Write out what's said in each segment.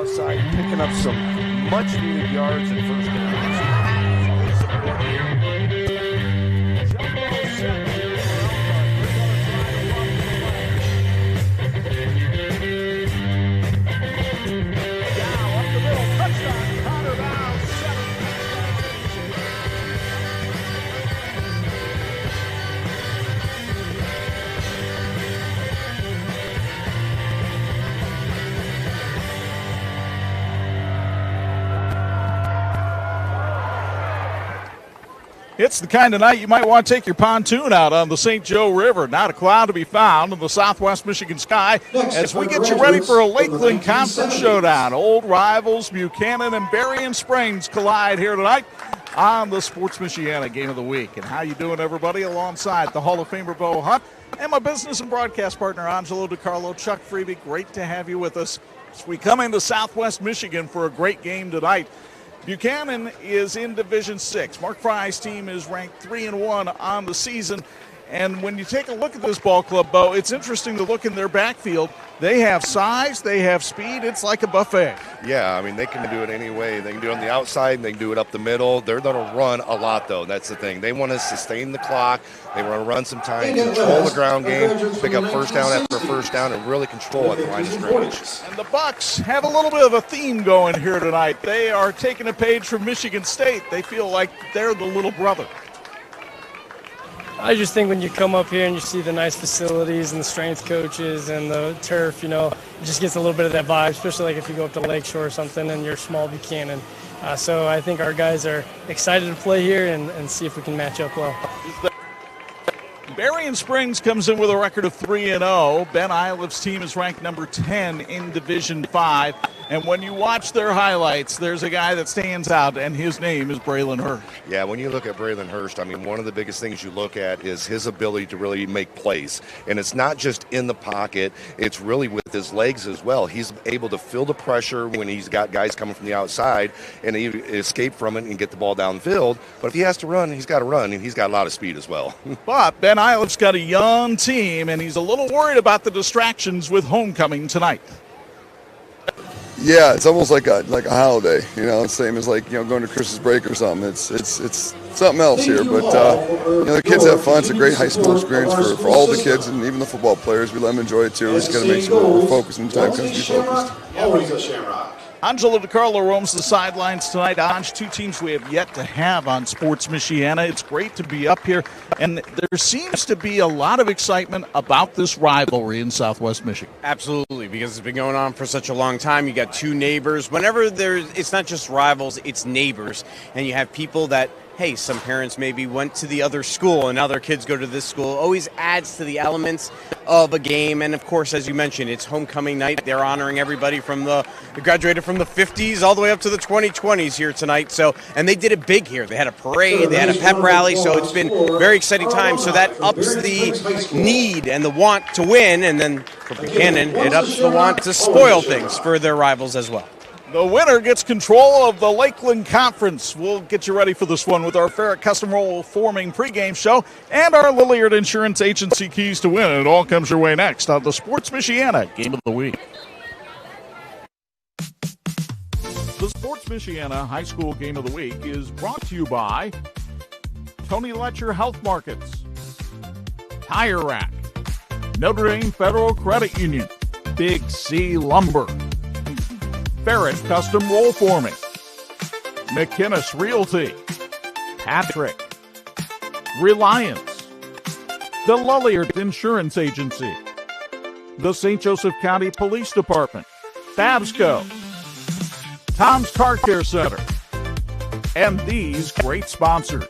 outside, picking up some much-needed yards and first downs. It's the kind of night you might want to take your pontoon out on the St. Joe River. Not a cloud to be found in the southwest Michigan sky as we get you ready for a Lakeland Conference showdown. Old rivals Buchanan and Berrien Springs collide here tonight on the Sports Michiana Game of the Week. And how you doing, everybody? Alongside the Hall of Famer Bo Hundt and my business and broadcast partner Angelo Di Carlo, Chuck Freeby. Great to have you with us as we come into southwest Michigan for a great game tonight. Buchanan is in Division 6. Mark Fry's team is ranked 3-1 on the season. And when you take a look at this ball club, Bo, it's interesting to look in their backfield. They have size, they have speed. It's like a buffet. Yeah, I mean, they can do it any way. They can do it on the outside, they can do it up the middle. They're going to run a lot, though. That's the thing. They want to sustain the clock. They want to run some time, control the ground game, pick up first down after first down, and really control at the line of scrimmage. And the Bucks have a little bit of a theme going here tonight. They are taking a page from Michigan State. They feel like they're the little brother. I just think when you come up here and you see the nice facilities and the strength coaches and the turf, you know, it just gets a little bit of that vibe, especially like if you go up to Lakeshore or something and you're small Buchanan. So I think our guys are excited to play here and see if we can match up well. Berrien Springs comes in with a record of 3-0. Ben Ileff's team is ranked number 10 in Division 5. And when you watch their highlights, there's a guy that stands out, and his name is Braylon Hurst. Yeah, when you look at Braylon Hurst, I mean, one of the biggest things you look at is his ability to really make plays. And it's not just in the pocket, it's really with his legs as well. He's able to feel the pressure when he's got guys coming from the outside and he escape from it and get the ball downfield. But if he has to run, he's got to run, and he's got a lot of speed as well. But Ben Ileff's got a young team, and he's a little worried about the distractions with homecoming tonight. Yeah, it's almost like a holiday, you know, same as like, you know, going to Christmas break or something. It's something else here, but you know, the kids have fun. It's a great high school experience for all the kids and even the football players. We let them enjoy it too. We just got to make sure we're focused when the time comes to be focused. Always a Shamrock. Angelo Di Carlo roams the sidelines tonight. Ange, two teams we have yet to have on Sports Michiana. It's great to be up here, and there seems to be a lot of excitement about this rivalry in Southwest Michigan. Absolutely, because it's been going on for such a long time. You got two neighbors. Whenever it's not just rivals, it's neighbors, and you have people that, hey, some parents maybe went to the other school and now their kids go to this school. It always adds to the elements of a game. And, of course, as you mentioned, it's homecoming night. They're honoring everybody from they graduated from the 50s all the way up to the 2020s here tonight. So, and they did it big here. They had a parade. They had a pep rally. So it's been very exciting time. So that ups the need and the want to win. And then for Buchanan, it ups the want to spoil things for their rivals as well. The winner gets control of the Lakeland Conference. We'll get you ready for this one with our Ferret Custom Roll Forming pregame show and our Lilliard Insurance Agency keys to win. It all comes your way next on the Sports Michiana Game of the Week. The Sports Michiana High School Game of the Week is brought to you by Tony Letcher Health Markets, Tire Rack, Notre Dame Federal Credit Union, Big C Lumber, Ferret Custom Roll Forming, McInnes Realty, Patrick, Reliance, the Lilliard Insurance Agency, the St. Joseph County Police Department, Babsco, Tom's Car Care Center, and these great sponsors.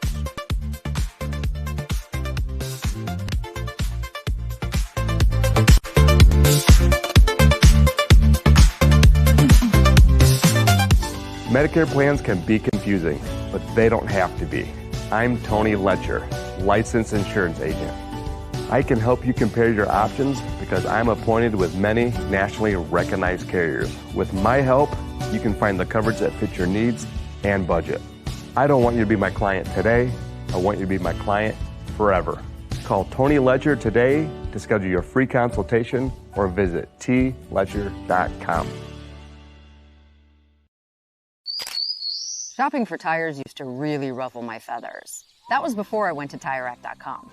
Medicare plans can be confusing, but they don't have to be. I'm Tony Letcher, licensed insurance agent. I can help you compare your options because I'm appointed with many nationally recognized carriers. With my help, you can find the coverage that fits your needs and budget. I don't want you to be my client today. I want you to be my client forever. Call Tony Letcher today to schedule your free consultation or visit tletcher.com. Shopping for tires used to really ruffle my feathers. That was before I went to TireRack.com.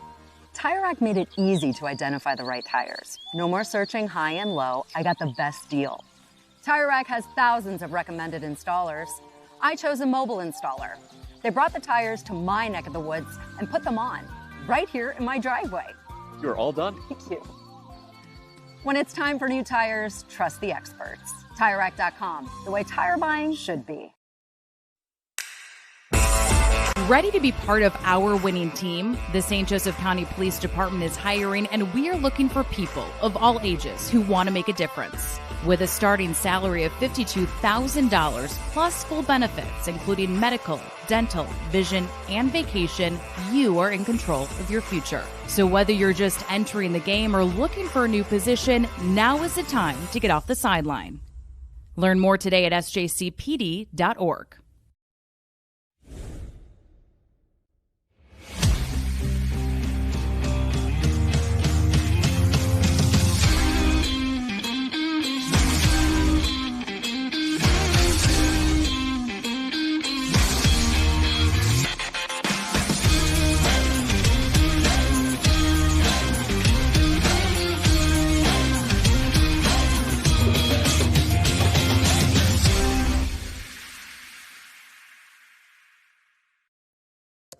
TireRack made it easy to identify the right tires. No more searching high and low. I got the best deal. TireRack has thousands of recommended installers. I chose a mobile installer. They brought the tires to my neck of the woods and put them on, right here in my driveway. You're all done? Thank you. When it's time for new tires, trust the experts. TireRack.com, the way tire buying should be. Ready to be part of our winning team? The St. Joseph County Police Department is hiring, and we are looking for people of all ages who want to make a difference. With a starting salary of $52,000 plus full benefits, including medical, dental, vision, and vacation, you are in control of your future. So whether you're just entering the game or looking for a new position, now is the time to get off the sideline. Learn more today at sjcpd.org.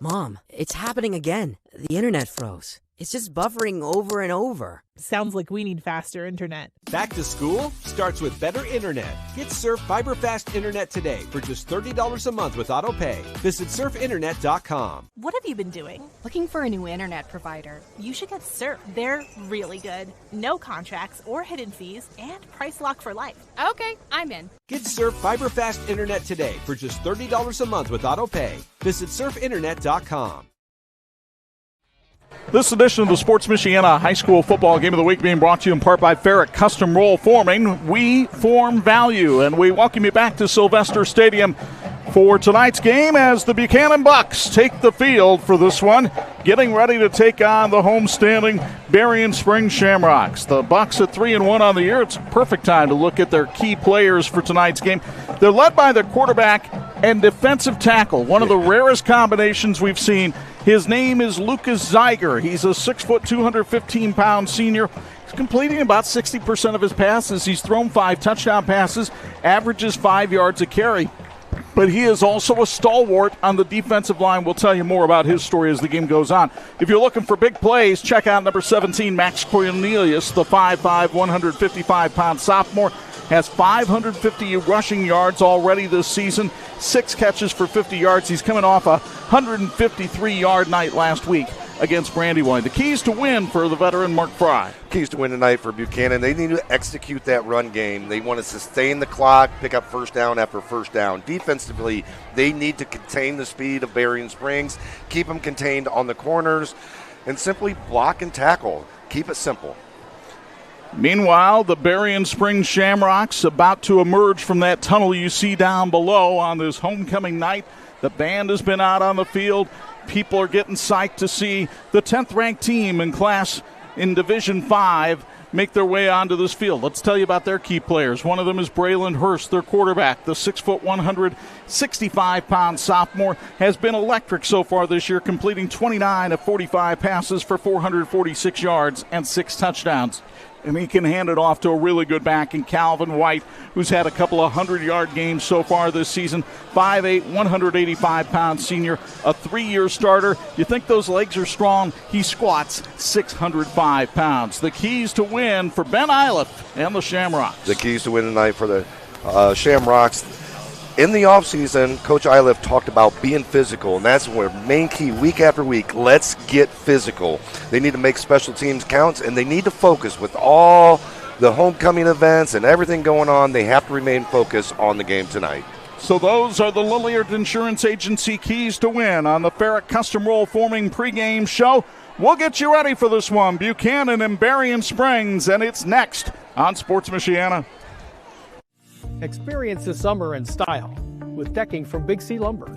Mom, it's happening again. The internet froze. It's just buffering over and over. Sounds like we need faster internet. Back to school starts with better internet. Get Surf Fiber Fast Internet today for just $30 a month with auto pay. Visit surfinternet.com. What have you been doing? Looking for a new internet provider. You should get Surf. They're really good. No contracts or hidden fees and price lock for life. Okay, I'm in. Get Surf Fiber Fast Internet today for just $30 a month with auto pay. Visit surfinternet.com. This edition of the Sports Michiana High School Football Game of the Week being brought to you in part by Ferric Custom Roll Forming. We form value, and we welcome you back to Sylvester Stadium for tonight's game as the Buchanan Bucks take the field for this one, getting ready to take on the homestanding Berrien Springs Shamrocks. The Bucks at 3-1 on the year. It's a perfect time to look at their key players for tonight's game. They're led by their quarterback and defensive tackle, one of the rarest combinations we've seen. His name is Lucas Zeiger. He's a 6', 215-pound senior. He's completing about 60% of his passes. He's thrown 5 touchdown passes, averages 5 yards a carry. But he is also a stalwart on the defensive line. We'll tell you more about his story as the game goes on. If you're looking for big plays, check out number 17, Max Cornelius, the 5'5", 155-pound sophomore. Has 550 rushing yards already this season, 6 catches for 50 yards. He's coming off a 153-yard night last week against Brandywine. The keys to win for the veteran Mark Fry. Keys to win tonight for Buchanan. They need to execute that run game. They want to sustain the clock, pick up first down after first down. Defensively, they need to contain the speed of Berrien Springs, keep them contained on the corners, and simply block and tackle. Keep it simple. Meanwhile, the Berrien Springs Shamrocks about to emerge from that tunnel you see down below on this homecoming night. The band has been out on the field. People are getting psyched to see the 10th-ranked team in class in Division 5 make their way onto this field. Let's tell you about their key players. One of them is Braylon Hurst, their quarterback. The 6', 165-pound sophomore has been electric so far this year, completing 29 of 45 passes for 446 yards and 6 touchdowns. And he can hand it off to a really good back in Calvin White, who's had a couple of 100-yard games so far this season. 5'8", 185-pound senior, a 3-year starter. You think those legs are strong? He squats 605 pounds. The keys to win for Ben Iliff and the Shamrocks. The keys to win tonight for the Shamrocks. In the offseason, Coach Iliff talked about being physical, and that's their main key week after week. Let's get physical. They need to make special teams count, and they need to focus with all the homecoming events and everything going on. They have to remain focused on the game tonight. So those are the Lilliard Insurance Agency keys to win on the Ferric Custom Roll Forming pregame show. We'll get you ready for this one. Buchanan and Berrien Springs, and it's next on Sports Michiana. Experience the summer in style with decking from Big C Lumber.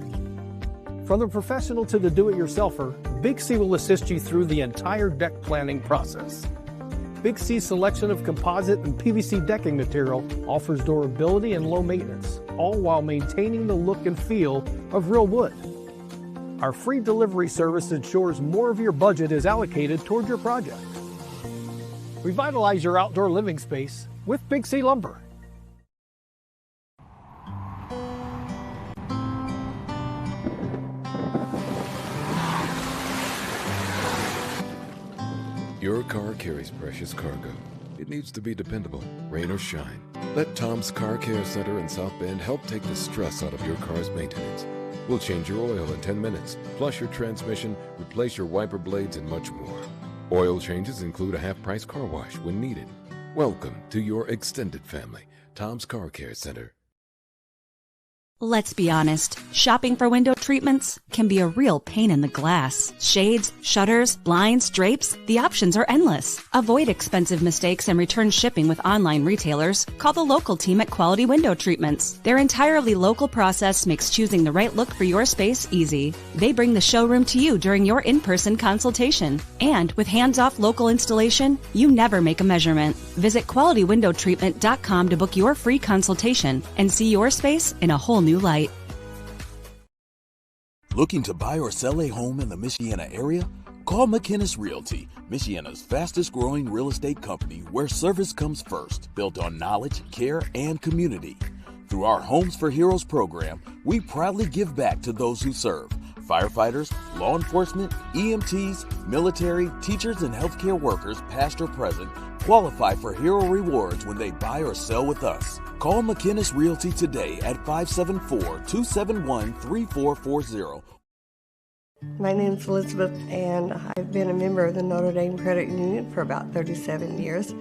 From the professional to the do-it-yourselfer, Big C will assist you through the entire deck planning process. Big C's selection of composite and PVC decking material offers durability and low maintenance. all while maintaining the look and feel of real wood. Our free delivery service ensures more of your budget is allocated toward your project. Revitalize your outdoor living space with Big C Lumber. Your car carries precious cargo. It needs to be dependable, rain or shine. Let Tom's Car Care Center in South Bend help take the stress out of your car's maintenance. We'll change your oil in 10 minutes, flush your transmission, replace your wiper blades, and much more. Oil changes include a half-price car wash when needed. Welcome to your extended family, Tom's Car Care Center. Let's be honest, shopping for window treatments can be a real pain in the glass. Shades, shutters, blinds, drapes, the options are endless. Avoid expensive mistakes and return shipping with online retailers. Call the local team at Quality Window Treatments. Their entirely local process makes choosing the right look for your space easy. They bring the showroom to you during your in-person consultation. And with hands-off local installation, you never make a measurement. Visit QualityWindowTreatment.com to book your free consultation and see your space in a whole new light. Looking to buy or sell a home in the Michiana area? Call McInnes Realty, Michiana's fastest growing real estate company where service comes first, built on knowledge, care, and community. Through our Homes for Heroes program, we proudly give back to those who serve. Firefighters, law enforcement, EMTs, military, teachers, and healthcare workers, past or present, qualify for hero rewards when they buy or sell with us. Call McInnes Realty today at 574-271-3440. My name's Elizabeth, and I've been a member of the Notre Dame Credit Union for about 37 years.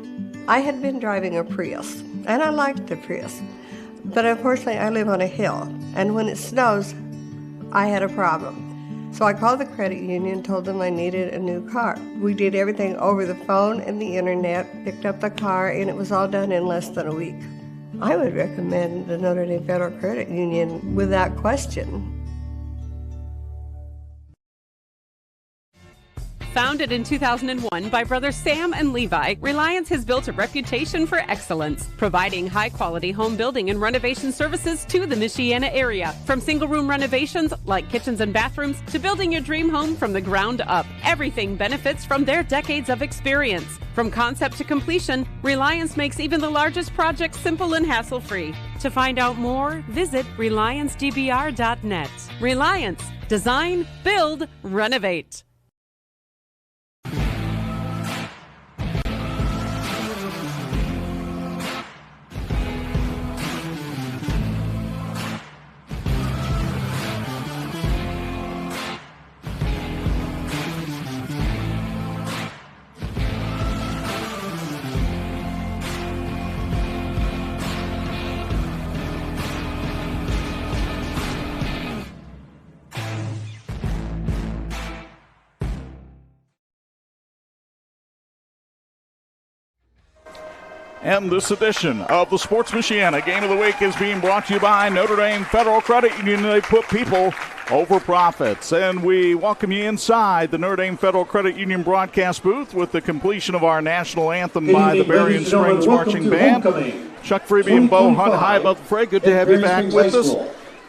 I had been driving a Prius, and I liked the Prius. But unfortunately, I live on a hill, and when it snows, I had a problem. So I called the credit union and told them I needed a new car. We did everything over the phone and the internet, picked up the car, and it was all done in less than a week. I would recommend the Notre Dame Federal Credit Union without question. Founded in 2001 by brothers Sam and Levi, Reliance has built a reputation for excellence, providing high-quality home building and renovation services to the Michiana area. From single-room renovations like kitchens and bathrooms to building your dream home from the ground up, everything benefits from their decades of experience. From concept to completion, Reliance makes even the largest projects simple and hassle-free. To find out more, visit RelianceDBR.net. Reliance. Design, build, renovate. And this edition of the Sports Michiana Game of the Week is being brought to you by Notre Dame Federal Credit Union. They put people over profits. And we welcome you inside the Notre Dame Federal Credit Union broadcast booth with the completion of our national anthem by the Berrien Springs Marching Band. Chuck Freeby and Bo Hundt, hi above the fray. Good to have you back with us.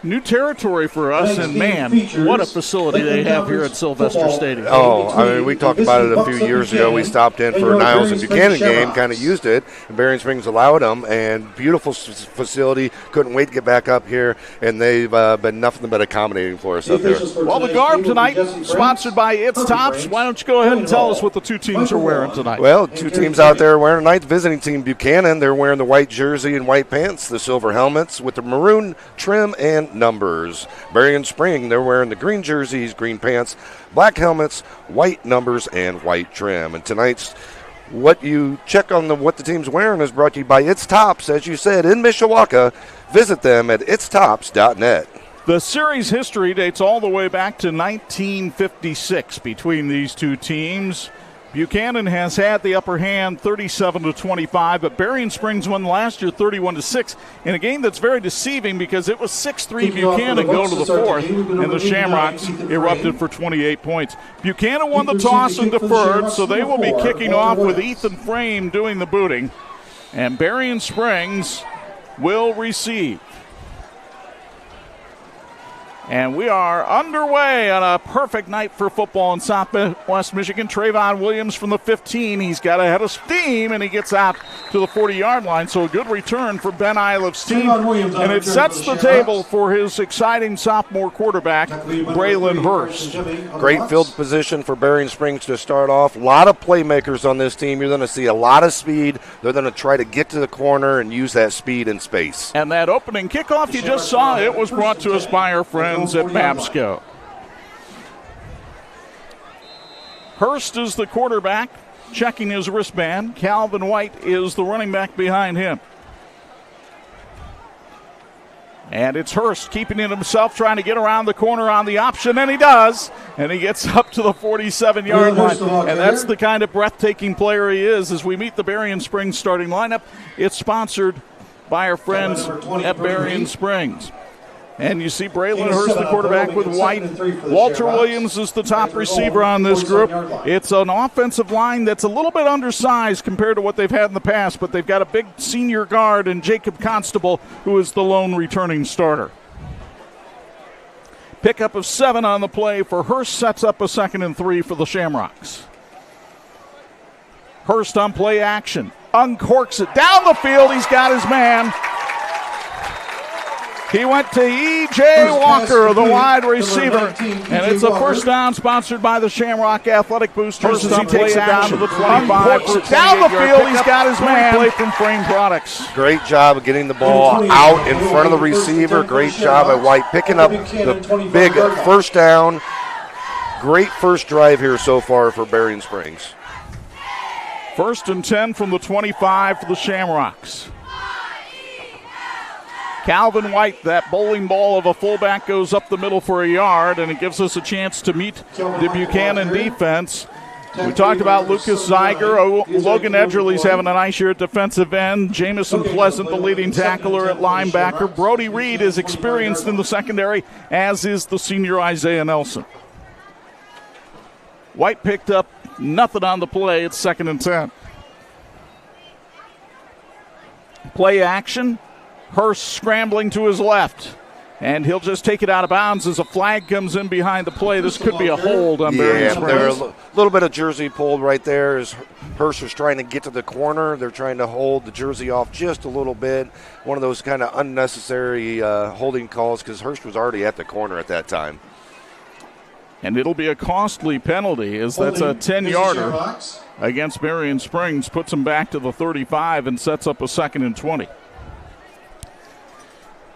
New territory for us, and man, what a facility they have here at Sylvester Stadium. Oh, I mean, we talked about it a few years ago. We stopped in for a Niles and Buchanan game, kind of used it, and Berrien Springs allowed them, and beautiful facility. Couldn't wait to get back up here, and they've been nothing but accommodating for us up there. Well, the garb tonight, sponsored by It's Tops. Why don't you go ahead and tell us what the two teams are wearing tonight? Well, two teams out there wearing tonight. The visiting team, Buchanan, they're wearing the white jersey and white pants, the silver helmets with the maroon trim and numbers. Berrien Spring, they're wearing the green jerseys, green pants, black helmets, white numbers, and white trim. And tonight's what you check on what the team's wearing is brought to you by It's Tops, as you said, in Mishawaka. Visit them at itstops.net. The series history dates all the way back to 1956 between these two teams. Buchanan has had the upper hand 37-25, but Berrien Springs won last year 31-6 in a game that's very deceiving because it was 6-3 Buchanan going to the fourth, and the Shamrocks erupted for 28 points. Buchanan won the toss and deferred, so they will be kicking off with Ethan Frame doing the booting, and Berrien Springs will receive. And we are underway on a perfect night for football in Southwest Michigan. Trayvon Williams from the 15. He's got a head of steam, and he gets out to the 40-yard line. So a good return for Ben Ileff's team. And it sets the table for his exciting sophomore quarterback, Braylon Hurst. Great field position for Berrien Springs to start off. A lot of playmakers on this team. You're going to see a lot of speed. They're going to try to get to the corner and use that speed in space. And that opening kickoff you just saw, it was brought to us by our friends at Mapsco. Hurst is the quarterback, checking his wristband. Calvin White is the running back behind him. And it's Hurst keeping it himself, trying to get around the corner on the option, and he does. And he gets up to the 47-yard line. And that's the kind of breathtaking player he is. As we meet the Berrien Springs starting lineup, it's sponsored by our friends at Berrien Springs. And you see Braylon Hurst, the quarterback, with White. Walter Williams is the top receiver on this group. It's an offensive line that's a little bit undersized compared to what they've had in the past, but they've got a big senior guard in Jacob Constable, who is the lone returning starter. Pickup of 7 on the play for Hurst, sets up a 2nd and 3 for the Shamrocks. Hurst on play action, uncorks it down the field. He's got his man. He went to E.J. Walker, the wide receiver, and it's a first down sponsored by the Shamrock Athletic Boosters as he takes it down to the 25. Down the field, he's got his man. Play from Frame Products. Great job of getting the ball out in front of the receiver. Great job by White picking up the big first down. Great first drive here so far for Berrien Springs. 1st and 10 from the 25 for the Shamrocks. Calvin White, that bowling ball of a fullback, goes up the middle for a yard, and it gives us a chance to meet the Buchanan defense. We talked about Lucas Zeiger. Logan Edgerly's having a nice year at defensive end. Jamison Pleasant, the leading tackler at linebacker. Brody Reed is experienced in the secondary, as is the senior Isaiah Nelson. White picked up nothing on the play. It's 2nd and 10. Play action. Hurst scrambling to his left, and he'll just take it out of bounds as a flag comes in behind the play. This could be a hold on Berrien Springs. There's a little bit of jersey pulled right there as Hurst was trying to get to the corner. They're trying to hold the jersey off just a little bit. One of those kind of unnecessary holding calls because Hurst was already at the corner at that time. And it'll be a costly penalty as that's a 10-yarder against Berrien Springs. Puts them back to the 35 and sets up a 2nd and 20.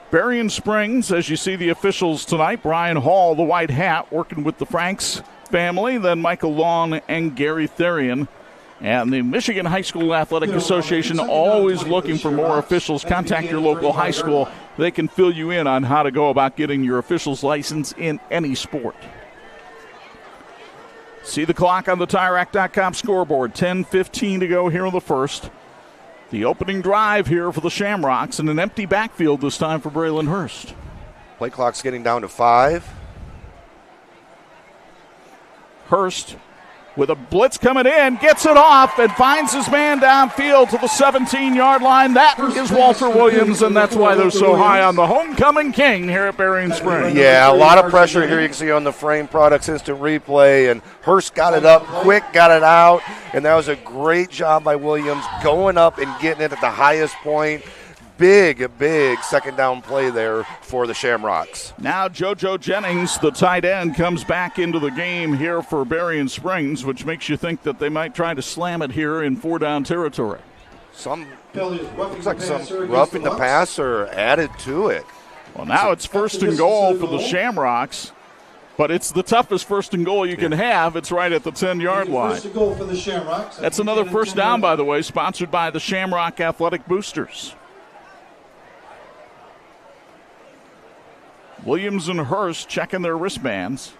Berrien Springs, as you see the officials tonight, Brian Hall, the white hat, working with the Franks family, then Michael Long and Gary Therian. And the Michigan High School Athletic Association always looking for more officials. Contact your local high school. They can fill you in on how to go about getting your official's license in any sport. See the clock on the TireRack.com scoreboard. 10:15 to go here in the first. The opening drive here for the Shamrocks, and an empty backfield this time for Braylon Hurst. Play clock's getting down to 5. Hurst with a blitz coming in, gets it off, and finds his man downfield to the 17-yard line. That is Walter Williams, and that's why they're so high on the homecoming king here at Berrien Springs. Yeah, a lot of pressure here. You can see on the Frame Products instant replay, and Hurst got it up quick, got it out, and that was a great job by Williams going up and getting it at the highest point. Big 2nd down play there for the Shamrocks. Now JoJo Jennings, the tight end, comes back into the game here for Berrien Springs, which makes you think that they might try to slam it here in 4-down territory. Looks like some roughing the passer added to it. Well, now it's 1st and goal for the Shamrocks, but it's the toughest 1st and goal you can have. It's right at the 10-yard line. That's another first down, by the way, sponsored by the Shamrock Athletic Boosters. Williams and Hurst checking their wristbands.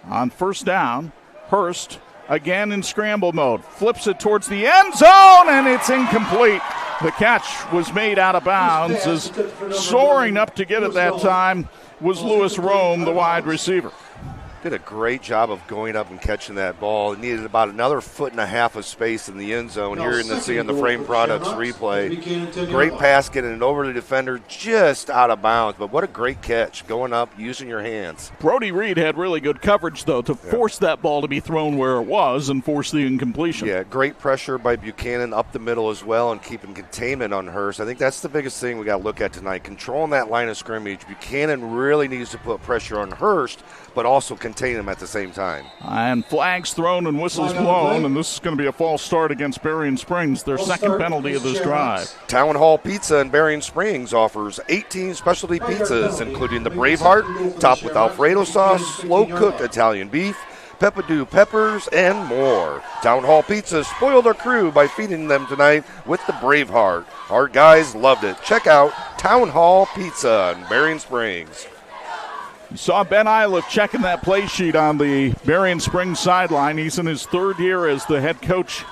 On 1st down, Hurst again in scramble mode. Flips it towards the end zone, and it's incomplete. The catch was made out of bounds as soaring up to get it that time was Lewis Rome, the wide receiver. Did a great job of going up and catching that ball. It needed about another 1.5 feet of space in the end zone. Here in the Frame Products replay. Great pass, getting it over the defender, just out of bounds. But what a great catch, going up, using your hands. Brody Reed had really good coverage, though, to force that ball to be thrown where it was and force the incompletion. Yeah, great pressure by Buchanan up the middle as well and keeping containment on Hurst. I think that's the biggest thing we got to look at tonight. Controlling that line of scrimmage. Buchanan really needs to put pressure on Hurst, but also contain him at the same time. And flags thrown and whistles blown, and this is going to be a false start against Berrien Springs, their second penalty of this drive. Town Hall Pizza in Berrien Springs offers 18 specialty pizzas, including the Braveheart, topped with Alfredo sauce, slow-cooked Italian beef, peppadew peppers, and more. Town Hall Pizza spoiled our crew by feeding them tonight with the Braveheart. Our guys loved it. Check out Town Hall Pizza in Berrien Springs. You saw Ben Iliff checking that play sheet on the Berrien Springs sideline. He's in his third year as the head coach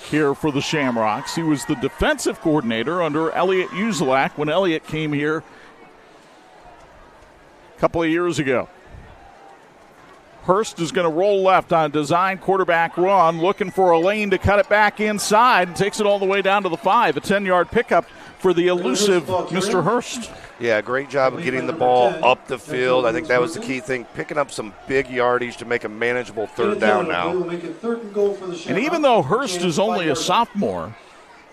here for the Shamrocks. He was the defensive coordinator under Elliot Uzelak when Elliot came here a couple of years ago. Hurst is going to roll left on a design quarterback run, looking for a lane to cut it back inside, and takes it all the way down to the 5. A 10-yard pickup for the elusive Mr. Hurst. Yeah, great job of getting the ball up the field. I think that was the key thing, picking up some big yardage to make a manageable third down now. And even though Hurst is only a sophomore,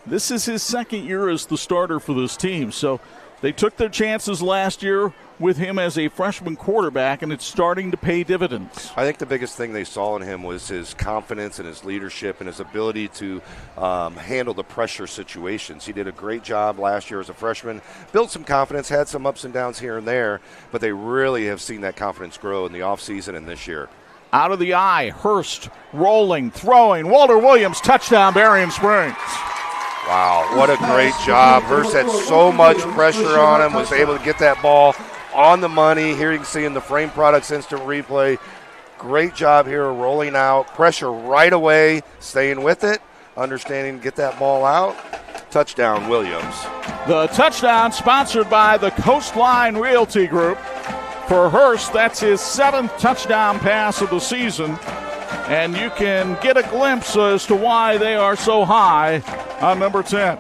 this is his second year as the starter for this team. So they took their chances last year with him as a freshman quarterback, and it's starting to pay dividends. I think the biggest thing they saw in him was his confidence and his leadership and his ability to handle the pressure situations. He did a great job last year as a freshman, built some confidence, had some ups and downs here and there, but they really have seen that confidence grow in the offseason and this year. Out of the eye, Hurst rolling, throwing. Walter Williams, touchdown, Berrien Springs. Wow, what a great job. Hurst had so much pressure on him, was able to get that ball on the money. Here you can see in the Frame Products instant replay. Great job here rolling out. Pressure right away, staying with it, understanding to get that ball out. Touchdown, Williams. The touchdown sponsored by the Coastline Realty Group. For Hurst, that's his 7th touchdown pass of the season. And you can get a glimpse as to why they are so high on number 10.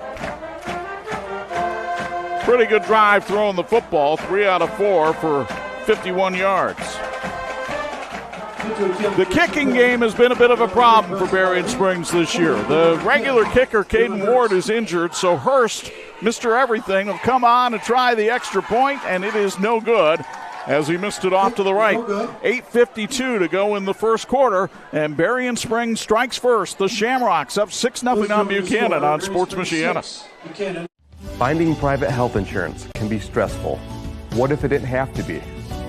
Pretty good drive throwing the football, 3 out of 4 for 51 yards. The kicking game has been a bit of a problem for Berrien Springs this year. The regular kicker, Caden Ward, is injured, so Hurst, Mr. Everything, will come on and try the extra point, and it is no good as he missed it off to the right. 8:52 to go in the first quarter, and Berrien Springs strikes first. The Shamrocks up 6-0 on Buchanan on Sports Michiana. Finding private health insurance can be stressful. What if it didn't have to be?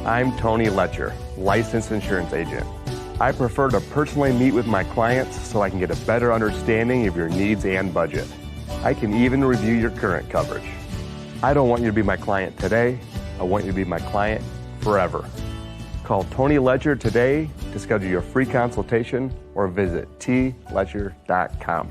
I'm Tony Letcher, licensed insurance agent. I prefer to personally meet with my clients so I can get a better understanding of your needs and budget. I can even review your current coverage. I don't want you to be my client today. I want you to be my client forever. Call Tony Letcher today to schedule your free consultation or visit tletcher.com.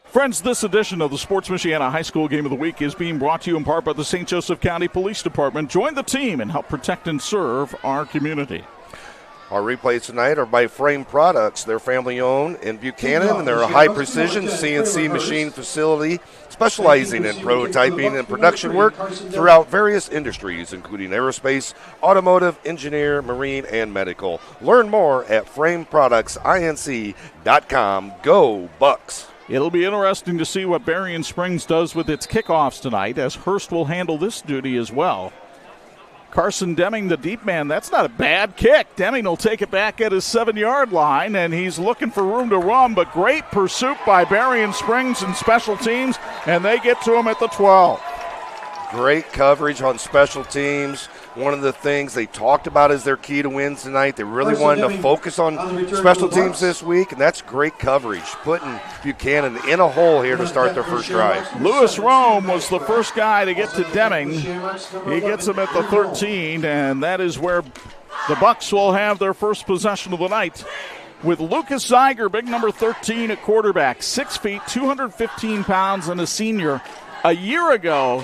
Friends, this edition of the Sports Michiana High School Game of the Week is being brought to you in part by the St. Joseph County Police Department. Join the team and help protect and serve our community. Our replays tonight are by Frame Products. They're family-owned in Buchanan, and they're a high-precision CNC machine facility specializing in prototyping and production work throughout various industries, including aerospace, automotive, engineer, marine, and medical. Learn more at frameproductsinc.com. Go Bucks! It'll be interesting to see what Berrien Springs does with its kickoffs tonight, as Hurst will handle this duty as well. Carson Deming, the deep man, that's not a bad kick. Deming will take it back at his 7-yard line, and he's looking for room to run, but great pursuit by Berrien Springs and special teams, and they get to him at the 12. Great coverage on special teams. One of the things they talked about as their key to wins tonight. They really wanted to focus on special teams this week, and that's great coverage, putting Buchanan in a hole here to start their first drive. Lewis Rome was the first guy to get to Deming. He gets him at the 13, and that is where the Bucks will have their first possession of the night. With Lucas Zeiger, big number 13 at quarterback, 6 feet, 215 pounds, and a senior. A year ago,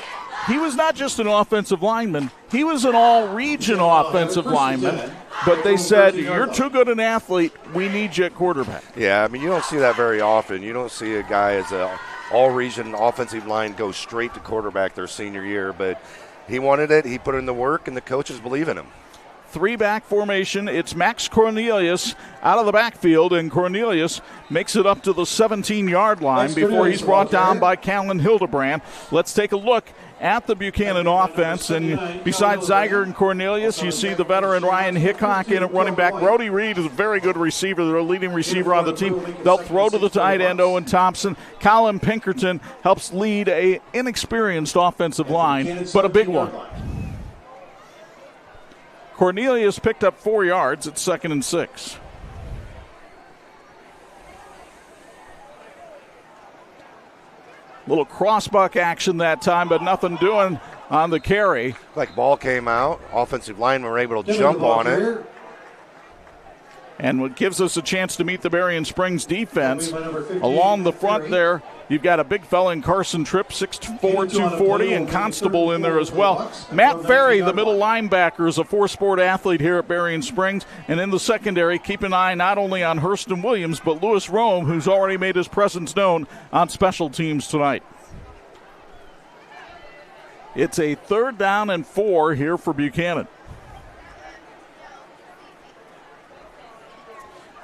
he was not just an offensive lineman, he was an all-region offensive lineman. But they said, you're too good an athlete, we need you at quarterback. Yeah, I mean, you don't see that very often. You don't see a guy as an all-region offensive line go straight to quarterback their senior year. But he wanted it, he put in the work, and the coaches believe in him. 3-back formation. It's Max Cornelius out of the backfield, and Cornelius makes it up to the 17-yard line before he's brought down by Callan Hildebrand. Let's take a look at the Buchanan offense, and besides Zeiger and Cornelius, you see the veteran Ryan Hickok in at running back. Brody Reed is a very good receiver. They're a leading receiver on the team. They'll throw to the tight end, Owen Thompson. Colin Pinkerton helps lead a inexperienced offensive line, but a big one. Cornelius picked up 4 yards at 2nd and 6. Little crossbuck action that time, but nothing doing on the carry. Like ball came out, offensive linemen were able to jump on it. And what gives us a chance to meet the Berrien Springs defense. Along the front there, you've got a big fella in Carson Tripp, 6'4", 240, and Constable in there as well. Matt Ferry, the middle linebacker, is a four-sport athlete here at Berrien Springs. And in the secondary, keep an eye not only on Hurston Williams, but Lewis Rome, who's already made his presence known on special teams tonight. It's a 3rd down and 4 here for Buchanan.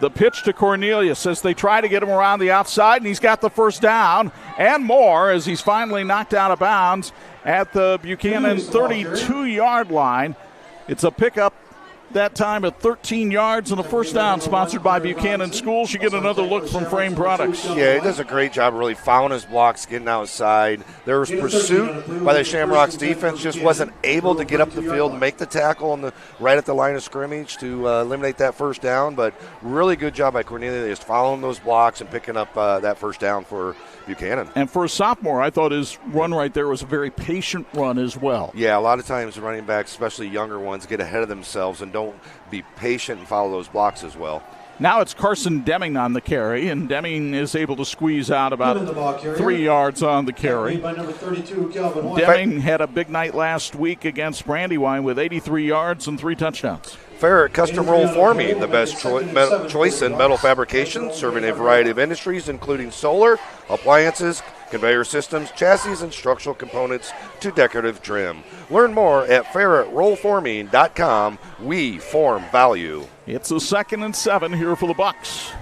The pitch to Cornelius as they try to get him around the outside, and he's got the first down and more as he's finally knocked out of bounds at the Buchanan 32-yard line. It's a pickup that time at 13 yards and a first down, sponsored by Buchanan Schools. You get another look from Frame Products. Yeah, he does a great job really following his blocks, getting outside. There was pursuit by the Shamrocks defense, just wasn't able to get up the field and make the tackle right at the line of scrimmage to eliminate that first down. But really good job by Cornelius following those blocks and picking up that first down for Buchanan. And for a sophomore, I thought his run right there was a very patient run as well. Yeah, a lot of times running backs, especially younger ones, get ahead of themselves and don't be patient and follow those blocks as well. Now it's Carson Deming on the carry, and Deming is able to squeeze out about 3 yards on the carry. Deming had a big night last week against Brandywine with 83 yards and 3 touchdowns. Ferret Custom Roll Forming, the best choice in metal fabrication, serving a variety of industries, including solar, appliances, conveyor systems, chassis, and structural components to decorative trim. Learn more at ferretrollforming.com. We form value. It's a 2nd and 7 here for the Bucks.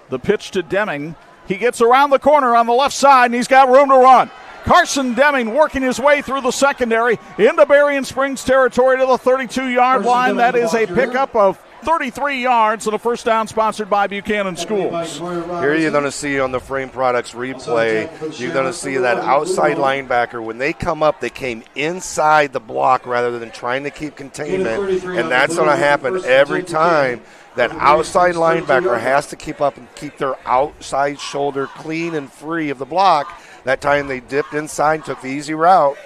The pitch to Deming. He gets around the corner on the left side, and he's got room to run. Carson Deming working his way through the secondary into Berrien Springs territory to the 32-yard line. That is a pickup of 33 yards and a first down, sponsored by Buchanan Schools. Here you're going to see on the Frame Products replay, you're going to see that outside linebacker. When they come up, they came inside the block rather than trying to keep containment, and that's going to happen every time. That outside linebacker has to keep up and keep their outside shoulder clean and free of the block. That time they dipped inside, took the easy route.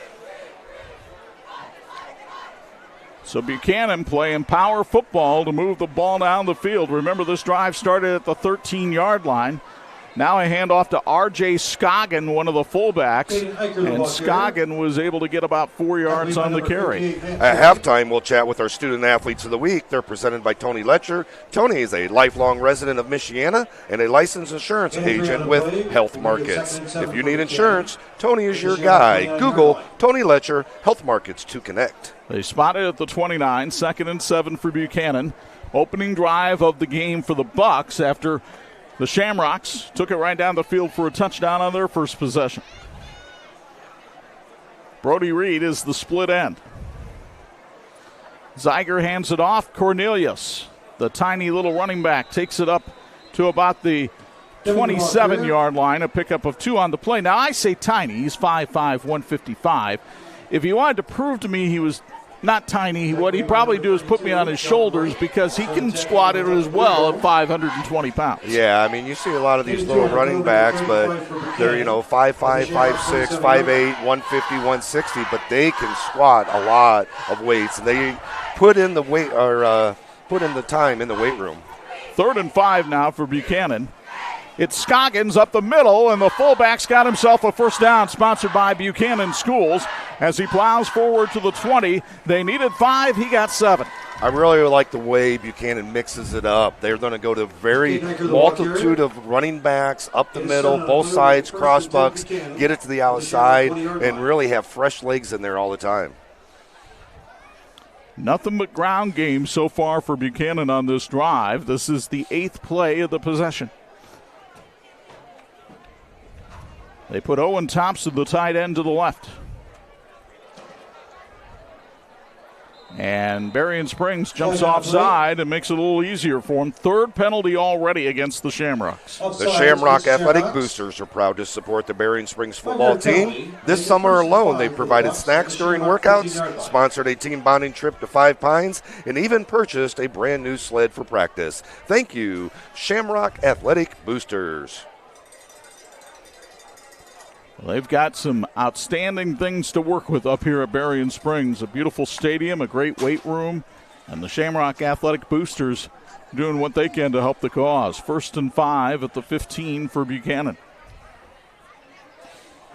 So Buchanan playing power football to move the ball down the field. Remember, this drive started at the 13-yard line. Now a handoff to R.J. Scoggin, one of the fullbacks, and Scoggin was able to get about 4 yards on the carry. At halftime, we'll chat with our Student Athletes of the Week. They're presented by Tony Letcher. Tony is a lifelong resident of Michiana and a licensed insurance agent with Health Markets. If you need insurance, Tony is your guy. Google Tony Letcher, Health Markets to connect. They spotted at the 29, 2nd and 7 for Buchanan. Opening drive of the game for the Bucks after the Shamrocks took it right down the field for a touchdown on their first possession. Brody Reed is the split end. Zeiger hands it off. Cornelius, the tiny little running back, takes it up to about the 27-yard line, a pickup of 2 on the play. Now, I say tiny. He's 5'5", 155. If you wanted to prove to me he was not tiny, what he'd probably do is put me on his shoulders, because he can squat it as well at 520 pounds. Yeah, I mean, you see a lot of these little running backs, but they're, 5'5", 5'6", 5'8", 150, 160, but they can squat a lot of weights. They put in the weight, or put in the time in the weight room. 3rd and 5 now for Buchanan. It's Scoggins up the middle, and the fullback's got himself a first down, sponsored by Buchanan Schools. As he plows forward to the 20, they needed 5, he got 7. I really like the way Buchanan mixes it up. They're going to go to very multitude of running backs up the middle, both sides, crossbucks, get it to the outside, and really have fresh legs in there all the time. Nothing but ground game so far for Buchanan on this drive. This is the 8th play of the possession. They put Owen Thompson, the tight end, to the left. And Berrien Springs jumps offside and makes it a little easier for him. 3rd penalty already against the Shamrocks. The Shamrock Athletic Boosters are proud to support the Berrien Springs football team. This summer alone, they provided snacks during workouts, sponsored a team bonding trip to Five Pines, and even purchased a brand new sled for practice. Thank you, Shamrock Athletic Boosters. They've got some outstanding things to work with up here at Berrien Springs. A beautiful stadium, a great weight room, and the Shamrock Athletic Boosters doing what they can to help the cause. 1st and 5 at the 15 for Buchanan.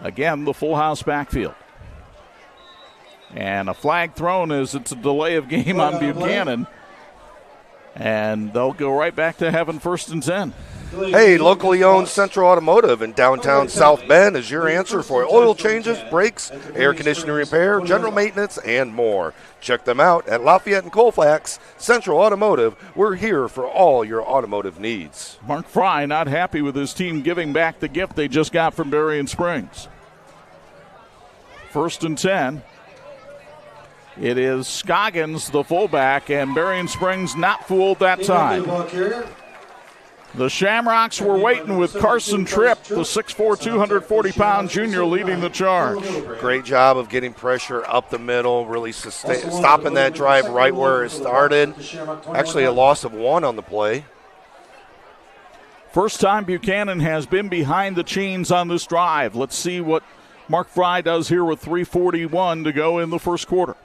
Again, the full house backfield. And a flag thrown as it's a delay of game on Buchanan. And they'll go right back to having 1st and 10. Hey, locally owned Central Automotive in downtown South Bend is your answer for oil changes, brakes, air conditioning repair, general maintenance, and more. Check them out at Lafayette and Colfax. Central Automotive, we're here for all your automotive needs. Mark Fry not happy with his team giving back the gift they just got from Berrien Springs. 1st and 10. It is Scoggins, the fullback, and Berrien Springs not fooled that time. The Shamrocks were waiting with Carson Tripp, the 6'4", 240-pound junior, leading the charge. Great job of getting pressure up the middle, really stopping that drive right where it started. Actually, a loss of 1 on the play. First time Buchanan has been behind the chains on this drive. Let's see what Mark Fry does here with 3:41 to go in the first quarter.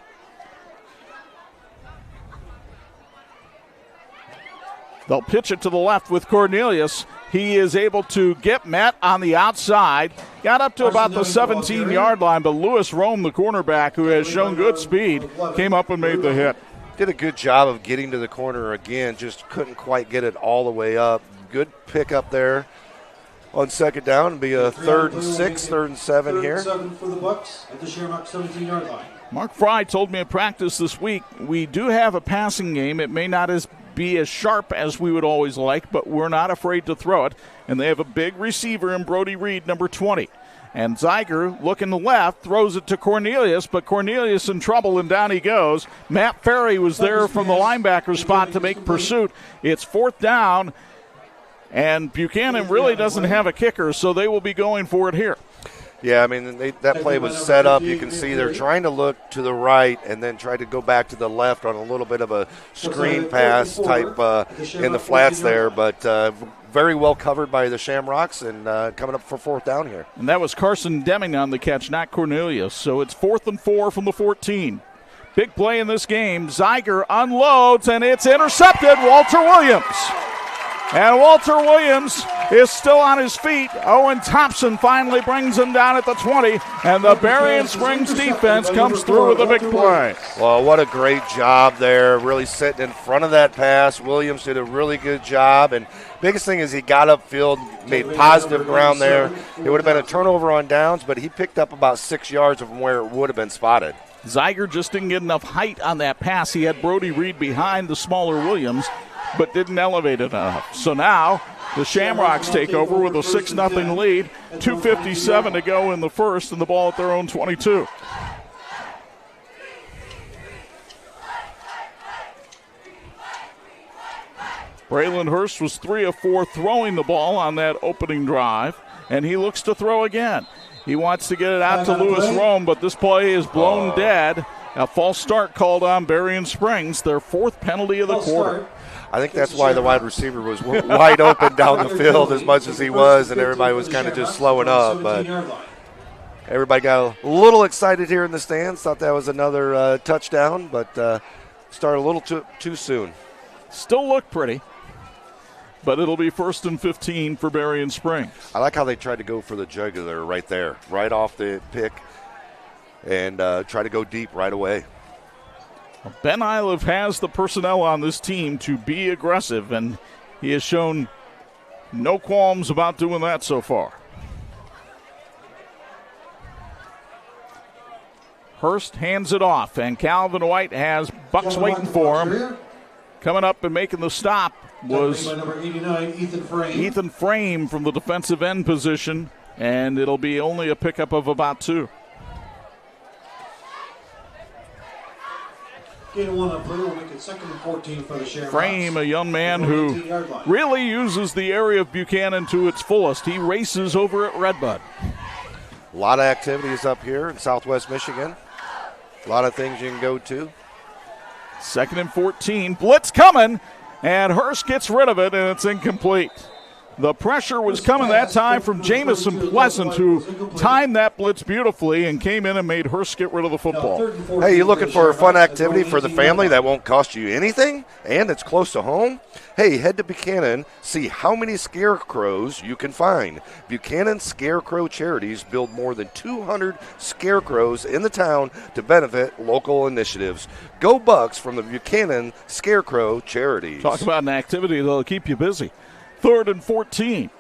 They'll pitch it to the left with Cornelius. He is able to get met on the outside. Got up to about the 17-yard line, but Lewis Rome, the cornerback, who has shown good speed, came up and made the hit. Did a good job of getting to the corner again, just couldn't quite get it all the way up. Good pick up there on 2nd down. It'll be a 3rd and 6, 3rd and 7 here. 3rd and 7 for the Bucks at the Shamrock 17-yard line. Mark Fry told me at practice this week, we do have a passing game. It may not be as sharp as we would always like, but we're not afraid to throw it. And they have a big receiver in Brody Reed, number 20. And Zeiger, looking left, throws it to Cornelius, but Cornelius in trouble, and down he goes. Matt Ferry was there from the linebacker spot to make pursuit. It's 4th down, and Buchanan really doesn't have a kicker, so they will be going for it here. Yeah, I mean, that play was set up. You can see they're trying to look to the right and then try to go back to the left on a little bit of a screen pass type in the flats there, but very well covered by the Shamrocks and coming up for 4th down here. And that was Carson Deming on the catch, not Cornelius. So it's 4th and 4 from the 14. Big play in this game. Zeiger unloads, and it's intercepted. Walter Williams. And Walter Williams is still on his feet. Owen Thompson finally brings him down at the 20, and the Berrien Springs defense comes through with a big play. Well, what a great job there, really sitting in front of that pass. Williams did a really good job, and biggest thing is he got upfield, made positive ground there. It would have been a turnover on downs, but he picked up about 6 yards from where it would have been spotted. Zeiger just didn't get enough height on that pass. He had Brody Reed behind the smaller Williams, but didn't elevate it enough. So now the Shamrocks take over with a 6-0 lead. 2:57 to go in the first, and the ball at their own 22. Braylon Hurst was 3 of 4 throwing the ball on that opening drive, and he looks to throw again. He wants to get it out to Lewis Rome, but this play is blown dead. A false start called on Berrien Springs, their 4th penalty of the quarter. I think that's why the wide receiver was wide open down the field as much as he was, and everybody was kind of just slowing up. But everybody got a little excited here in the stands, thought that was another touchdown, but started a little too soon. Still looked pretty. but it'll be 1st and 15 for Berrien Springs. I like how they tried to go for the jugular right there, right off the pick, and try to go deep right away. Ben Iliff has the personnel on this team to be aggressive, and he has shown no qualms about doing that so far. Hurst hands it off, and Calvin White has Bucks waiting for him. Coming up and making the stop was number 89, Ethan Frame from the defensive end position, and it'll be only a pickup of about 2. Gain 1 on play will make it 2nd and 14 for the Shamrocks. Frame, a young man who really uses the area of Buchanan to its fullest. He races over at Redbud. A lot of activities up here in Southwest Michigan. A lot of things you can go to. 2nd and 14. Blitz coming, and Hurst gets rid of it, and it's incomplete. The pressure was coming that time from Jamison Pleasant, who timed that blitz beautifully and came in and made Hurst get rid of the football. Hey, you looking for a fun activity for the family that won't cost you anything and it's close to home? Hey, head to Buchanan, see how many scarecrows you can find. Buchanan Scarecrow Charities build more than 200 scarecrows in the town to benefit local initiatives. Go Bucks from the Buchanan Scarecrow Charities. Talk about an activity that'll keep you busy. 3rd and 14.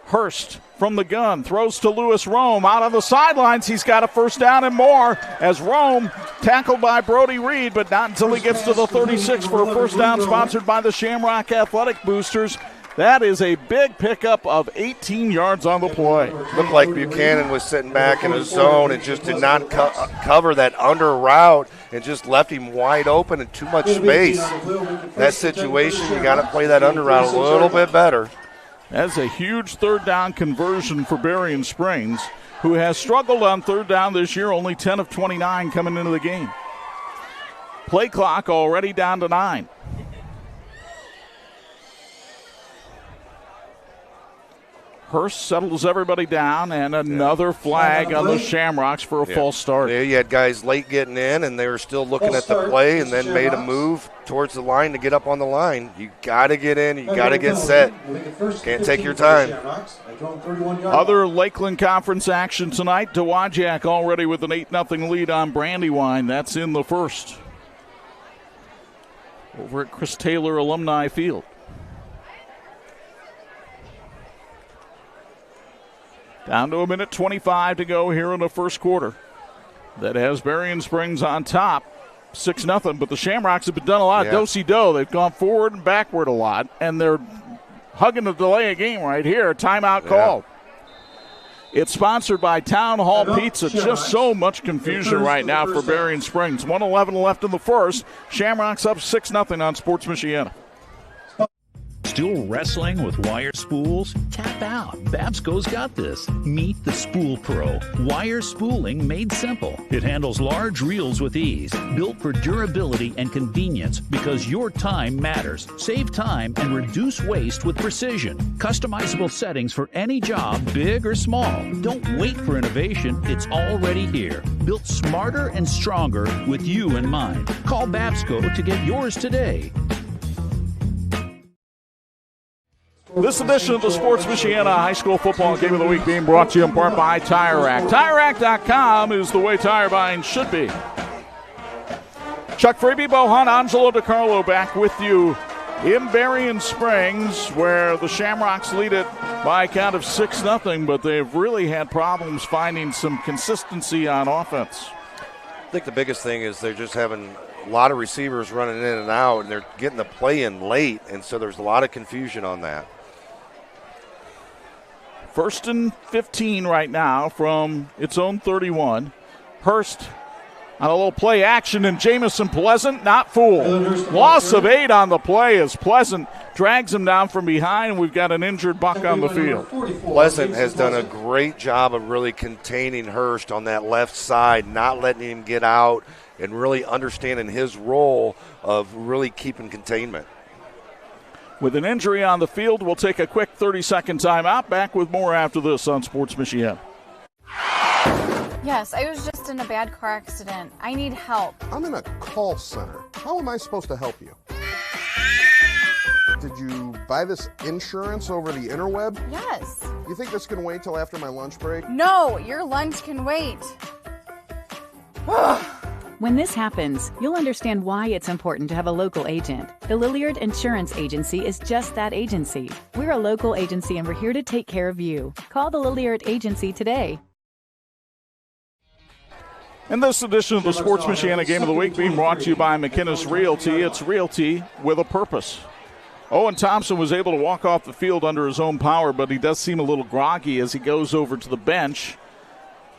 Hurst from the gun throws to Lewis Rome out on the sidelines. He's got a 1st down and more as Rome tackled by Brody Reed, but not until he gets to the 36 for a 1st down, sponsored by the Shamrock Athletic Boosters. That is a big pickup of 18 yards on the play. Looked like Buchanan was sitting back in a zone and just did not cover that under route and just left him wide open and too much space. That situation, you got to play that under route a little bit better. That's a huge 3rd down conversion for Berrien Springs, who has struggled on 3rd down this year, only 10 of 29 coming into the game. Play clock already down to 9. Hurst settles everybody down, and another flag on the Shamrocks for a false start. Yeah, you had guys late getting in, and they were still looking at the play and then made a move towards the line to get up on the line. You got to get in. You got to get set. Can't take your time. Other Lakeland Conference action tonight. Dowagiac already with an 8-0 lead on Brandywine. That's in the 1st. Over at Chris Taylor Alumni Field. Down to a minute 25 to go here in the 1st quarter. That has Berrien Springs on top, 6-0. But the Shamrocks have been done a lot of do-si-do. They've gone forward and backward a lot, and they're hugging to delay a game right here. Timeout call. It's sponsored by Town Hall Pizza. Just so much confusion right now for Berrien Springs. 1:11 left in the 1st. Shamrocks up 6-0 on Sports Michiana. Still wrestling with wire spools? Tap out. Babsco's got this. Meet the Spool Pro. Wire spooling made simple. It handles large reels with ease. Built for durability and convenience because your time matters. Save time and reduce waste with precision. Customizable settings for any job, big or small. Don't wait for innovation. It's already here. Built smarter and stronger with you in mind. Call Babsco to get yours today. This edition of the Sports Michiana High School Football Game of the Week being brought to you in part by Tire Rack. TireRack.com is the way tire buying should be. Chuck Freeby, Hundt Angelo Di Carlo back with you in Berrien Springs, where the Shamrocks lead it by a count of 6-0, but they've really had problems finding some consistency on offense. I think the biggest thing is they're just having a lot of receivers running in and out, and they're getting the play in late, and so there's a lot of confusion on that. 1st and 15 right now from its own 31. Hurst on a little play action, and Jamison Pleasant not fooled. Loss of 8 on the play as Pleasant drags him down from behind, and we've got an injured Buck on the field. Pleasant has done a great job of really containing Hurst on that left side, not letting him get out, and really understanding his role of really keeping containment. With an injury on the field, we'll take a quick 30-second timeout. Back with more after this on Sports Michiana. Yes, I was just in a bad car accident. I need help. I'm in a call center. How am I supposed to help you? Did you buy this insurance over the interweb? Yes. You think this can wait till after my lunch break? No, your lunch can wait. When this happens, you'll understand why it's important to have a local agent. The Lilliard Insurance Agency is just that agency. We're a local agency and we're here to take care of you. Call the Lilliard Agency today. In this edition of the Sports Michiana Game of the Week being brought to you by McInnes Realty, it's realty with a purpose. Owen Thompson was able to walk off the field under his own power, but he does seem a little groggy as he goes over to the bench.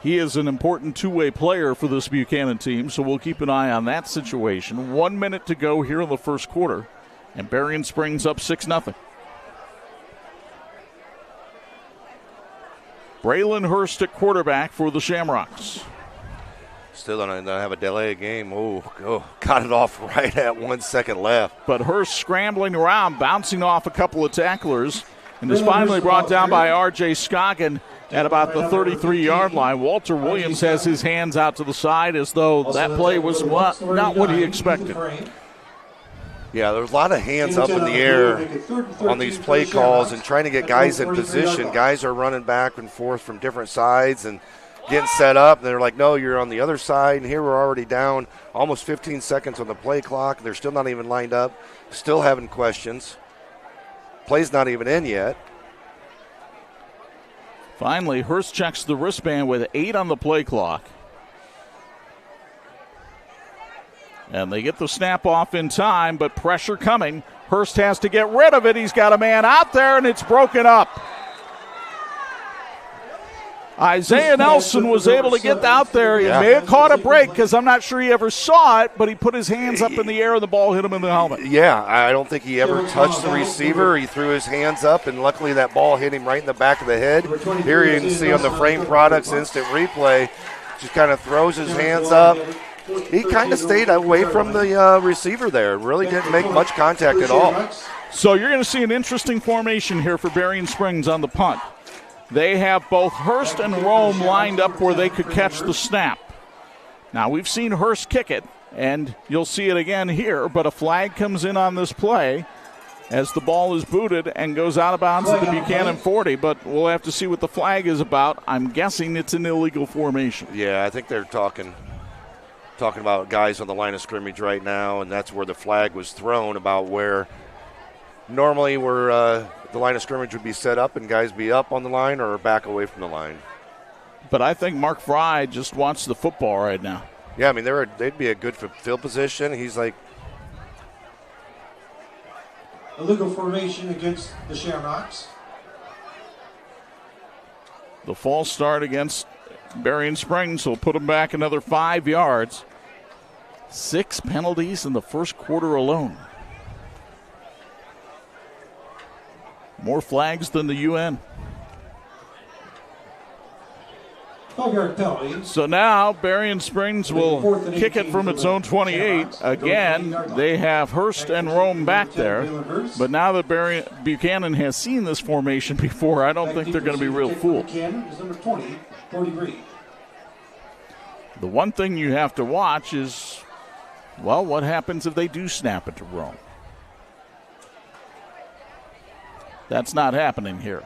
He is an important two-way player for this Buchanan team, so we'll keep an eye on that situation. 1 minute to go here in the first quarter, and Berrien Springs up 6-0. Braylon Hurst at quarterback for the Shamrocks. Still don't have a delay game. Oh, got it off right at 1 second left. But Hurst scrambling around, bouncing off a couple of tacklers, and is finally brought down by R.J. Scoggin at about the 33-yard line. Walter Williams has his hands out to the side as though that play was not what he expected. Yeah, there's a lot of hands up in the air on these play calls and trying to get guys in position. Guys are running back and forth from different sides and getting set up. And they're like, no, you're on the other side. And here we're already down almost 15 seconds on the play clock. They're still not even lined up, still having questions. Play's not even in yet. Finally, Hurst checks the wristband with 8 on the play clock. And they get the snap off in time, but pressure coming. Hurst has to get rid of it. He's got a man out there, and it's broken up. Isaiah Nelson was able to get out there. He may have caught a break because I'm not sure he ever saw it, but he put his hands up in the air and the ball hit him in the helmet. Yeah, I don't think he ever touched the receiver. He threw his hands up, and luckily that ball hit him right in the back of the head. Here you can see on the Frame Products instant replay, just kind of throws his hands up. He kind of stayed away from the receiver there. Really didn't make much contact at all. So you're going to see an interesting formation here for Berrien Springs on the punt. They have both Hurst and Rome lined up where they could catch the snap. Now, we've seen Hurst kick it, and you'll see it again here, but a flag comes in on this play as the ball is booted and goes out of bounds at the Buchanan 40, but we'll have to see what the flag is about. I'm guessing it's an illegal formation. Yeah, I think they're talking about guys on the line of scrimmage right now, and that's where the flag was thrown, about where normally the line of scrimmage would be set up and guys be up on the line or back away from the line. But I think Mark Fry just wants the football right now. Yeah, I mean, they'd be a good field position. He's like, illegal formation against the Shamrocks. The false start against Berrien Springs will put them back another 5 yards. 6 penalties in the first quarter alone. More flags than the UN. 12-yard penalty. So now Berrien Springs will kick it from its own 28. Again, they have Hurst and Rome back there. But now that Buchanan has seen this formation before, I don't think they're going to be real fooled. Buchanan is number 20, 43. The one thing you have to watch is, well, what happens if they do snap it to Rome? That's not happening here.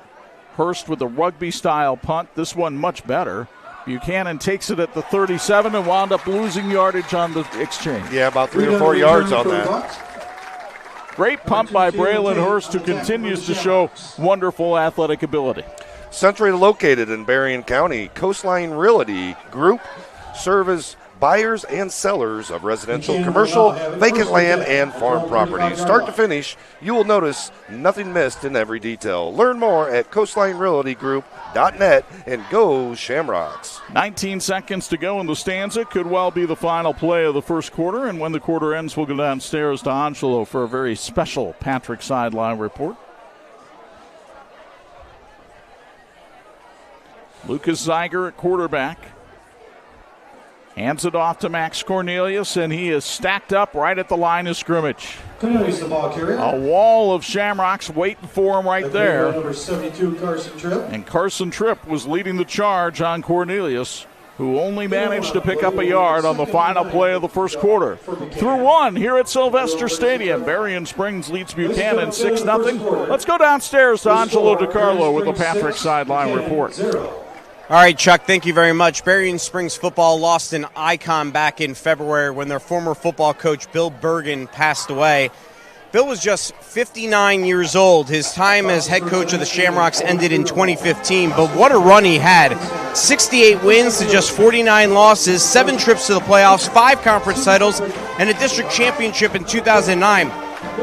Hurst with a rugby-style punt. This one much better. Buchanan takes it at the 37 and wound up losing yardage on the exchange. Yeah, about 3 or 4 yards on that. Great punt by Braylon Hurst, who continues to show wonderful athletic ability. Centrally located in Berrien County, Coastline Realty Group serve as buyers and sellers of residential, commercial, vacant land, and farm properties. Start to finish, you will notice nothing missed in every detail. Learn more at coastlinerealtygroup.net and go Shamrocks. 19 seconds to go in the stanza. Could well be the final play of the first quarter. And when the quarter ends, we'll go downstairs to Angelo for a very special Patrick Sideline report. Lucas Zeiger at quarterback. Hands it off to Max Cornelius, and he is stacked up right at the line of scrimmage. Cornelius, the ball carrier. A wall of Shamrocks waiting for him right there. Number 72, Carson Tripp. And Carson Tripp was leading the charge on Cornelius. who only managed to pick up a yard on the final play of the first quarter. Through one here at Sylvester Stadium, Berrien Springs leads Buchanan 6-0. Let's go downstairs to Angelo Di Carlo with the Patrick sideline report. All right, Chuck, thank you very much. Berrien Springs football lost an icon back in February when their former football coach, Bill Berrien, passed away. Bill was just 59 years old. His time as head coach of the Shamrocks ended in 2015, but what a run he had. 68 wins to just 49 losses, 7 trips to the playoffs, 5 conference titles, and a district championship in 2009.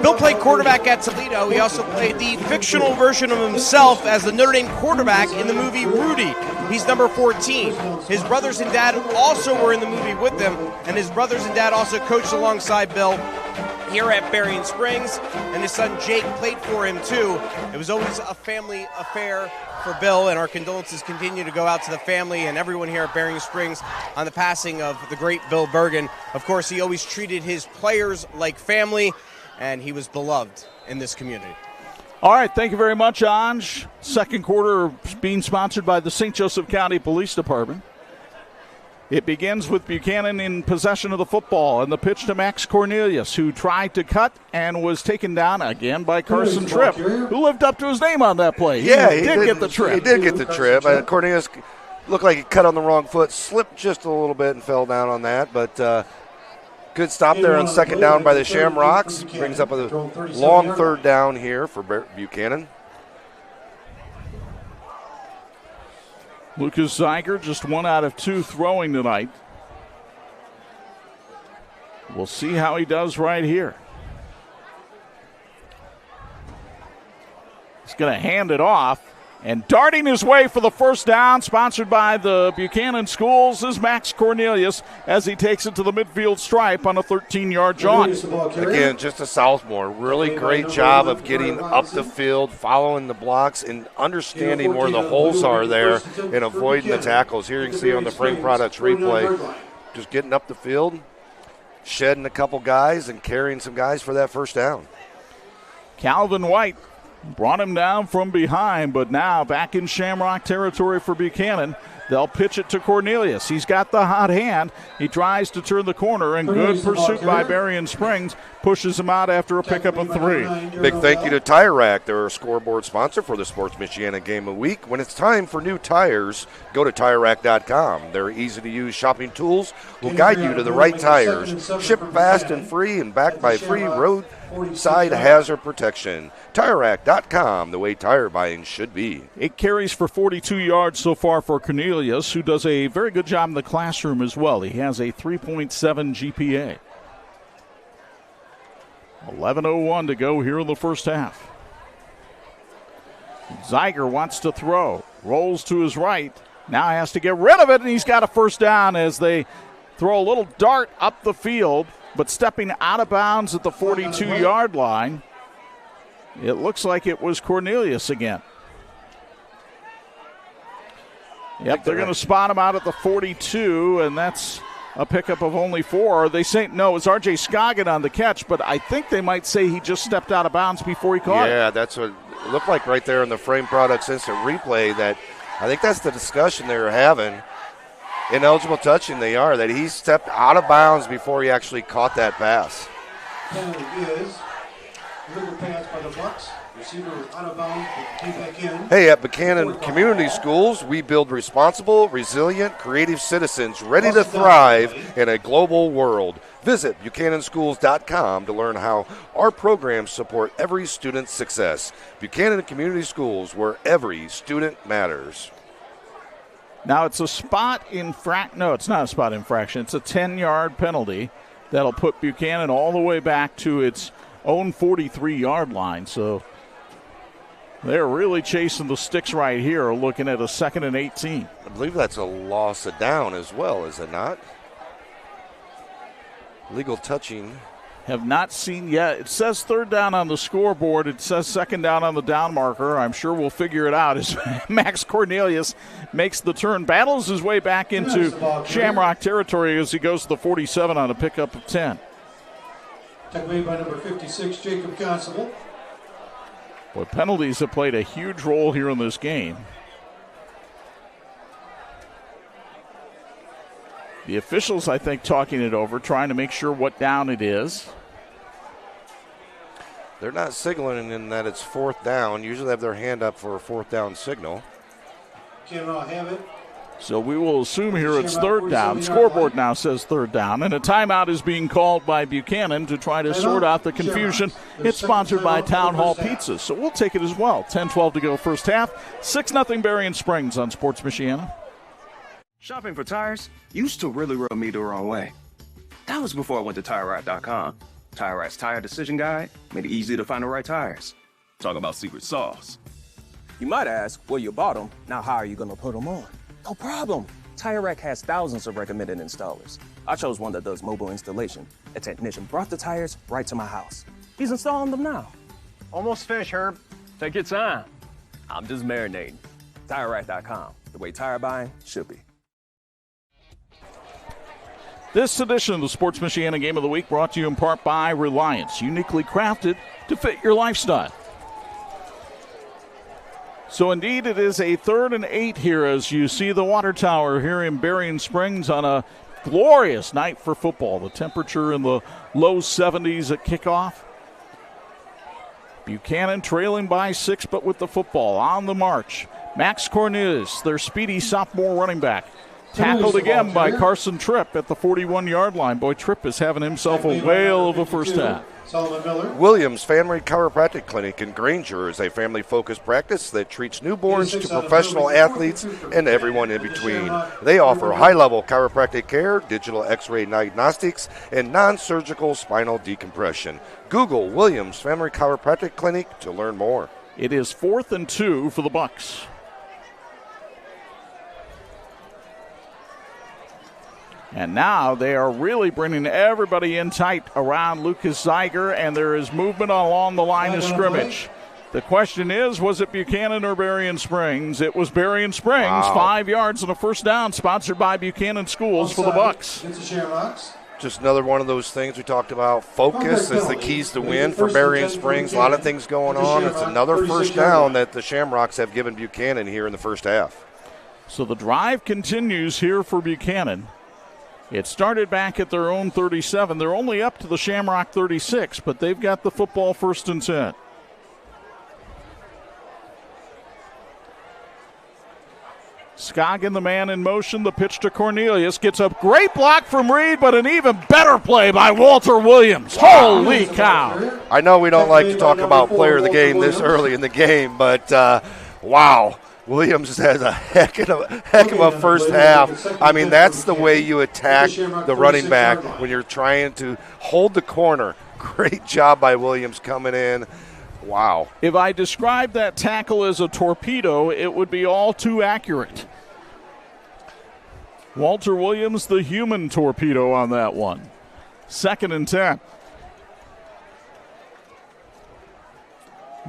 Bill played quarterback at Toledo. He also played the fictional version of himself as the Notre Dame quarterback in the movie Rudy. He's number 14. His brothers and dad also were in the movie with him, and his brothers and dad also coached alongside Bill here at Berrien Springs, and his son Jake played for him too. It was always a family affair for Bill, and our condolences continue to go out to the family and everyone here at Berrien Springs on the passing of the great Bill Berrien. Of course, he always treated his players like family, and he was beloved in this community. All right, thank you very much, Anj. Second quarter being sponsored by the St. Joseph County Police Department. It begins with Buchanan in possession of the football, and the pitch to Max Cornelius, who tried to cut and was taken down again by Carson Tripp, who lived up to his name on that play. Yeah, he did get the trip. He did get the trip. Cornelius looked like he cut on the wrong foot, slipped just a little bit and fell down on that, but good stop there on second down by the Shamrocks. Brings up a long third down here for Buchanan. Lucas Zeiger just 1 out of 2 throwing tonight. We'll see how he does right here. He's going to hand it off. And darting his way for the first down, sponsored by the Buchanan Schools, is Max Cornelius as he takes it to the midfield stripe on a 13-yard jaunt. Again, just a sophomore. Really great job of getting up the field, following the blocks, and understanding where the holes are there and avoiding the tackles. Here you can see on the Frame Products replay, just getting up the field, shedding a couple guys, and carrying some guys for that first down. Calvin White brought him down from behind, but now back in Shamrock territory for Buchanan. They'll pitch it to Cornelius. He's got the hot hand. He tries to turn the corner, and good pursuit by Berrien Springs pushes him out after a pickup of 3. Big thank you to Tire Rack. They're a scoreboard sponsor for the Sports Michiana Game of the Week. When it's time for new tires, go to TireRack.com. Their easy-to-use shopping tools will guide you to the right tires. Ship fast and free and backed by free roadside hazard protection. TireRack.com, the way tire buying should be. 8 carries for 42 yards so far for Cornelius, who does a very good job in the classroom as well. He has a 3.7 GPA. 11:01 to go here in the first half. Zeiger wants to throw, rolls to his right, now has to get rid of it, and he's got a first down as they throw a little dart up the field, but stepping out of bounds at the 42-yard line. It looks like it was Cornelius again. Yep, they're going to spot him out at the 42, and that's a pickup of only 4. They say, no, it's R.J. Scoggin on the catch, but I think they might say he just stepped out of bounds before he caught it. Yeah, that's what it looked like right there in the Frame Products instant replay. That I think that's the discussion they were having. Ineligible touching they are, that he stepped out of bounds before he actually caught that pass. Penalty is illegal pass by the Bucks. Receiver out of bounds, came back in. Hey, at Buchanan Community Schools, we build responsible, resilient, creative citizens ready to thrive in a global world. Visit BuchananSchools.com to learn how our programs support every student's success. Buchanan Community Schools, where every student matters. Now it's a spot infraction. No, it's not a spot infraction. It's a 10-yard penalty that'll put Buchanan all the way back to its own 43-yard line. So they're really chasing the sticks right here, looking at a 2nd and 18. I believe that's a loss of down as well, is it not? Legal touching. Have not seen yet. It says 3rd down on the scoreboard. It says 2nd down on the down marker. I'm sure we'll figure it out as Max Cornelius makes the turn, battles his way back into Shamrock territory as he goes to the 47 on a pickup of 10. Taken away by number 56, Jacob Constable. Boy, penalties have played a huge role here in this game. The officials, I think, talking it over, trying to make sure what down it is. They're not signaling in that it's 4th down. Usually have their hand up for a 4th down signal. Cannot have it. So we will assume here it's 3rd down. Scoreboard now says 3rd down. And a timeout is being called by Buchanan to try to sort out the confusion. It's sponsored by Town Hall Pizzas, so we'll take it as well. 10-12 to go first half. 6-0 Berrien Springs on Sports Michiana. Shopping for tires used to really rub me the wrong way. That was before I went to TireRack.com. TireRack's tire decision guide made it easy to find the right tires. Talk about secret sauce. You might ask, well, you bought them. Now how are you going to put them on? No problem. TireRack has thousands of recommended installers. I chose one that does mobile installation. A technician brought the tires right to my house. He's installing them now. Almost finished, Herb. Take your time. I'm just marinating. TireRack.com, the way tire buying should be. This edition of the Sports Michiana Game of the Week brought to you in part by Reliance, uniquely crafted to fit your lifestyle. So indeed it is a 3rd and 8 here as you see the water tower here in Berrien Springs on a glorious night for football. The temperature in the low 70s at kickoff. Buchanan trailing by 6, but with the football on the march. Max Cornelius, their speedy sophomore running back. Tackled again by Carson Tripp at the 41-yard line. Boy, Tripp is having himself a whale of a first half. Williams Family Chiropractic Clinic in Granger is a family-focused practice that treats newborns to professional athletes and everyone in between. They offer high-level chiropractic care, digital x-ray diagnostics, and non-surgical spinal decompression. Google Williams Family Chiropractic Clinic to learn more. It is 4th and 2 for the Bucks. And now they are really bringing everybody in tight around Lucas Zeiger, and there is movement along the line of scrimmage. The question is, was it Buchanan or Berrien Springs? It was Berrien Springs, Wow. 5 yards and a first down, sponsored by Buchanan Schools for the Bucks. Just another one of those things we talked about. Focus is the keys to win for Berrien Springs. A lot of things going on. It's another first down that the Shamrocks have given Buchanan here in the first half. So the drive continues here for Buchanan. It started back at their own 37. They're only up to the Shamrock 36, but they've got the football 1st and 10. Scoggin, the man in motion. The pitch to Cornelius. Gets a great block from Reed, but an even better play by Walter Williams. Holy cow. I know we don't like to talk about player of the game this early in the game, but wow. Williams has a heck of a first half. I mean, that's the way you attack the running back when you're trying to hold the corner. Great job by Williams coming in. Wow. If I described that tackle as a torpedo, it would be all too accurate. Walter Williams, the human torpedo on that one. 2nd and 10.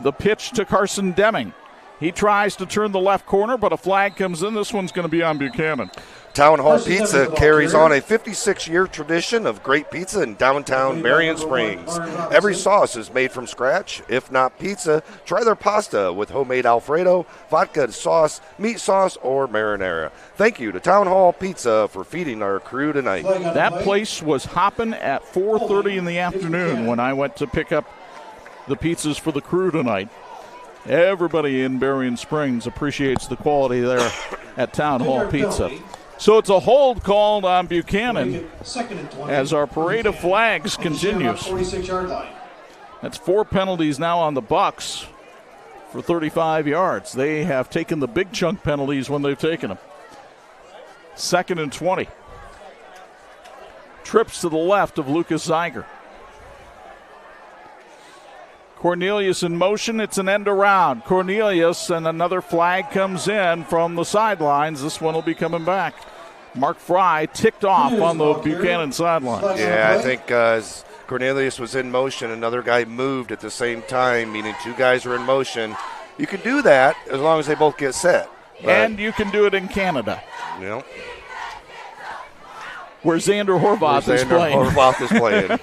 The pitch to Carson Deming. He tries to turn the left corner, but a flag comes in. This one's going to be on Buchanan. Town Hall Pizza carries on a 56-year tradition of great pizza in downtown Berrien Springs. Every sauce is made from scratch. If not pizza, try their pasta with homemade Alfredo, vodka sauce, meat sauce, or marinara. Thank you to Town Hall Pizza for feeding our crew tonight. That place was hopping at 4:30 in the afternoon when I went to pick up the pizzas for the crew tonight. Everybody in Berrien Springs appreciates the quality there at Town Hall Pizza. So it's a hold called on Buchanan as our parade of flags continues. That's 4 penalties now on the Bucks for 35 yards. They have taken the big chunk penalties when they've taken them. 2nd and 20. Trips to the left of Lucas Zeiger. Cornelius in motion. It's an end around. Cornelius, and another flag comes in from the sidelines. This one will be coming back. Mark Fry ticked off on the Buchanan sideline. Yeah, I think as Cornelius was in motion, another guy moved at the same time, meaning 2 guys are in motion. You can do that as long as they both get set. And you can do it in Canada. You know, where Xander Horvath is playing.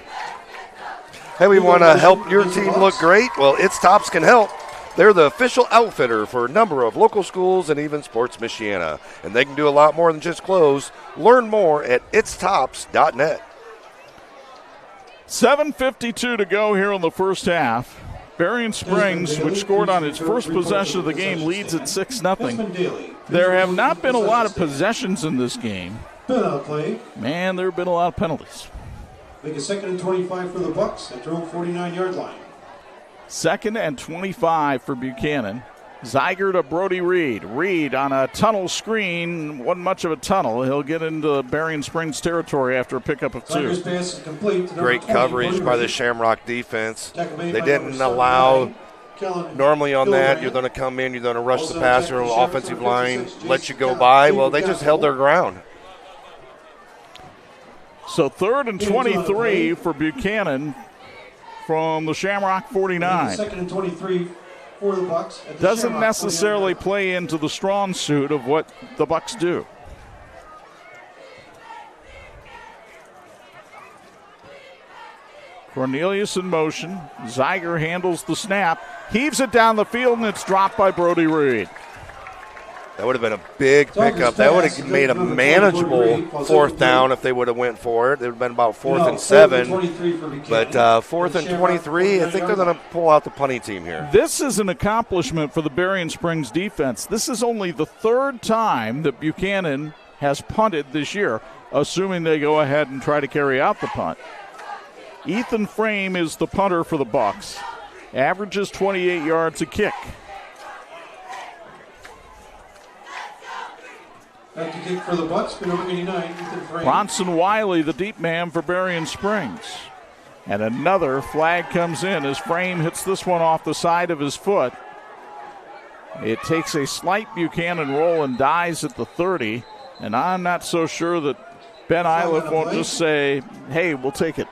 Hey, we want to help your team look great? Well, It's Tops can help. They're the official outfitter for a number of local schools and even Sports Michiana. And they can do a lot more than just clothes. Learn more at itstops.net. 7:52 to go here in the first half. Berrien Springs, which scored on its first possession of the game, leads at 6-0. There have not been a lot of possessions in this game. Man, there have been a lot of penalties. Make a 2nd and 25 for the Bucks at their own 49-yard line. 2nd and 25 for Buchanan. Zeiger to Brody Reed. Reed on a tunnel screen. Wasn't much of a tunnel. He'll get into Berrien Springs territory after a pickup of 2. Zeiger's pass is complete. Great coverage by the Shamrock defense. They didn't allow, normally on that, you're going to come in, you're going to rush the passer, offensive line, let you go by. Well, they just held their ground. So 3rd and 23 for Buchanan from the Shamrock 49. 2nd and 23 for the Bucks. Doesn't necessarily play into the strong suit of what the Bucks do. Cornelius in motion. Zeiger handles the snap, heaves it down the field, and it's dropped by Brody Reed. That would have been a big pickup. That would have made a manageable 4th down if they would have went for it. It would have been about 4th and 7. But 4th and 23, I think they're going to pull out the punting team here. This is an accomplishment for the Berrien Springs defense. This is only the 3rd time that Buchanan has punted this year, assuming they go ahead and try to carry out the punt. Ethan Frame is the punter for the Bucks. Averages 28 yards a kick. Back to kick for the Bucks, number 89, Ethan Frame. Bronson Wiley, the deep man for Berrien Springs. And another flag comes in as Frame hits this one off the side of his foot. It takes a slight Buchanan roll and dies at the 30. And I'm not so sure that Ben Iliff won't just say, hey, we'll take it.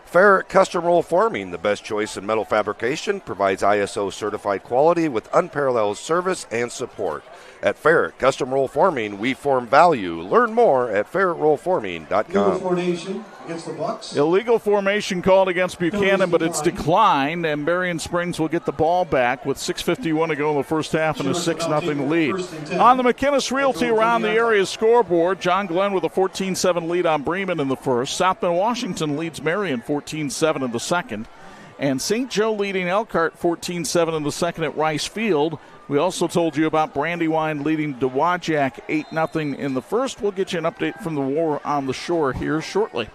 Ferret Custom Roll Forming, the best choice in metal fabrication, provides ISO certified quality with unparalleled service and support. At Ferret Custom Roll Forming, we form value. Learn more at ferretrollforming.com. Illegal formation against the Bucks. Illegal formation called against Buchanan, but it's declined, and Berrien Springs will get the ball back with 6:51 to go in the first half and a 6-0 lead. On the McInnes Realty Around the Area scoreboard, John Glenn with a 14-7 lead on Bremen in the first. South Bend Washington leads Marion 14-7 in the second. And St. Joe leading Elkhart 14-7 in the second at Rice Field. We also told you about Brandywine leading Dowagiac 8-0 in the first. We'll get you an update from the war on the shore here shortly.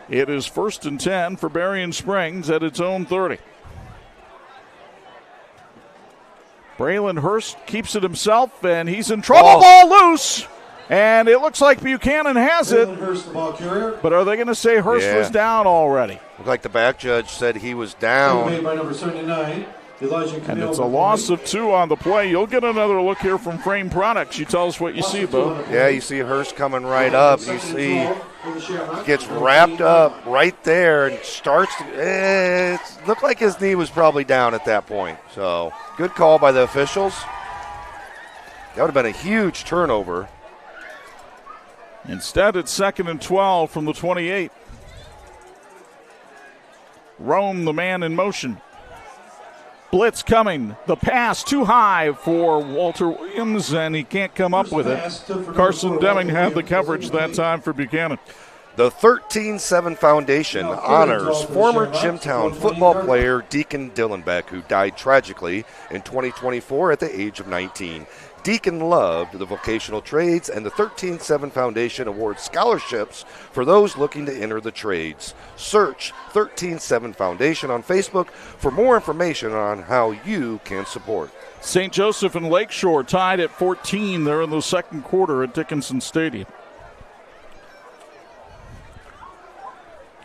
It is 1st and 10 for Berrien Springs at its own 30. Braylon Hurst keeps it himself, and he's in trouble. Ball loose. And it looks like Buchanan has it. But are they going to say Hurst was down already? Looked like the back judge said he was down. Made by number 79, and it's a loss of 2 on the play. You'll get another look here from Frame Products. You tell us what you see, Bo. Yeah, you see Hurst coming right up. You see he gets wrapped up right there and starts. It looked like his knee was probably down at that point. So good call by the officials. That would have been a huge turnover. Instead, it's 2nd and 12 from the 28. Rome, the man in motion. Blitz coming. The pass too high for Walter Williams, and he can't come up with it. Carson Deming had the coverage that time for Buchanan. The 13-7 Foundation honors former Jimtown football player Deacon Dillenbeck, who died tragically in 2024 at the age of 19. Deacon loved the vocational trades, and the 13-7 Foundation awards scholarships for those looking to enter the trades. Search 13-7 Foundation on Facebook for more information on how you can support. St. Joseph and Lakeshore tied at 14 there in the second quarter at Dickinson Stadium.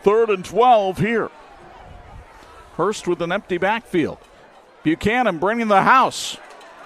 3rd and 12 here. Hurst with an empty backfield. Buchanan bringing the house.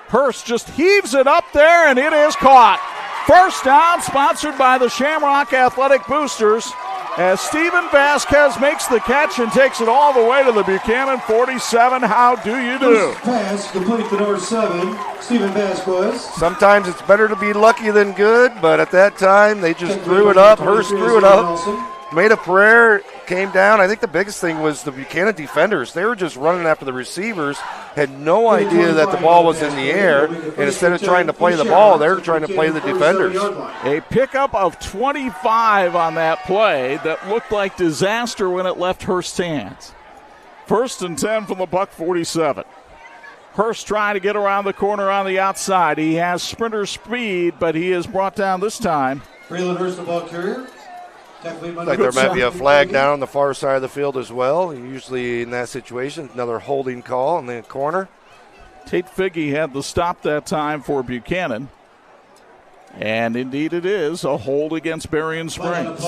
Hurst just heaves it up there, and it is caught. First down, sponsored by the Shamrock Athletic Boosters, as Steven Vasquez makes the catch and takes it all the way to the Buchanan 47. How do you do? Pass complete to number 7, Steven Vasquez. Sometimes it's better to be lucky than good, but at that time they just threw it up. Hurst threw it up, made a prayer, came down. I think the biggest thing was the Buchanan defenders. They were just running after the receivers, had no idea that the ball was in the air, and instead of trying to play the ball, they were trying to play the defenders. A pickup of 25 on that play that looked like disaster when it left Hurst's hands. 1st and 10 from the Buck 47. Hurst trying to get around the corner on the outside. He has sprinter speed, but he is brought down this time. Braylon Hurst, the ball carrier. Like there might be a flag down on the far side of the field as well. Usually in that situation, another holding call in the corner. Tate Figge had the stop that time for Buchanan. And indeed it is a hold against Berrien Springs.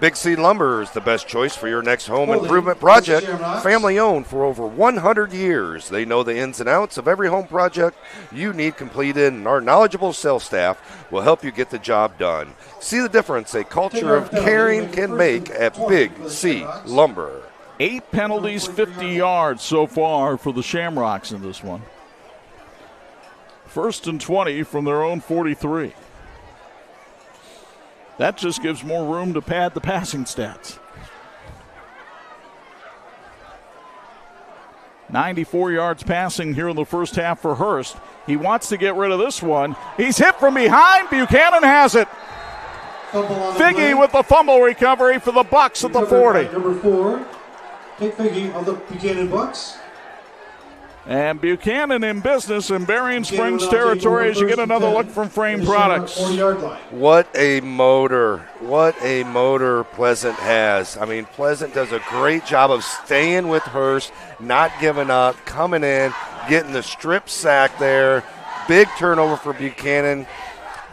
Big C Lumber is the best choice for your next home improvement project. Family owned for over 100 years. They know the ins and outs of every home project you need completed, and our knowledgeable sales staff will help you get the job done. See the difference a culture of caring can make at Big C Lumber. 8 penalties, 50 yards so far for the Shamrocks in this one. 1st and 20 from their own 43. That just gives more room to pad the passing stats. 94 yards passing here in the first half for Hurst. He wants to get rid of this one. He's hit from behind. Buchanan has it. Figge with the fumble recovery for the Bucks at the 40. Number 4, Tate Figge of the Buchanan Bucks. And Buchanan in business in Berrien Springs territory as you get another look from Frame Products. What a motor. What a motor Pleasant has. I mean, Pleasant does a great job of staying with Hurst, not giving up, coming in, getting the strip sack there. Big turnover for Buchanan.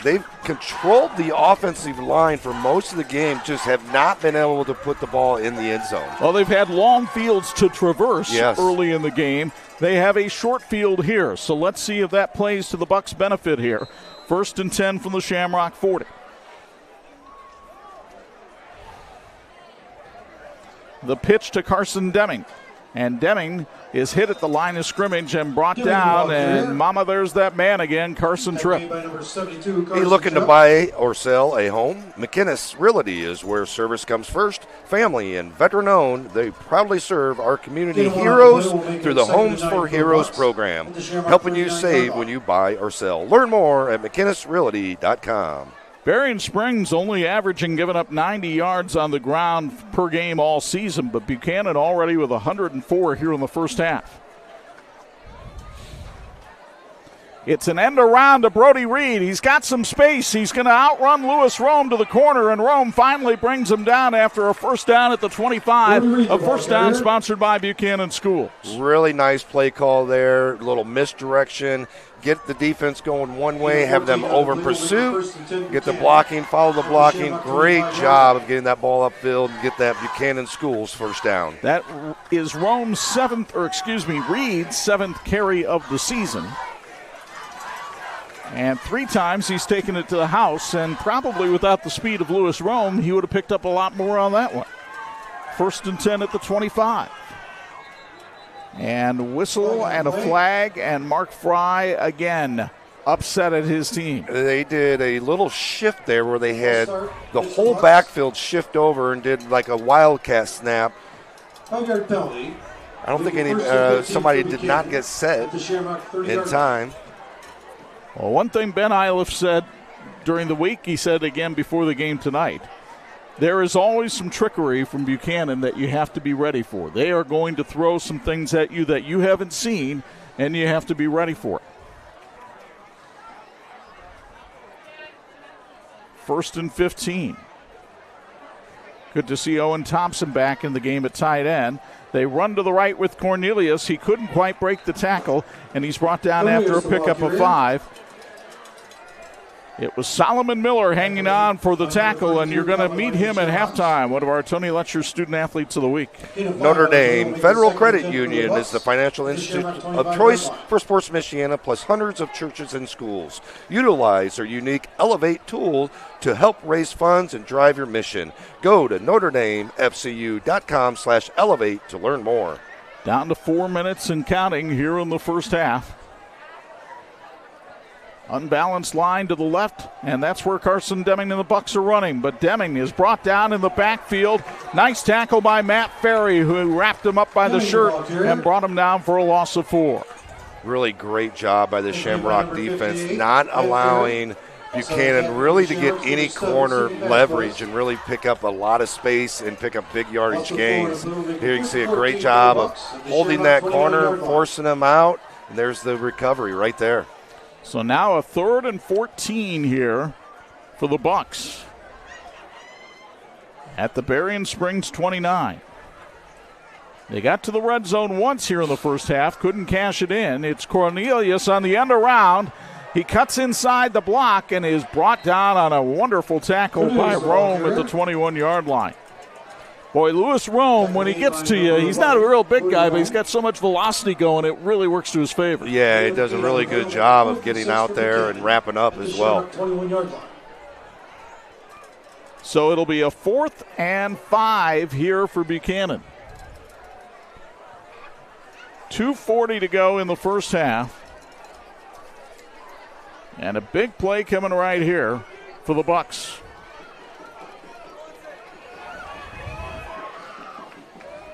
They've controlled the offensive line for most of the game, just have not been able to put the ball in the end zone. Well, they've had long fields to traverse early in the game. They have a short field here, so let's see if that plays to the Bucks' benefit here. 1st and 10 from the Shamrock 40. The pitch to Carson Deming. And Deming is hit at the line of scrimmage and brought down, and mama, there's that man again, Carson Tripp. Be looking to buy or sell a home? McInnes Realty is where service comes first. Family and veteran-owned, they proudly serve our community heroes through the Homes for Heroes program, helping you save when you buy or sell. Learn more at McInnesRealty.com. Berrien Springs only averaging giving up 90 yards on the ground per game all season, but Buchanan already with 104 here in the first half. It's an end around to Brody Reed. He's got some space. He's going to outrun Lewis Rome to the corner, and Rome finally brings him down after a first down at the 25. A first down sponsored by Buchanan Schools. Really nice play call there. A little misdirection. Get the defense going one way, have them over pursuit, get the blocking, follow the blocking. Great job of getting that ball upfield and get that Buchanan Schools first down. That is Reed's seventh carry of the season. And 3 times he's taken it to the house, and probably without the speed of Lewis Rome, he would have picked up a lot more on that one. 1st and 10 at the 25. And whistle and a flag, and Mark Fry again upset at his team. They did a little shift there where they had the whole backfield shift over and did like a wildcat snap. 5-yard penalty. I don't think somebody did not get set in time. Well, one thing Ben Iliff said during the week, he said again before the game tonight, there is always some trickery from Buchanan that you have to be ready for. They are going to throw some things at you that you haven't seen, and you have to be ready for it. 1st and 15. Good to see Owen Thompson back in the game at tight end. They run to the right with Cornelius. He couldn't quite break the tackle, and he's brought down after a pickup of 5. It was Solomon Miller hanging on for the tackle, and you're going to meet him at halftime, one of our Tony Letcher Student Athletes of the Week. Notre Dame Federal Credit Union is the financial institution of choice for Sports Michiana, plus hundreds of churches and schools. Utilize their unique Elevate tool to help raise funds and drive your mission. Go to NotreDameFCU.com/elevate to learn more. Down to 4 minutes and counting here in the first half. Unbalanced line to the left, and that's where Carson Deming and the Bucks are running. But Deming is brought down in the backfield. Nice tackle by Matt Ferry, who wrapped him up by the shirt and brought him down for a loss of 4. Really great job by the Shamrock defense, not allowing Buchanan really to get any corner leverage and really pick up a lot of space and pick up big yardage gains. Here you can see a great job of holding that corner, forcing them out, and there's the recovery right there. So now a 3rd and 14 here for the Bucks at the Berrien Springs 29. They got to the red zone once here in the first half, couldn't cash it in. It's Cornelius on the end around. He cuts inside the block and is brought down on a wonderful tackle by Rome at the 21-yard line. Boy, Lewis Rome, when he gets to you, he's not a real big guy, but he's got so much velocity going, it really works to his favor. Yeah, he does a really good job of getting out there and wrapping up as well. So it'll be a 4th and 5 here for Buchanan. 2:40 to go in the first half. And a big play coming right here for the Bucks.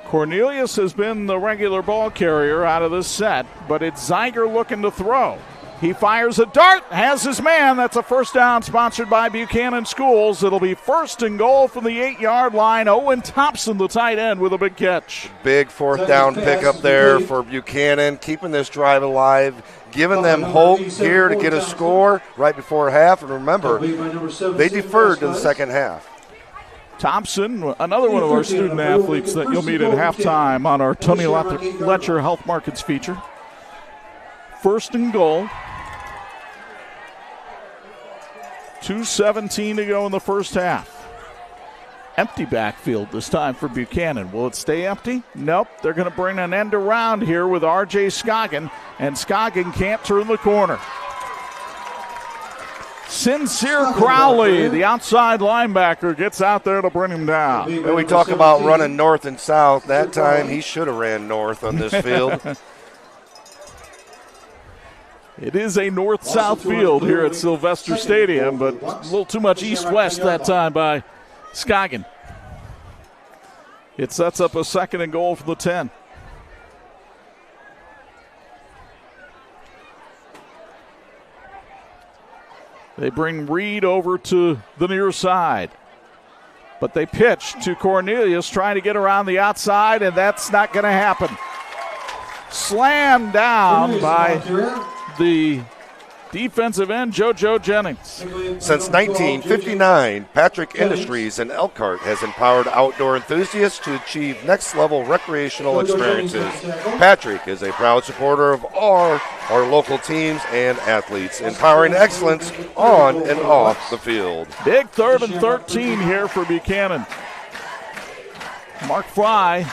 Cornelius has been the regular ball carrier out of this set, but it's Zeiger looking to throw. He fires a dart, has his man. That's a first down sponsored by Buchanan Schools. It'll be 1st and goal from the 8-yard line. Owen Thompson, the tight end, with a big catch. Big 4th down pickup there for Buchanan, keeping this drive alive, giving them hope here to get a score right before half. And remember, they deferred to the second half. Thompson, another one of our student athletes that you'll meet at halftime on our Tony Letcher Health Markets feature. 1st and goal. 2:17 to go in the first half. Empty backfield this time for Buchanan. Will it stay empty? Nope. They're going to bring an end around here with R.J. Scoggin, and Scoggin can't turn the corner. Sincere Crowley, the outside linebacker, gets out there to bring him down. And we talk about running north and south. That time he should have ran north on this field. It is a north-south field here at Sylvester Stadium, but a little too much east-west that time by Scoggin. It sets up a 2nd and goal for the 10. They bring Reed over to the near side. But they pitch to Cornelius, trying to get around the outside, and that's not going to happen. Slammed down by the defensive end, JoJo Jennings. Since 1959, Patrick Industries in Elkhart has empowered outdoor enthusiasts to achieve next-level recreational experiences. Patrick is a proud supporter of our local teams and athletes, empowering excellence on and off the field. Big 3rd and 13 here for Buchanan. Mark Fry,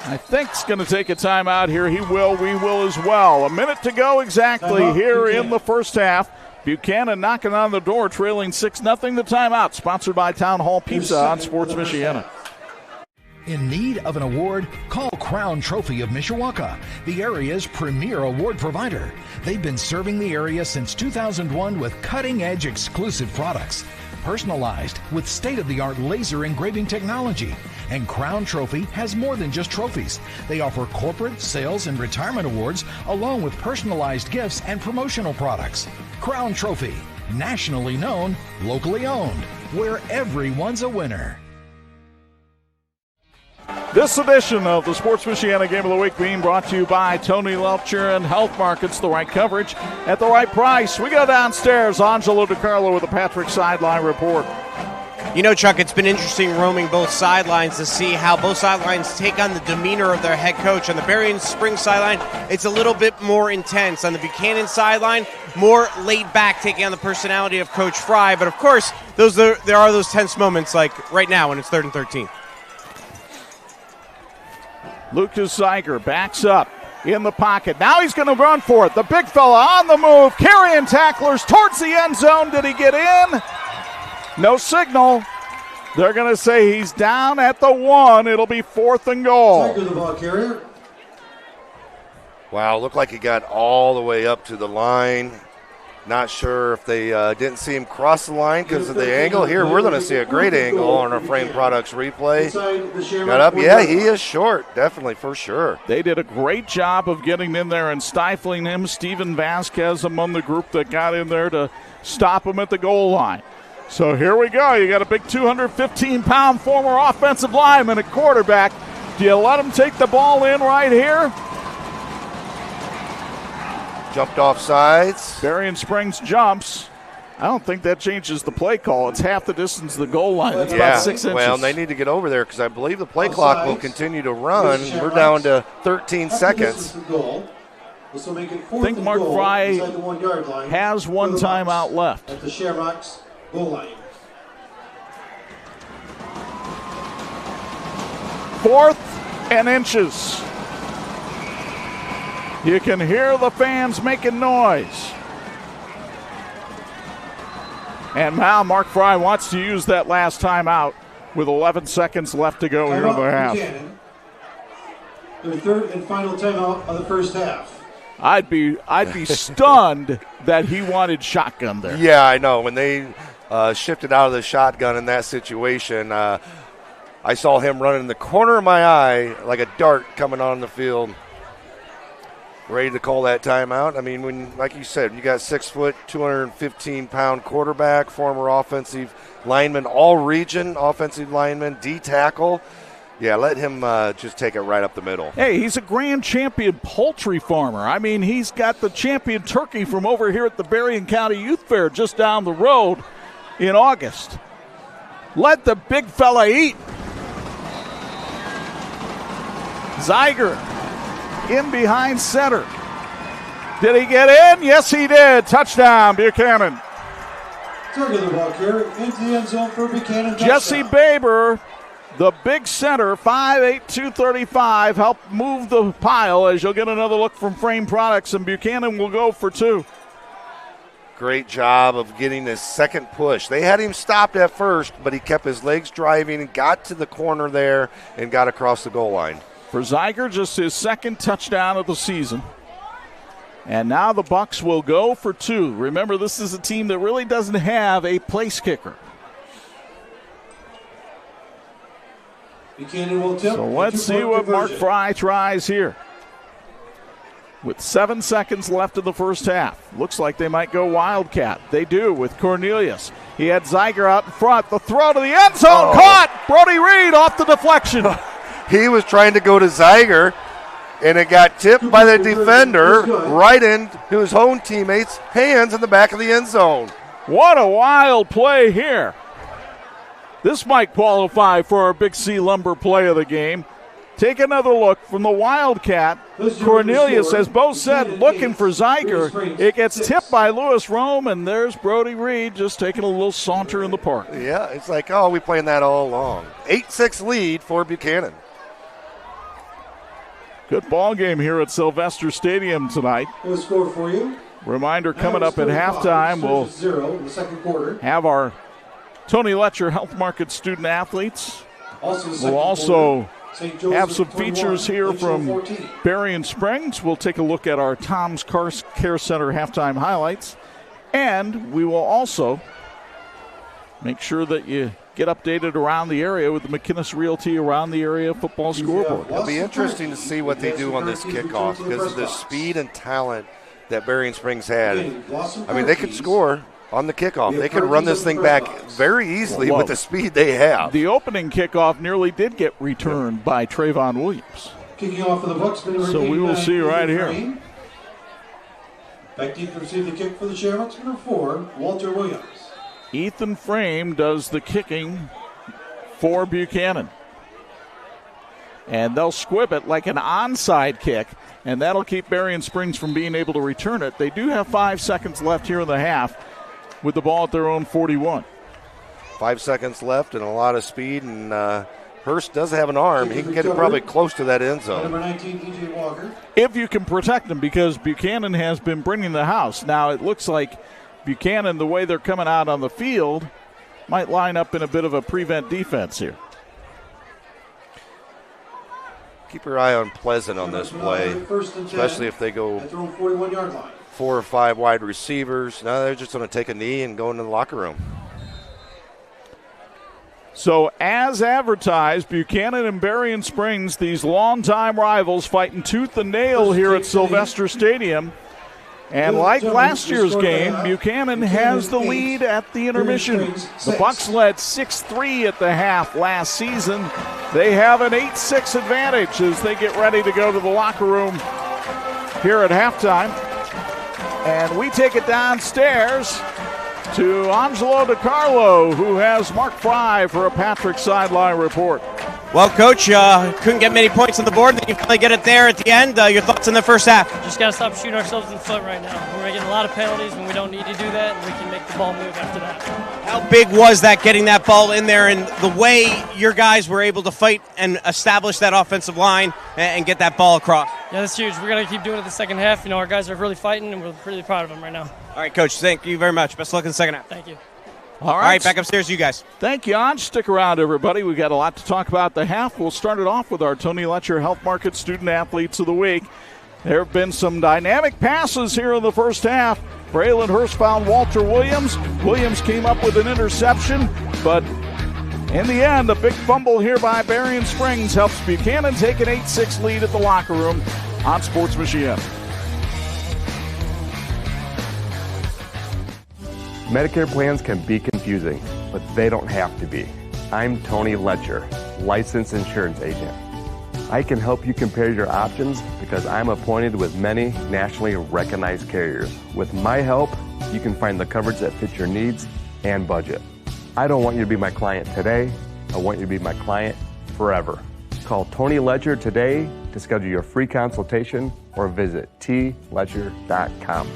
I think, is going to take a timeout here. He will. We will as well. A minute to go exactly here in the first half. Buchanan knocking on the door, trailing 6-0. The timeout, sponsored by Town Hall Pizza on Sports Michiana. In need of an award? Call Crown Trophy of Mishawaka, the area's premier award provider. They've been serving the area since 2001 with cutting-edge exclusive products, personalized with state-of-the-art laser engraving technology. And Crown Trophy has more than just trophies. They offer corporate, sales, and retirement awards, along with personalized gifts and promotional products. Crown Trophy, nationally known, locally owned, where everyone's a winner. This edition of the Sports Michiana Game of the Week being brought to you by Tony Letcher and Health Markets. The right coverage at the right price. We go downstairs. Angelo Di Carlo with the Patrick Sideline Report. You know, Chuck, it's been interesting roaming both sidelines to see how both sidelines take on the demeanor of their head coach. On the Berrien Springs sideline, it's a little bit more intense. On the Buchanan sideline, more laid back, taking on the personality of Coach Fry. But, of course, there are those tense moments like right now when it's 3rd and 13. Lucas Zeiger backs up in the pocket. Now he's going to run for it. The big fella on the move, carrying tacklers towards the end zone. Did he get in? No signal. They're going to say he's down at the 1. It'll be 4th and goal. Zeiger, the ball carrier. Wow, looked like he got all the way up to the line. Not sure if they didn't see him cross the line because of the angle. Here, we're going to see a great angle on our Frame Products replay. Got up. Yeah, he is short, definitely, for sure. They did a great job of getting in there and stifling him. Steven Vasquez among the group that got in there to stop him at the goal line. So here we go. You got a big 215-pound former offensive lineman at quarterback. Do you let him take the ball in right here? Jumped off sides. Berrien Springs jumps. I don't think that changes the play call. It's half the distance to the goal line. That's about 6 inches. Well, they need to get over there because I believe the play clock will continue to run. We're down to 13 seconds. I think Mark Fry has one timeout left. At the Shamrocks goal line. 4th and inches. You can hear the fans making noise. And now Mark Fry wants to use that last timeout with 11 seconds left to go here in the half. Buchanan. Their third and final timeout of the first half. I'd be stunned that he wanted shotgun there. Yeah, I know. When they shifted out of the shotgun in that situation, I saw him running in the corner of my eye like a dart coming on the field. Ready to call that timeout. I mean, when, like you said, you got 6 foot, 215-pound quarterback, former offensive lineman, all-region offensive lineman, D tackle. Yeah, let him just take it right up the middle. Hey, he's a grand champion poultry farmer. I mean, he's got the champion turkey from over here at the Berrien County Youth Fair just down the road in August. Let the big fella eat. Zeiger in behind center. Did he get in? Yes, he did. Touchdown, Buchanan. Target the ball here into the end zone for Buchanan. Jesse Baber, the big center, 5'8", 235, helped move the pile as you'll get another look from Frame Products, and Buchanan will go for 2. Great job of getting his second push. They had him stopped at first, but he kept his legs driving and got to the corner there and got across the goal line. For Zeiger, just his second touchdown of the season. And now the Bucks will go for 2. Remember, this is a team that really doesn't have a place kicker. So let's see what Mark Fry tries here. With 7 seconds left in the first half. Looks like they might go Wildcat. They do with Cornelius. He had Zeiger out in front. The throw to the end zone. Caught! Brody Reed off the deflection. He was trying to go to Zeiger, and it got tipped by the defender right into his own teammates' hands in the back of the end zone. What a wild play here. This might qualify for our Big C Lumber play of the game. Take another look from the Wildcat. Cornelius, as Bo said, looking for Zeiger. It gets tipped by Lewis Rome, and there's Brody Reed just taking a little saunter in the park. Yeah, it's like, oh, we playing that all along. 8-6 lead for Buchanan. Good ball game here at Sylvester Stadium tonight. We'll score for you. Reminder coming up at halftime, we'll 0 in the second quarter. Have our Tony Letcher Health Market student athletes. We'll also have some features here from Berrien Springs. We'll take a look at our Tom's Car Care Center halftime highlights. And we will also make sure that you get updated around the area with the McInnes Realty Around the Area football scoreboard. It'll be interesting to see what they do on this kickoff because of the speed and talent that Berrien Springs had. I mean, they could score on the kickoff. They could run this thing back very easily with the speed they have. The opening kickoff nearly did get returned by Trayvon Williams. Kicking off for the Bucks. So we will see right here. Back deep to receive the kick for the Shamrocks, number 4, Walter Williams. Ethan Frame does the kicking for Buchanan. And they'll squib it like an onside kick, and that'll keep Berrien Springs from being able to return it. They do have 5 seconds left here in the half with the ball at their own 41. 5 seconds left and a lot of speed, and Hurst does have an arm. He can get it probably close to that end zone. Number 19, E.J. Walker. If you can protect him, because Buchanan has been bringing the house. Now it looks like Buchanan, the way they're coming out on the field, might line up in a bit of a prevent defense here. Keep your eye on Pleasant on this play, especially if they go 4 or 5 wide receivers. Now they're just going to take a knee and go into the locker room. So as advertised, Buchanan and Berrien Springs, these longtime rivals, fighting tooth and nail here at Sylvester Stadium. And like last year's game, Buchanan has the lead at the intermission. The Bucks led 6-3 at the half last season. They have an 8-6 advantage as they get ready to go to the locker room here at halftime. And we take it downstairs to Angelo Di Carlo, who has Mark Fry for a Patrick Sideline report. Well, Coach, couldn't get many points on the board. Then you finally get it there at the end. Your thoughts in the first half? Just got to stop shooting ourselves in the foot right now. We're making a lot of penalties when we don't need to do that, and we can make the ball move after that. How big was that, getting that ball in there, and the way your guys were able to fight and establish that offensive line and get that ball across? Yeah, that's huge. We're going to keep doing it the second half. Our guys are really fighting, and we're really proud of them right now. All right, Coach, thank you very much. Best of luck in the second half. Thank you. All right, back upstairs to you guys. Thank you, Anj. Stick around, everybody. We've got a lot to talk about the half. We'll start it off with our Tony Letcher Health Market Student Athletes of the Week. There have been some dynamic passes here in the first half. Braylon Hurst found Walter Williams. Williams came up with an interception, but in the end, a big fumble here by Berrien Springs helps Buchanan take an 8-6 lead at the locker room on Sports Michiana. Medicare plans can be confusing, but they don't have to be. I'm Tony Letcher, licensed insurance agent. I can help you compare your options because I'm appointed with many nationally recognized carriers. With my help, you can find the coverage that fits your needs and budget. I don't want you to be my client today. I want you to be my client forever. Call Tony Letcher today to schedule your free consultation or visit tletcher.com.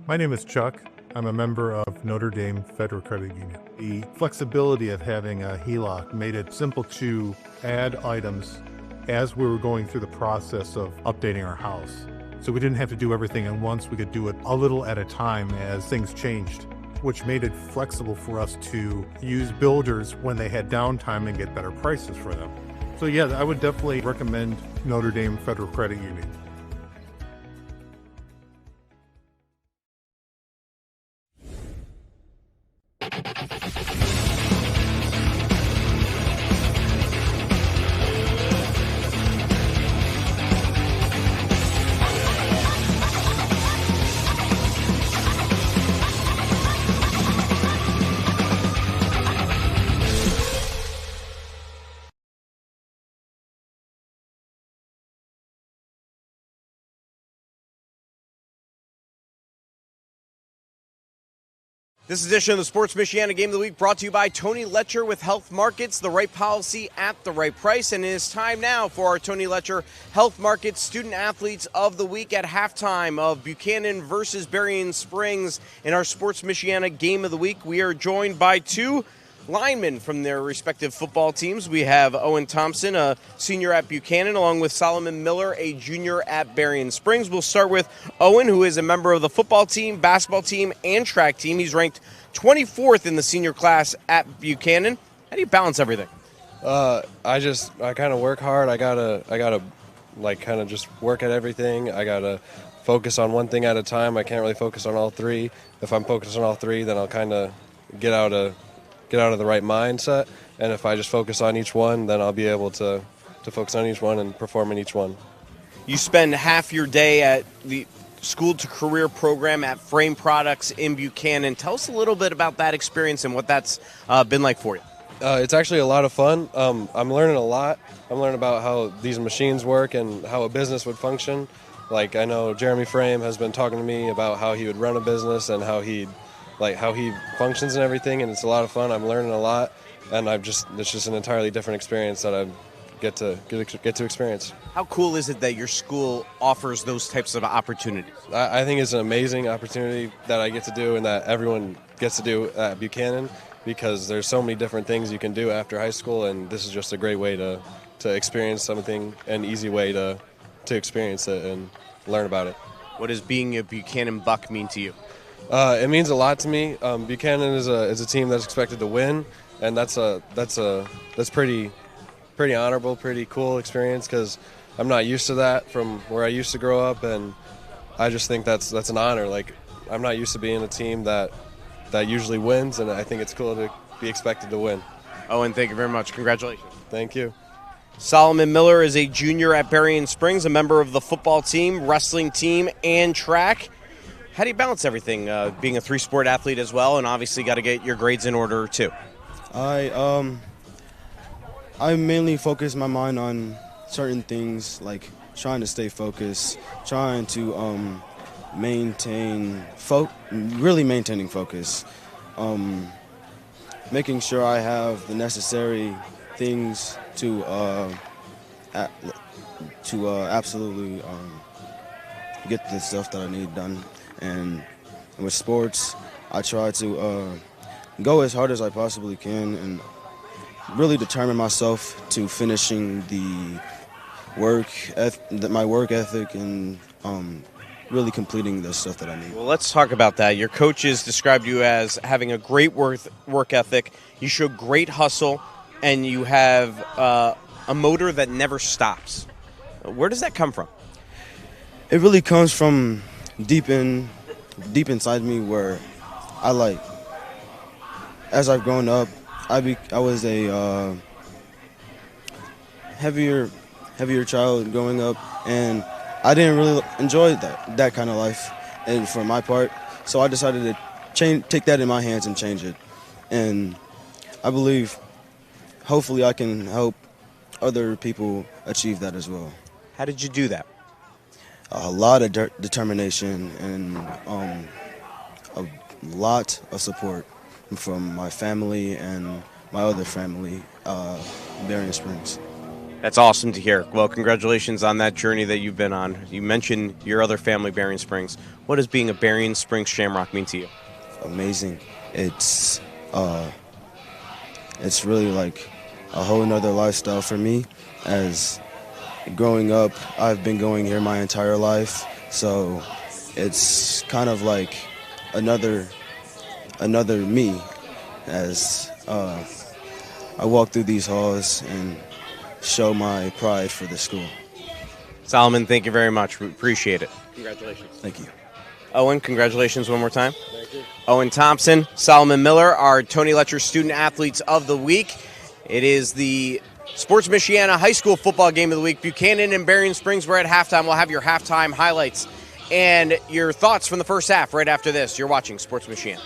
My name is Chuck. I'm a member of Notre Dame Federal Credit Union. The flexibility of having a HELOC made it simple to add items as we were going through the process of updating our house. So we didn't have to do everything at once. We could do it a little at a time as things changed, which made it flexible for us to use builders when they had downtime and get better prices for them. So yeah, I would definitely recommend Notre Dame Federal Credit Union. This edition of the Sports Michiana Game of the Week brought to you by Tony Letcher with Health Markets, the right policy at the right price. And it is time now for our Tony Letcher Health Markets Student Athletes of the Week at halftime of Buchanan versus Berrien Springs in our Sports Michiana Game of the Week. We are joined by two linemen from their respective football teams. We have Owen Thompson, a senior at Buchanan, along with Solomon Miller, a junior at Berrien Springs. We'll start with Owen, who is a member of the football team, basketball team, and track team. He's ranked 24th in the senior class at Buchanan. How do you balance everything? I kind of work hard. I gotta kind of just work at everything. I gotta focus on one thing at a time. I can't really focus on all three. If I'm focused on all three, then I'll kind of get out of the right mindset. And if I just focus on each one, then I'll be able to focus on each one and perform in each one. You spend half your day at the School to Career program at Frame Products in Buchanan. Tell us a little bit about that experience and what that's been like for you. It's actually a lot of fun. I'm learning a lot. I'm learning about how these machines work and how a business would function. Like, I know Jeremy Frame has been talking to me about how he would run a business and how he functions and everything, and it's a lot of fun. I'm learning a lot, and it's just an entirely different experience that I get to experience. How cool is it that your school offers those types of opportunities? I think it's an amazing opportunity that I get to do and that everyone gets to do at Buchanan, because there's so many different things you can do after high school, and this is just a great way to experience something, an easy way to experience it and learn about it. What does being a Buchanan Buck mean to you? It means a lot to me. Buchanan is a team that's expected to win, and that's pretty honorable, pretty cool experience, because I'm not used to that from where I used to grow up, and I just think that's an honor. Like, I'm not used to being a team that usually wins, and I think it's cool to be expected to win. Owen, thank you very much. Congratulations. Thank you. Solomon Miller is a junior at Berrien Springs, a member of the football team, wrestling team, and track. How do you balance everything, being a three-sport athlete as well, and obviously got to get your grades in order too? I mainly focus my mind on certain things, like trying to stay focused, trying to maintaining focus, making sure I have the necessary things to absolutely get the stuff that I need done. And with sports, I try to go as hard as I possibly can and really determine myself to finishing my work ethic and really completing the stuff that I need. Well, let's talk about that. Your coaches described you as having a great work ethic. You show great hustle, and you have a motor that never stops. Where does that come from? It really comes from deep inside me, where as I've grown up, I was a heavier child growing up, and I didn't really enjoy that kind of life, and for my part, so I decided to take that in my hands and change it. And I believe, hopefully, I can help other people achieve that as well. How did you do that? A lot of determination and a lot of support from my family and my other family, Berrien Springs. That's awesome to hear. Well, congratulations on that journey that you've been on. You mentioned your other family, Berrien Springs. What does being a Berrien Springs Shamrock mean to you? Amazing. It's really like a whole nother lifestyle for me. As growing up, I've been going here my entire life, so it's kind of like another me as I walk through these halls and show my pride for the school. Solomon, thank you very much. We appreciate it. Congratulations. Thank you. Owen, congratulations one more time. Thank you. Owen Thompson, Solomon Miller, our Tony Letcher Student Athletes of the Week. It is the Sports Michiana High School Football Game of the Week. Buchanan and Berrien Springs, we're at halftime. We'll have your halftime highlights and your thoughts from the first half right after this. You're watching Sports Michiana.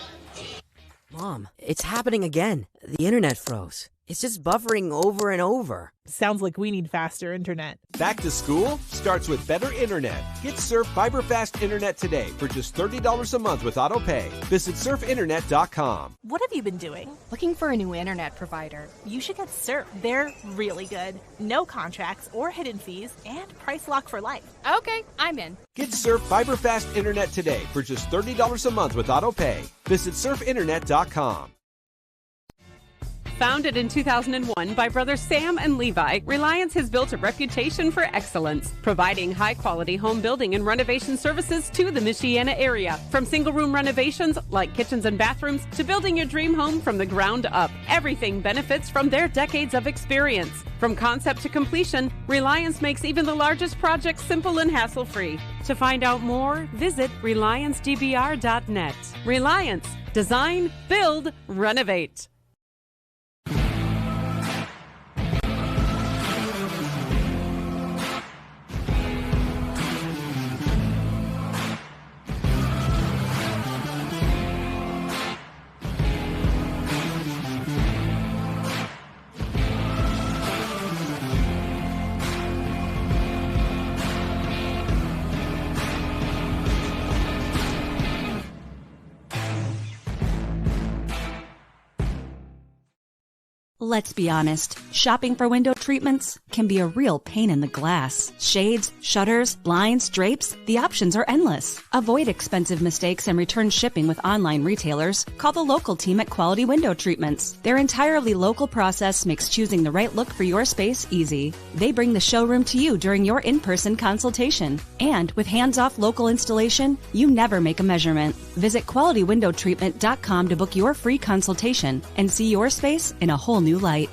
Mom, it's happening again. The internet froze. It's just buffering over and over. Sounds like we need faster internet. Back to school starts with better internet. Get Surf Fiber Fast Internet today for just $30 a month with AutoPay. Visit surfinternet.com. What have you been doing? Looking for a new internet provider. You should get Surf. They're really good. No contracts or hidden fees and price lock for life. Okay, I'm in. Get Surf Fiber Fast Internet today for just $30 a month with AutoPay. Visit surfinternet.com. Founded in 2001 by brothers Sam and Levi, Reliance has built a reputation for excellence, providing high-quality home building and renovation services to the Michiana area. From single-room renovations like kitchens and bathrooms to building your dream home from the ground up, everything benefits from their decades of experience. From concept to completion, Reliance makes even the largest projects simple and hassle-free. To find out more, visit RelianceDBR.net. Reliance. Design, build, renovate. Let's be honest, shopping for window treatments can be a real pain in the glass. Shades, shutters, blinds, drapes, the options are endless. Avoid expensive mistakes and return shipping with online retailers. Call the local team at Quality Window Treatments. Their entirely local process makes choosing the right look for your space easy. They bring the showroom to you during your in-person consultation. And with hands-off local installation, you never make a measurement. Visit QualityWindowTreatment.com to book your free consultation and see your space in a whole new light.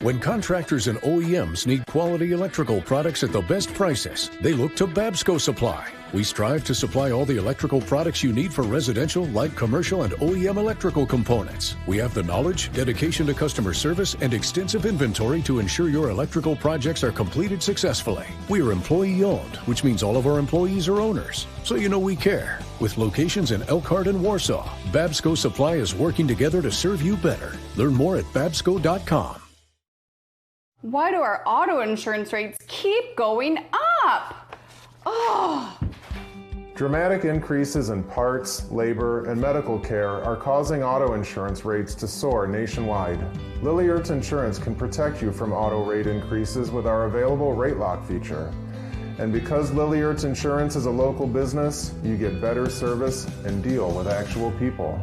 When contractors and OEMs need quality electrical products at the best prices, they look to Babsco Supply. We strive to supply all the electrical products you need for residential, light commercial, and OEM electrical components. We have the knowledge, dedication to customer service, and extensive inventory to ensure your electrical projects are completed successfully. We are employee-owned, which means all of our employees are owners, so you know we care. With locations in Elkhart and Warsaw, Babsco Supply is working together to serve you better. Learn more at babsco.com. Why do our auto insurance rates keep going up? Oh. Dramatic increases in parts, labor, and medical care are causing auto insurance rates to soar nationwide. Lily Ertz Insurance can protect you from auto rate increases with our available rate lock feature. And because Lily Ertz Insurance is a local business, you get better service and deal with actual people.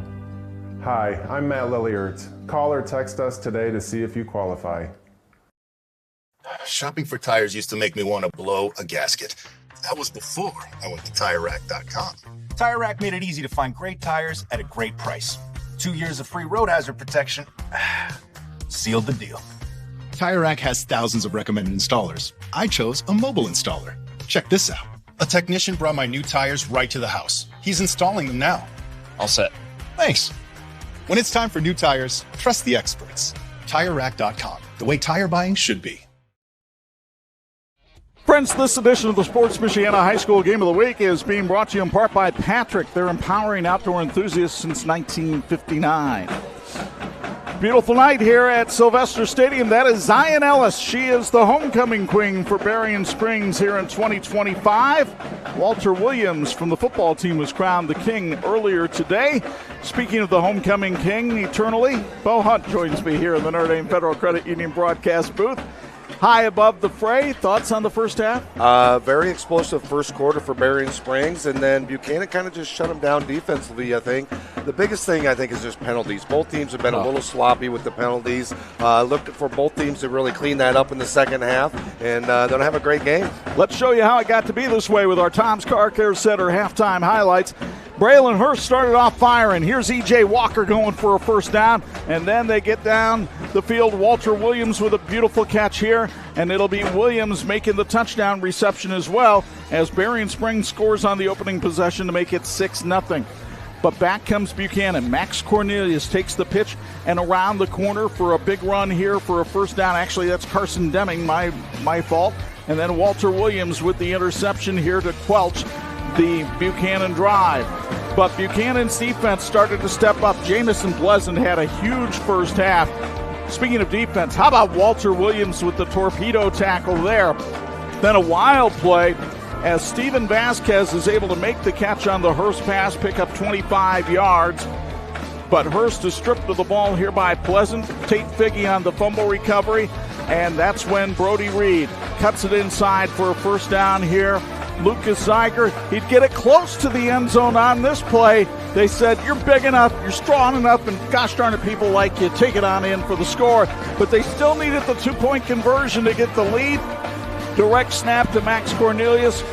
Hi, I'm Matt Lilliert. Call or text us today to see if you qualify. Shopping for tires used to make me want to blow a gasket. That was before I went to TireRack.com. Tire Rack made it easy to find great tires at a great price. 2 years of free road hazard protection sealed the deal. Tire Rack has thousands of recommended installers. I chose a mobile installer. Check this out. A technician brought my new tires right to the house. He's installing them now. All set. Thanks. When it's time for new tires, trust the experts. TireRack.com, the way tire buying should be. Friends, this edition of the Sports Michiana High School Game of the Week is being brought to you in part by Patrick. They're empowering outdoor enthusiasts since 1959. Beautiful night here at Sylvester Stadium. That is Zion Ellis. She is the homecoming queen for Berrien Springs here in 2025. Walter Williams from the football team was crowned the king earlier today. Speaking of the homecoming king eternally, Bo Hundt joins me here in the Notre Dame Federal Credit Union broadcast booth. High above the fray. Thoughts on the first half? Very explosive first quarter for Berrien Springs, and then Buchanan kind of just shut them down defensively, I think. The biggest thing, I think, is just penalties. Both teams have been a little sloppy with the penalties. Looked for both teams to really clean that up in the second half, and they'll have a great game. Let's show you how it got to be this way with our Tom's Car Care Center halftime highlights. Braylon Hurst started off firing. Here's E.J. Walker going for a first down, and then they get down the field. Walter Williams with a beautiful catch here, and it'll be Williams making the touchdown reception as well as Berrien Springs scores on the opening possession to make it 6-0. But back comes Buchanan. Max Cornelius takes the pitch and around the corner for a big run here for a first down. Actually, that's Carson Deming, my fault. And then Walter Williams with the interception here to quelch the Buchanan drive. But Buchanan's defense started to step up. Jamison Pleasant had a huge first half. Speaking of defense, how about Walter Williams with the torpedo tackle there? Then a wild play as Steven Vasquez is able to make the catch on the Hurst pass, pick up 25 yards. But Hurst is stripped of the ball here by Pleasant. Tate Figge on the fumble recovery. And that's when Brody Reed cuts it inside for a first down here. Lucas Zeiger, he'd get it close to the end zone on this play. They said, you're big enough, you're strong enough, and gosh darn it, people like you, take it on in for the score. But they still needed the 2-point conversion to get the lead. Direct snap to Max Cornelius.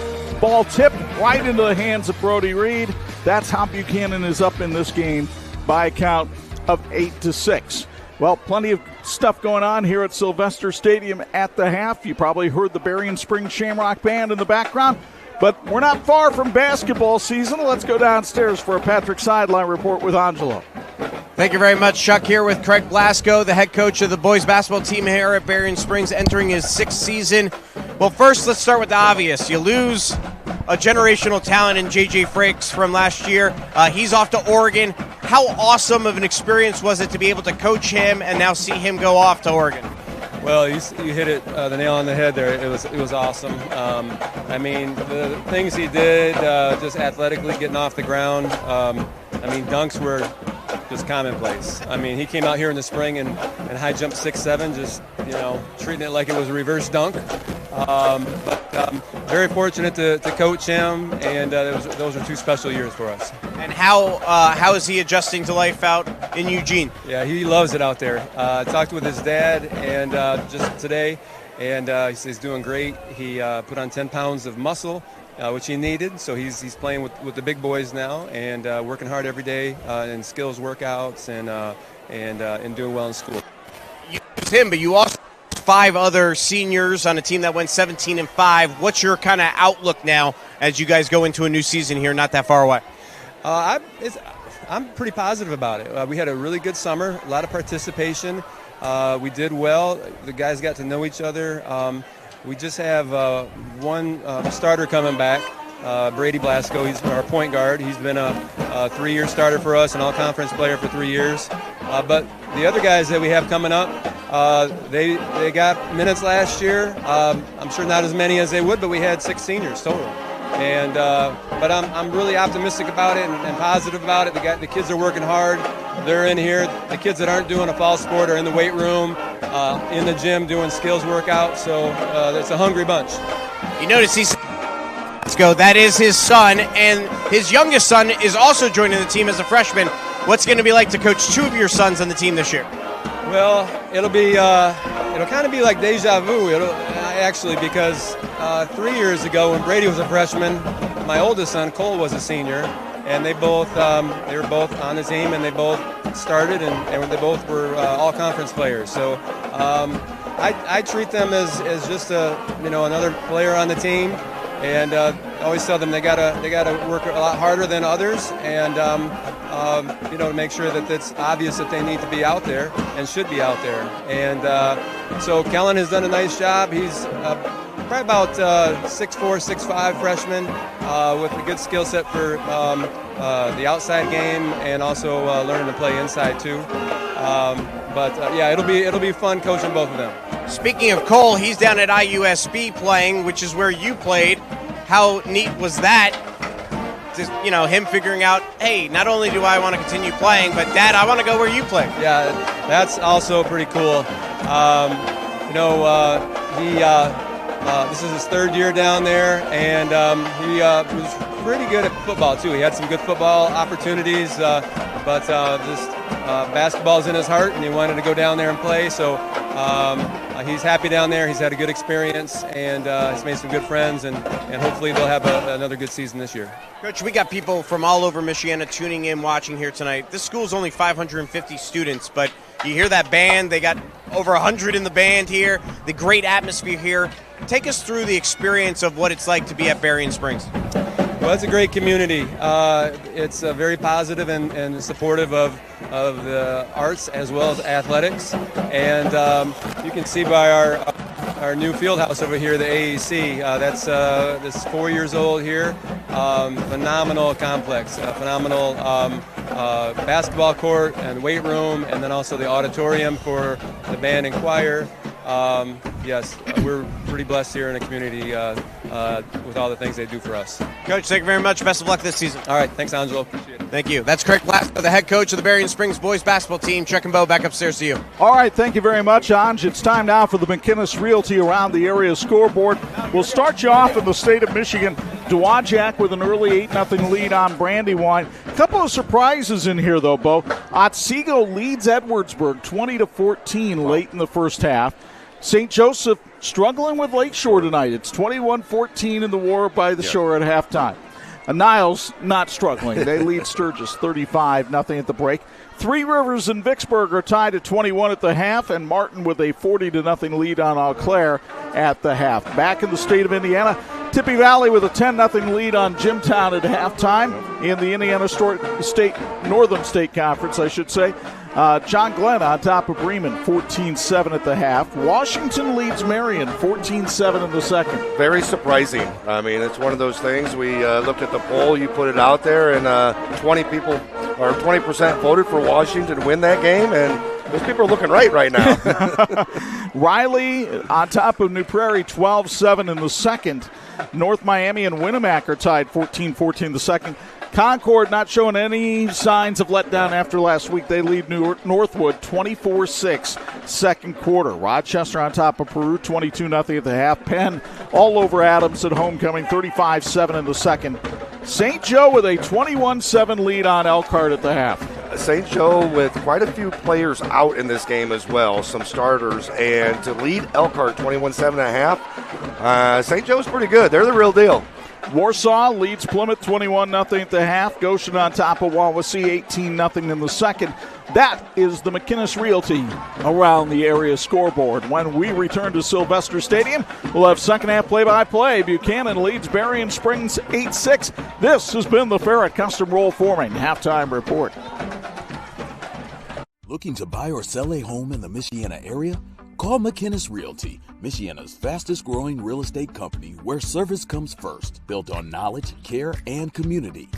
Ball tipped right into the hands of Brody Reed. That's how Buchanan is up in this game by a count of 8-6. Well, plenty of stuff going on here at Sylvester Stadium at the half. You probably heard the Berrien Springs Shamrock Band in the background. But we're not far from basketball season. Let's go downstairs for a Patrick Sideline report with Angelo. Thank you very much, Chuck. Here with Craig Blasco, the head coach of the boys basketball team here at Berrien Springs, entering his 6th season. Well, first, let's start with the obvious. You lose a generational talent in J.J. Frakes from last year. He's off to Oregon. How awesome of an experience was it to be able to coach him and now see him go off to Oregon? Well, you hit it the nail on the head there. It was awesome. I mean, the things he did, just athletically getting off the ground. I mean, dunks were just commonplace. I mean, he came out here in the spring and high jumped 6'7", just treating it like it was a reverse dunk. But very fortunate to coach him, and those are 2 special years for us. And how is he adjusting to life out in Eugene? Yeah, he loves it out there. I talked with his dad and just today, and he's doing great. He put on 10 pounds of muscle, which he needed. So he's playing with the big boys now and working hard every day in skills workouts and doing well in school. You use him, but you also 5 other seniors on a team that went 17-5. What's your kind of outlook now as you guys go into a new season here, not that far away? I'm pretty positive about it. We had a really good summer, a lot of participation. We did well. The guys got to know each other. We just have one starter coming back, Brady Blasco. He's our point guard. He's been a 3-year starter for us, an all-conference player for 3 years. But the other guys that we have coming up, they got minutes last year. I'm sure not as many as they would, but we had 6 seniors total. And but I'm really optimistic about it and positive about it. The kids are working hard. They're in here. The kids that aren't doing a fall sport are in the weight room, in the gym doing skills workouts. So it's a hungry bunch. You notice that is his son, and his youngest son is also joining the team as a freshman. What's it going to be like to coach 2 of your sons on the team this year? Well, it'll kind of be like deja vu. Actually, because 3 years ago when Brady was a freshman, my oldest son Cole was a senior, and they were both on the team, and they both started, and they both were all conference players. So I treat them as just another player on the team, and always tell them they gotta work a lot harder than others, and to make sure that it's obvious that they need to be out there and should be out there. And so Kellen has done a nice job. He's probably about 6'4", 6'5" freshman with a good skill set for the outside game, and also learning to play inside too. It'll be fun coaching both of them. Speaking of Cole, he's down at IUSB playing, which is where you played. How neat was that? Just, him figuring out, hey, not only do I want to continue playing, but Dad, I want to go where you play. Yeah, that's also pretty cool. This is his 3rd year down there, and he was pretty good at football too. He had some good football opportunities, but basketball's in his heart, and he wanted to go down there and play. So he's happy down there. He's had a good experience, and he's made some good friends, and hopefully they'll have another good season this year. Coach, we got people from all over Michiana tuning in, watching here tonight. This school's only 550 students, but you hear that band. They got over 100 in the band here, the great atmosphere here. Take us through the experience of what it's like to be at Berrien Springs. Well, it's a great community. It's very positive and supportive of the arts as well as athletics. And you can see by our new field house over here, the AEC. This is 4 years old here. Phenomenal complex, phenomenal basketball court and weight room, and then also the auditorium for the band and choir. Yes, we're pretty blessed here in the community with all the things they do for us. Coach, thank you very much. Best of luck this season. All right, thanks, Angelo. Appreciate it. Thank you. That's Craig Blasco, the head coach of the Berrien Springs boys basketball team. Chuck and Bo, back upstairs to you. All right, thank you very much, Anj. It's time now for the McKinnis Realty Around the Area scoreboard. We'll start you off in the state of Michigan. Dowagiac with an early 8-0 lead on Brandywine. A couple of surprises in here, though, Bo. Otsego leads Edwardsburg 20-14 late in the first half. St. Joseph struggling with Lakeshore tonight. It's 21-14 in the War by the Shore at halftime. Niles not struggling. They lead Sturgis 35-0 at the break. Three Rivers and Vicksburg are tied at 21 at the half, and Martin with a 40-0 lead on Eau Claire at the half. Back in the state of Indiana, Tippy Valley with a 10-0 lead on Jimtown at halftime in the Indiana Northern State Conference, I should say. John Glenn on top of Bremen, 14-7 at the half. Washington leads Marion, 14-7 in the second. Very surprising. I mean, it's one of those things. We looked at the poll, you put it out there, and 20% voted for Washington to win that game, and those people are looking right now. Riley on top of New Prairie, 12-7 in the second. North Miami and Winamac are tied 14-14 in the second. Concord not showing any signs of letdown after last week. They lead Northwood 24-6 second quarter. Rochester on top of Peru 22-0 at the half. Penn all over Adams at homecoming 35-7 in the second. St. Joe with a 21-7 lead on Elkhart at the half. St. Joe with quite a few players out in this game as well, some starters, and to lead Elkhart 21-7 at half, St. Joe's pretty good. They're the real deal. Warsaw leads Plymouth 21-0 at the half. Goshen on top of Wawasee 18-0 in the second. That is the McInnes Realty around the area scoreboard. When we return to Sylvester Stadium, we'll have second half play-by-play. Buchanan leads Berrien Springs 8-6. This has been the Ferret Custom Roll Forming halftime report. Looking to buy or sell a home in the Michiana area? Call McInnes Realty, Michiana's fastest growing real estate company where service comes first, built on knowledge, care, and community.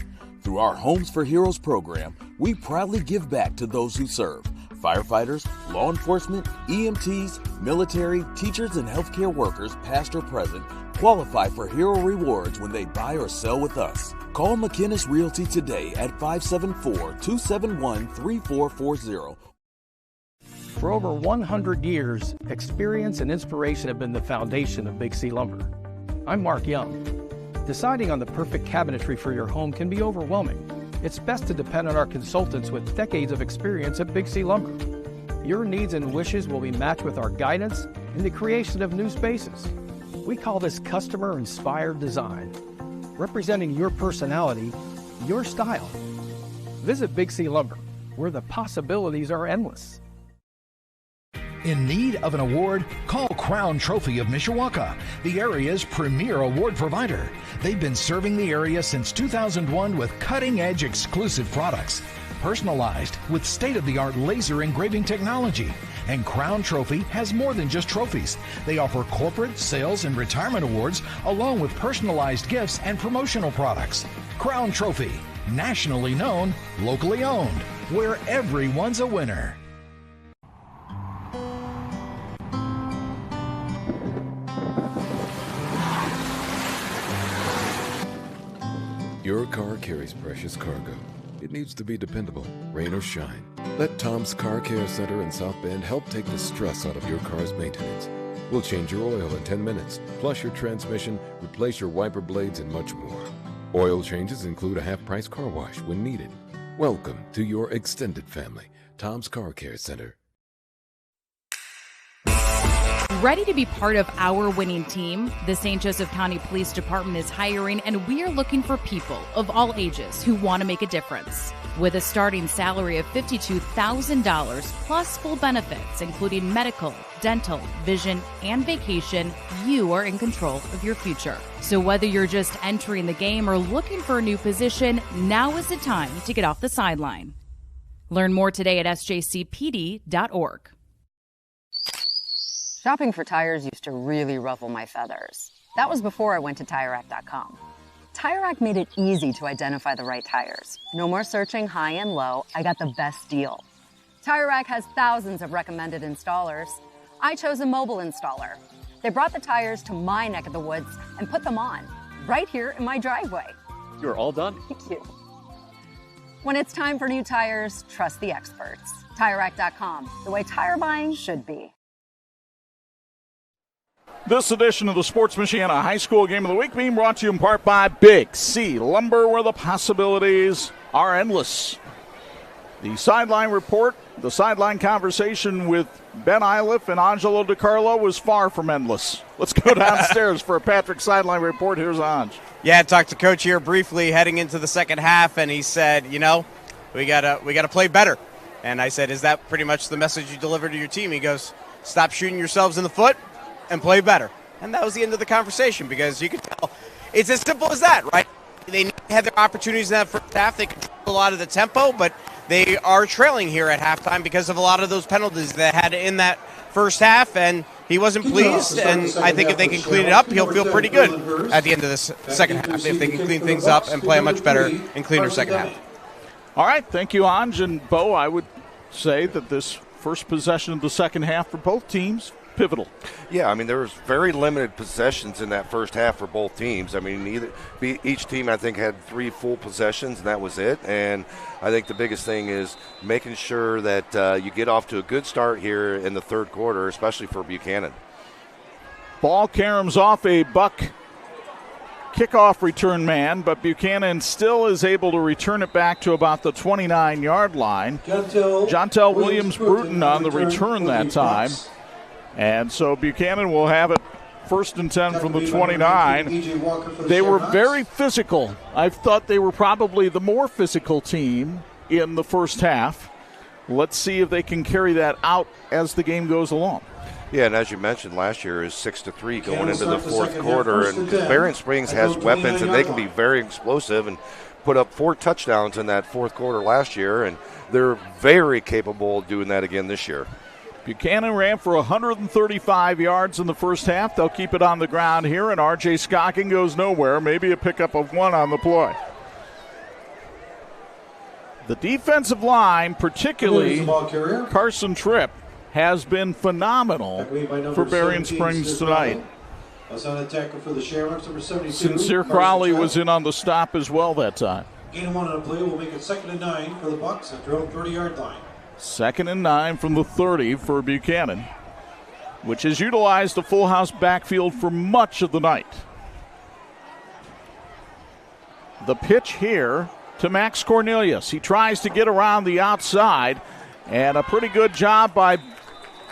Through our Homes for Heroes program, we proudly give back to those who serve. Firefighters, law enforcement, EMTs, military, teachers, and healthcare workers, past or present, qualify for hero rewards when they buy or sell with us. Call McInnes Realty today at 574-271-3440. For over 100 years, experience and inspiration have been the foundation of Big C Lumber. I'm Mark Young. Deciding on the perfect cabinetry for your home can be overwhelming. It's best to depend on our consultants with decades of experience at Big C Lumber. Your needs and wishes will be matched with our guidance in the creation of new spaces. We call this customer-inspired design, representing your personality, your style. Visit Big C Lumber, where the possibilities are endless. In need of an award? Call Crown Trophy of Mishawaka, the area's premier award provider. They've been serving the area since 2001 with cutting-edge exclusive products, personalized with state-of-the-art laser engraving technology. And Crown Trophy has more than just trophies. They offer corporate, sales, and retirement awards, along with personalized gifts and promotional products. Crown Trophy, nationally known, locally owned, where everyone's a winner. Your car carries precious cargo. It needs to be dependable, rain or shine. Let Tom's Car Care Center in South Bend help take the stress out of your car's maintenance. We'll change your oil in 10 minutes, flush your transmission, replace your wiper blades, and much more. Oil changes include a half-price car wash when needed. Welcome to your extended family, Tom's Car Care Center. Ready to be part of our winning team? The St. Joseph County Police Department is hiring, and we are looking for people of all ages who want to make a difference. With a starting salary of $52,000 plus full benefits, including medical, dental, vision, and vacation, you are in control of your future. So whether you're just entering the game or looking for a new position, now is the time to get off the sideline. Learn more today at sjcpd.org. Shopping for tires used to really ruffle my feathers. That was before I went to TireRack.com. TireRack made it easy to identify the right tires. No more searching high and low. I got the best deal. TireRack has thousands of recommended installers. I chose a mobile installer. They brought the tires to my neck of the woods and put them on, right here in my driveway. You're all done? Thank you. When it's time for new tires, trust the experts. TireRack.com, the way tire buying should be. This edition of the Sports Michiana High School Game of the Week being brought to you in part by Big C Lumber, where the possibilities are endless. The sideline report, the sideline conversation with Ben Iliff and Angelo Di Carlo was far from endless. Let's go downstairs for a Patrick sideline report. Here's Ange. Yeah, I talked to Coach here briefly heading into the second half, and he said, you know, we gotta play better. And I said, is that pretty much the message you deliver to your team? He goes, stop shooting yourselves in the foot and play better. And that was the end of the conversation, because you could tell it's as simple as that, right? They had their opportunities in that first half. They controlled a lot of the tempo, but they are trailing here at halftime because of a lot of those penalties they had in that first half, and he wasn't pleased. And I think if they can clean it up, he'll feel pretty good at the end of this second half, if they can clean things up and play a much better and cleaner second half. All right, thank you, Ange. And Bo, I would say that this first possession of the second half for both teams, pivotal. Yeah, I mean, there was very limited possessions in that first half for both teams. I mean, each team, I think, had 3 full possessions, and that was it. And I think the biggest thing is making sure that you get off to a good start here in the third quarter, especially for Buchanan. Ball caroms off a Buck kickoff return man, but Buchanan still is able to return it back to about the 29-yard line. Jontel Williams-Bruton on the return that time. And so Buchanan will have it first and 10 from the 29. They were very physical. I thought they were probably the more physical team in the first half. let's see if they can carry that out as the game goes along. Yeah, and as you mentioned, last year is 6-3 going into the fourth quarter, and Berrien Springs has weapons, and they can be very explosive and put up 4 touchdowns in that fourth quarter last year, and they're very capable of doing that again this year. Buchanan ran for 135 yards in the first half. They'll keep it on the ground here, and R.J. Skocking goes nowhere. Maybe a pickup of 1 on the play. The defensive line, particularly Carson Tripp, has been phenomenal for Berrien Springs tonight. Sincere Crowley was in on the stop as well that time. Gain of 1 on a play will make it 2nd and 9 for the Bucks at their own 30-yard line. 2nd and 9 from the 30 for Buchanan, which has utilized the full house backfield for much of the night. The pitch here to Max Cornelius. He tries to get around the outside, and a pretty good job by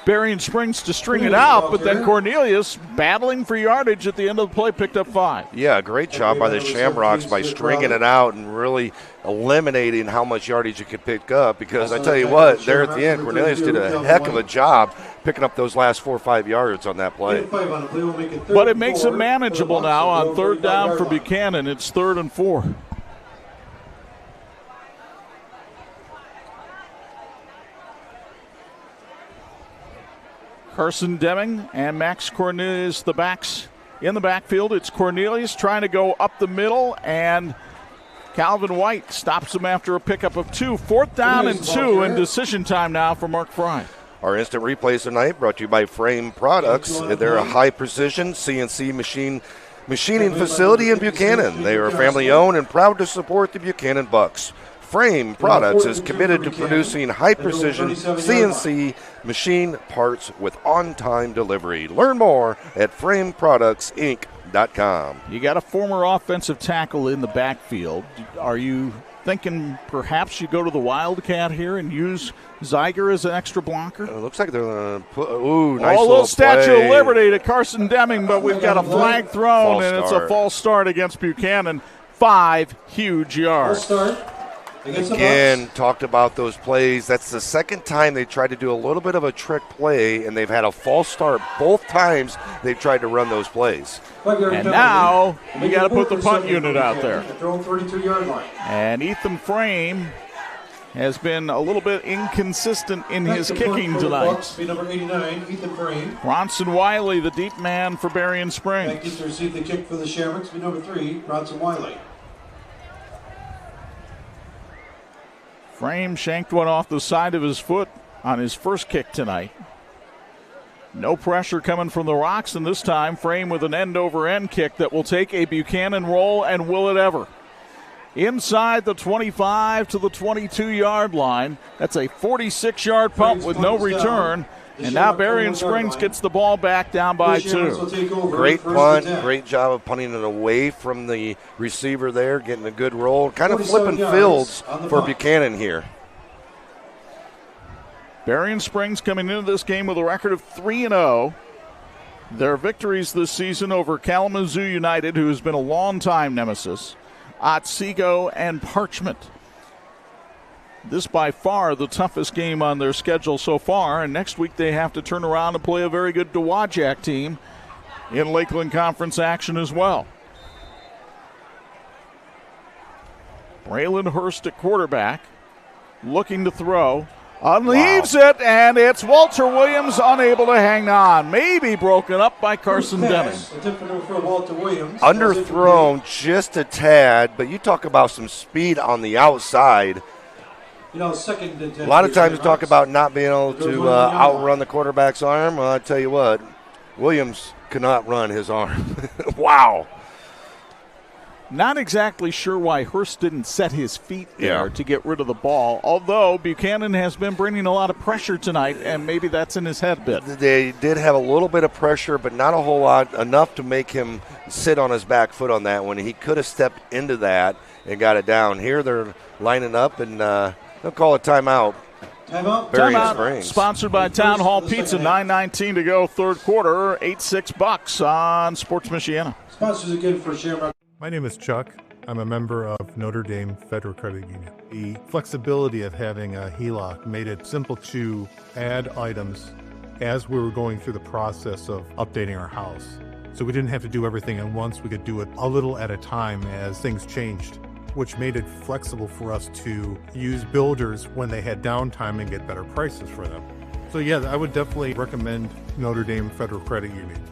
Berrien Springs to string it out, but then Cornelius, battling for yardage at the end of the play, picked up 5. Yeah, great job by the Shamrocks by stringing it out and really eliminating how much yardage you could pick up, because I tell you what, there at the end, Cornelius did a heck of a job picking up those last 4 or 5 yards on that play. But it makes it manageable now on 3rd down for Buchanan. It's 3rd and 4. Carson Deming and Max Cornelius, the backs in the backfield. It's Cornelius trying to go up the middle, and Calvin White stops him after a pickup of 2. 4th down and 2, and decision time now for Mark Fry. Our instant replays tonight brought to you by Frame Products. They're a high-precision CNC machining facility in Buchanan. They are family-owned and proud to support the Buchanan Bucks. Frame Products is committed to producing high-precision CNC machine parts with on-time delivery. Learn more at frameproductsinc.com. You got a former offensive tackle in the backfield. Are you thinking perhaps you go to the Wildcat here and use Zeiger as an extra blocker? It looks like they're going to put, nice little Statue play. of Liberty to Carson Deming, but we've got a flag thrown, and it's a false start against Buchanan. 5 huge yards. Again, talked about those plays. That's the second time they tried to do a little bit of a trick play, and they've had a false start both times they've tried to run those plays. And now we got to put the punt unit out there. At their own 32-yard line. And Ethan Frame has been a little bit inconsistent in his kicking tonight. Number 89, Ethan Frame. Bronson Wiley, the deep man for Berrien Springs. Back to receive the kick for the Shamrocks, number 3, Bronson Wiley. Frame shanked one off the side of his foot on his first kick tonight. No pressure coming from the Rocks, and this time Frame with an end-over-end kick that will take a Buchanan roll, and will it ever. Inside the 25 to the 22-yard line. That's a 46-yard punt with no return. And now Berrien Springs gets the ball back down by 2. Great punt. Great job of punting it away from the receiver there, getting a good roll. Kind of flipping fields for Buchanan here. Berrien Springs coming into this game with a record of 3-0. Their victories this season over Kalamazoo United, who has been a long-time nemesis, Otsego, and Parchment. This by far the toughest game on their schedule so far, and next week they have to turn around and play a very good Dowagiac team in Lakeland Conference action as well. Braylon Hurst at quarterback, looking to throw, leaves it, and it's Walter Williams unable to hang on. Maybe broken up by Carson Deming. Underthrown just a tad, but you talk about some speed on the outside. A lot of times you talk about not being able to outrun the quarterback's arm. Well, I tell you what, Williams could not run his arm. Wow. Not exactly sure why Hurst didn't set his feet there to get rid of the ball, although Buchanan has been bringing a lot of pressure tonight, and maybe that's in his head a bit. They did have a little bit of pressure, but not a whole lot, enough to make him sit on his back foot on that one. He could have stepped into that and got it down. Here they're lining up, and they'll call a timeout. Timeout. Springs. Sponsored by Town Hall Pizza. 9:19 to go, third quarter. $8-6 on Sports Michiana. Sponsors again for Shamrock. My name is Chuck. I'm a member of Notre Dame Federal Credit Union. The flexibility of having a HELOC made it simple to add items as we were going through the process of updating our house. So we didn't have to do everything at once. We could do it a little at a time as things changed, which made it flexible for us to use builders when they had downtime and get better prices for them. So yeah, I would definitely recommend Notre Dame Federal Credit Union.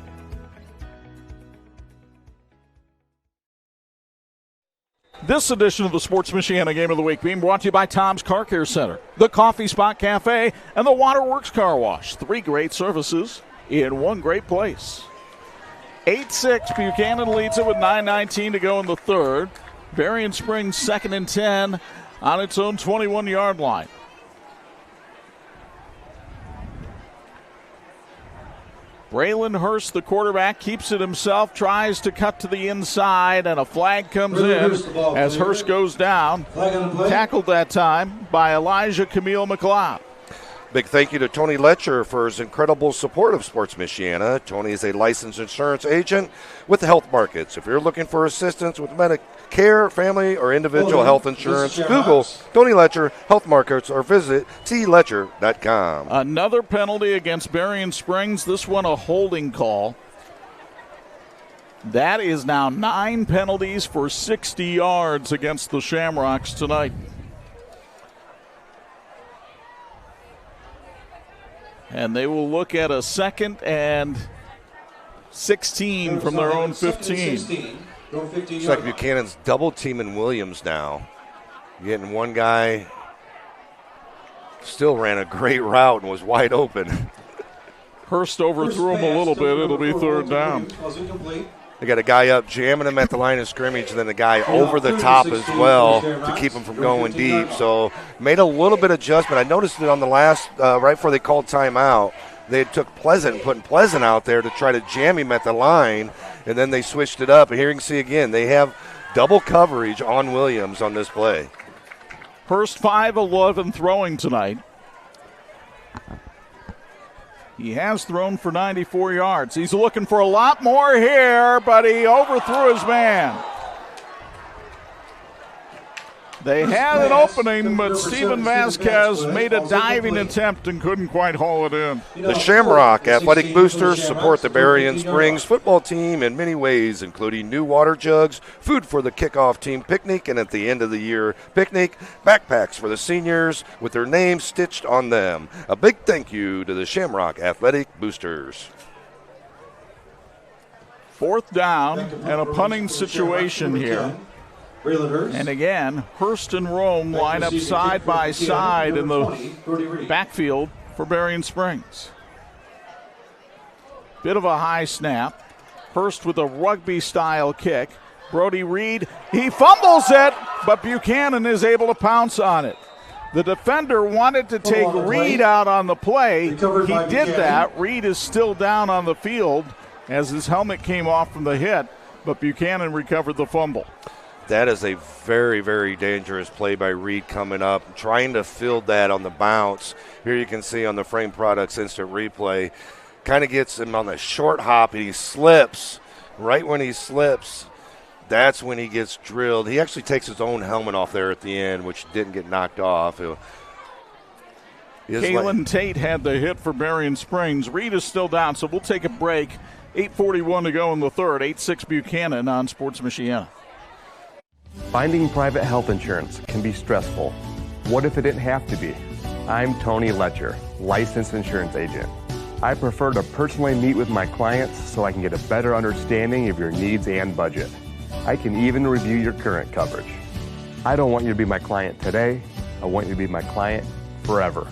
This edition of the Sports Michiana Game of the Week being brought to you by Tom's Car Care Center, the Coffee Spot Cafe, and the Waterworks Car Wash. 3 great services in one great place. 8-6, Buchanan leads it with 9:19 to go in the third. Berrien Springs 2nd and 10 on its own 21-yard line. Braylon Hurst, the quarterback, keeps it himself, tries to cut to the inside, and a flag comes in as Hurst goes down. Tackled that time by Elijah Camille McLeod. Big thank you to Tony Letcher for his incredible support of Sports Michiana. Tony is a licensed insurance agent with the health markets. If you're looking for assistance with Medicare, family, or individual health insurance, Google Tony Letcher Health Markets or visit tletcher.com. Another penalty against Berrien Springs, this one a holding call. That is now 9 penalties for 60 yards against the Shamrocks tonight. And they will look at a 2nd and 16 from their own 15. Looks like Buchanan's double teaming Williams now. Getting one guy, still ran a great route and was wide open. Hurst overthrew him a little bit. It'll be 3rd down. They got a guy up jamming him at the line of scrimmage, and then the guy over the top as well to keep him from going deep. So made a little bit of adjustment. I noticed it on the last, right before they called timeout, they took Pleasant and putting Pleasant out there to try to jam him at the line, and then they switched it up. And here you can see again, they have double coverage on Williams on this play. Hurst 5-11 throwing tonight. He has thrown for 94 yards. He's looking for a lot more here, but he overthrew his man. They had an opening, but Steven Vasquez made a diving attempt and couldn't quite haul it in. The Shamrock Athletic Boosters support the Berrien Springs football team in many ways, including new water jugs, food for the kickoff team picnic, and at the end of the year picnic, backpacks for the seniors with their names stitched on them. A big thank you to the Shamrock Athletic Boosters. 4th down and a punting situation here. And again, Hurst and Rome line up side by side in the backfield for Berrien Springs. Bit of a high snap. Hurst with a rugby-style kick. Brody Reed, he fumbles it, but Buchanan is able to pounce on it. The defender wanted to take Reed out on the play. He did that. Reed is still down on the field as his helmet came off from the hit, but Buchanan recovered the fumble. That is a very, very dangerous play by Reed coming up, trying to field that on the bounce. Here you can see on the Frame Products instant replay, kind of gets him on the short hop, and he slips. Right when he slips, that's when he gets drilled. He actually takes his own helmet off there at the end, which didn't get knocked off. Kalen Tate had the hit for Berrien Springs. Reed is still down, so we'll take a break. 8:41 to go in the third. 8-6 Buchanan on Sports Michiana. Finding private health insurance can be stressful. What if it didn't have to be? I'm Tony Letcher, licensed insurance agent. I prefer to personally meet with my clients so I can get a better understanding of your needs and budget. I can even review your current coverage. I don't want you to be my client today. I want you to be my client forever.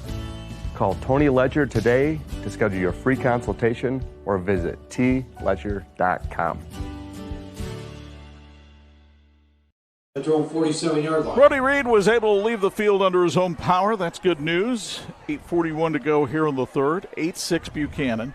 Call Tony Letcher today to schedule your free consultation or visit tletcher.com. Brody Reed was able to leave the field under his own power. That's good news. 8:41 to go here in the third. 8-6 Buchanan.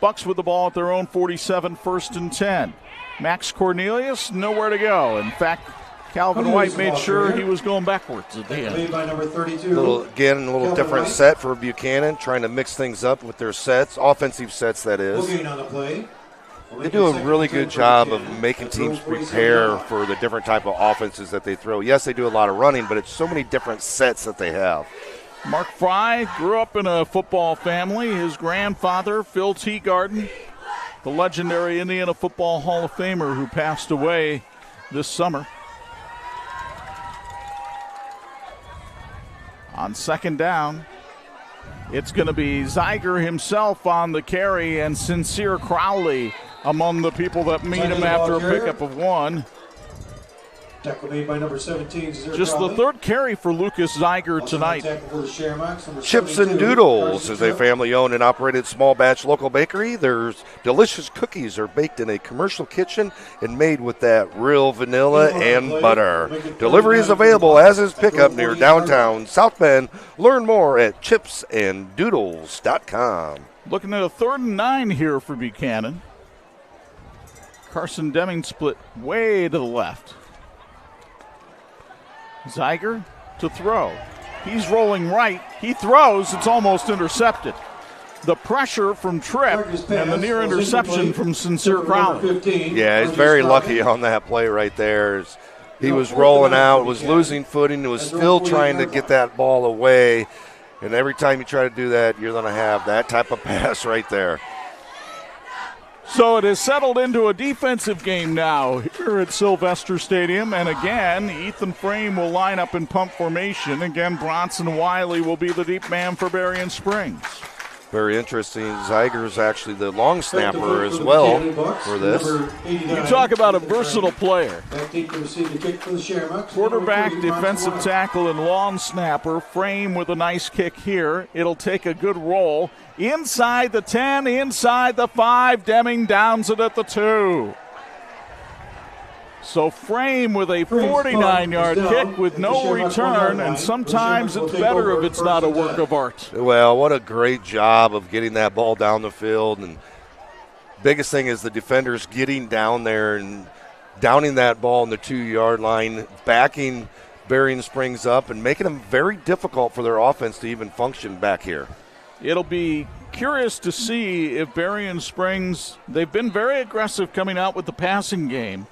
Bucks with the ball at their own 47, 1st and 10. Max Cornelius, nowhere to go. In fact, Calvin White made sure he was going backwards at the end. A little different set for Buchanan, trying to mix things up with their sets, offensive sets, that is. Looking on the play, They do a really good job of making teams prepare for the different type of offenses that they throw. Yes, they do a lot of running, but it's so many different sets that they have. Mark Fry grew up in a football family. His grandfather, Phil Teagarden, the legendary Indiana Football Hall of Famer who passed away this summer. On second down, it's going to be Zeiger himself on the carry and Sincere Crowley among the people that meet him after a pickup of one. Tackle made by number 17. Just the third carry for Lucas Zeiger tonight. Chips and Doodles is a family-owned and operated small batch local bakery. Their delicious cookies are baked in a commercial kitchen and made with that real vanilla and butter. Delivery is available, as is pickup near downtown South Bend. Learn more at chipsanddoodles.com. Looking at a 3rd and 9 here for Buchanan. Carson Deming split way to the left. Zeiger to throw. He's rolling right. He throws. It's almost intercepted. The pressure from Tripp and the near interception from Sincere Crowley. Yeah, he's very lucky on that play right there. He was rolling out, was losing footing, was still trying to get that ball away. And every time you try to do that, you're going to have that type of pass right there. So it has settled into a defensive game now here at Sylvester Stadium. And again, Ethan Frame will line up in pump formation. Again, Bronson Wiley will be the deep man for Berrien Springs. Very interesting. Zeiger is actually the long snapper as well for this. You talk about a versatile player. Quarterback, defensive tackle, and long snapper. Frame with a nice kick here. It'll take a good roll. Inside the 10, inside the 5. Deming downs it at the 2. So Frame with a 49-yard kick with no return, and sometimes it's better if it's not a work of art. Well, what a great job of getting that ball down the field. And biggest thing is the defenders getting down there and downing that ball on the 2-yard line, backing Berrien Springs up and making them very difficult for their offense to even function back here. It'll be curious to see if Berrien Springs, they've been very aggressive coming out with the passing game.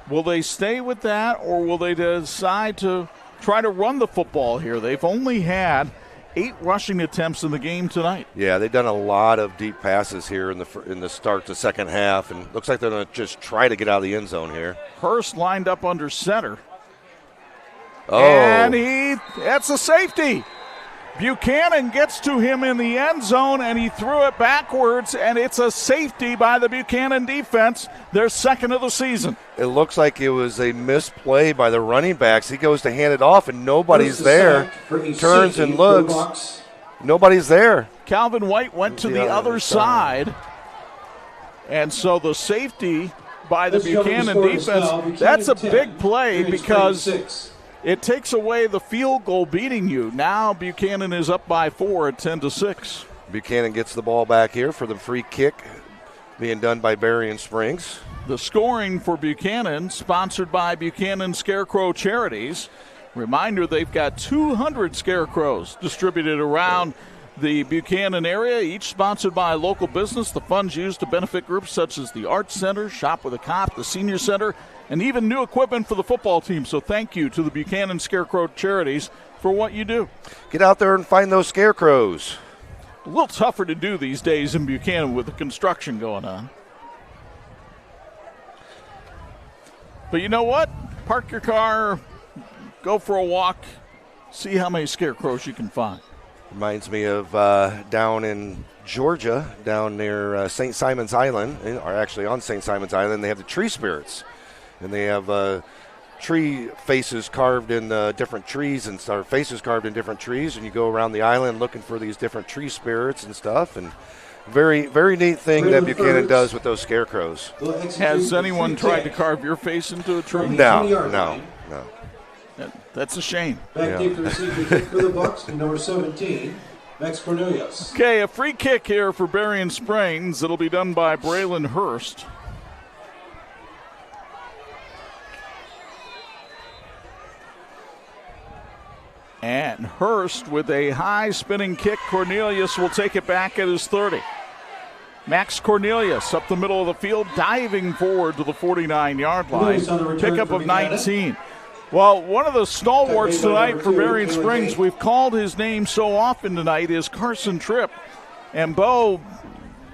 Will they stay with that, or will they decide to try to run the football here? They've only had 8 rushing attempts in the game tonight. Yeah, they've done a lot of deep passes here in the start to second half, and looks like they're going to just try to get out of the end zone here. Hurst lined up under center. Oh. And that's a safety. Buchanan gets to him in the end zone, and he threw it backwards, and it's a safety by the Buchanan defense, their second of the season. It looks like it was a misplay by the running backs. He goes to hand it off, and nobody's there. Turns and looks. Nobody's there. Calvin White went to the other side, and so the safety by the Buchanan defense, that's a big play because it takes away the field goal beating you. Now Buchanan is up by 4 at 10-6. Buchanan gets the ball back here for the free kick being done by Berrien Springs. The scoring for Buchanan, sponsored by Buchanan Scarecrow Charities. Reminder, they've got 200 scarecrows distributed around the Buchanan area, each sponsored by a local business. The funds used to benefit groups such as the Arts Center, Shop with a Cop, the Senior Center, and even new equipment for the football team. So thank you to the Buchanan Scarecrow Charities for what you do. Get out there and find those scarecrows. A little tougher to do these days in Buchanan with the construction going on. But you know what? Park your car, go for a walk, see how many scarecrows you can find. Reminds me of down in Georgia, down near St. Simon's Island, or actually on St. Simon's Island, they have the tree spirits. And they have tree faces carved in different trees and faces carved in different trees. And you go around the island looking for these different tree spirits and stuff. And very, very neat thing that Buchanan does with those scarecrows. Has anyone tried to carve your face into a tree? No. That's a shame. Back deep to receive the kick for the Bucks, number 17, Max Cornelius. Okay, a free kick here for Berrien Springs. It'll be done by Braylon Hurst. And Hurst with a high spinning kick. Cornelius will take it back at his 30. Max Cornelius up the middle of the field, diving forward to the 49-yard line. Pickup of 19. Well, one of the stalwarts tonight for Berrien Springs, we've called his name so often tonight, is Carson Tripp. And Bo,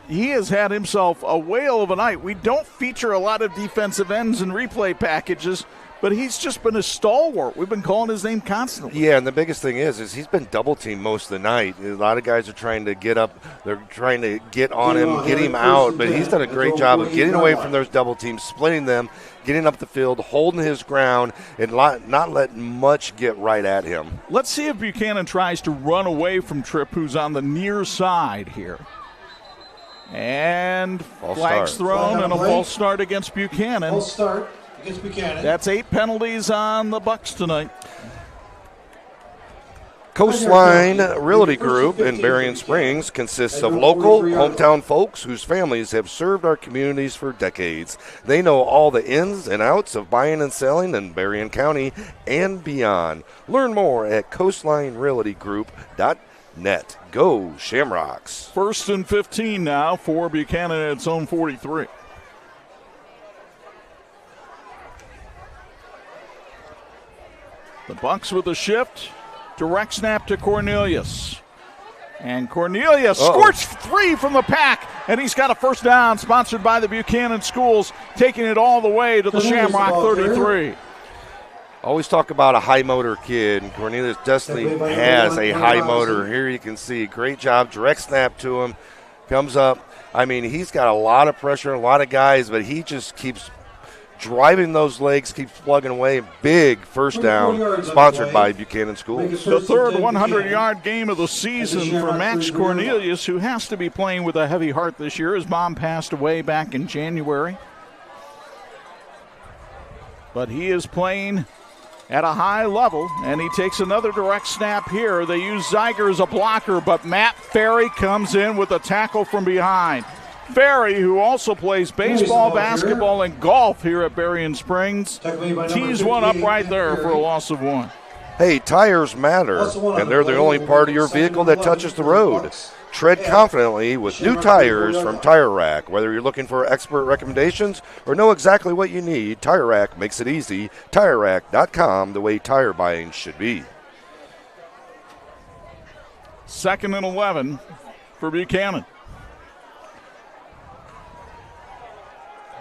he has had himself a whale of a night. We don't feature a lot of defensive ends and replay packages, but he's just been a stalwart. We've been calling his name constantly. Yeah, and the biggest thing is he's been double-teamed most of the night. A lot of guys are trying to get up. They're trying to get on him, get him out, but he's done a great job of getting away from those double teams, splitting them, getting up the field, holding his ground, and not letting much get right at him. Let's see if Buchanan tries to run away from Tripp, who's on the near side here. And flags thrown and a false start against Buchanan. False start against Buchanan. That's 8 penalties on the Bucks tonight. Coastline Realty Group in Berrien Springs consists of local, hometown folks whose families have served our communities for decades. They know all the ins and outs of buying and selling in Berrien County and beyond. Learn more at coastlinerealtygroup.net. Go Shamrocks. 1st and 15 now for Buchanan at its own 43. The Bucks with a shift. Direct snap to Cornelius. And Cornelius squirts 3 from the pack, and he's got a first down, sponsored by the Buchanan Schools, taking it all the way to the Shamrock 33. Always talk about a high motor kid, and Cornelius definitely has a high motor. Here you can see, great job, direct snap to him, comes up. I mean, he's got a lot of pressure, a lot of guys, but he just keeps driving those legs, keeps plugging away. Big first down, sponsored by Buchanan Schools. The third 100-yard game of the season for Max Cornelius, who has to be playing with a heavy heart this year. His mom passed away back in January. But he is playing at a high level, and he takes another direct snap here. They use Zeiger as a blocker, but Matt Ferry comes in with a tackle from behind. Ferry, who also plays baseball, basketball, and golf here at Berrien Springs, tees one up right there for a loss of 1. Hey, tires matter, and they're the only part of your vehicle that touches the road. Tread confidently with new tires from Tire Rack. Whether you're looking for expert recommendations or know exactly what you need, Tire Rack makes it easy. TireRack.com, the way tire buying should be. 2nd and 11 for Buchanan.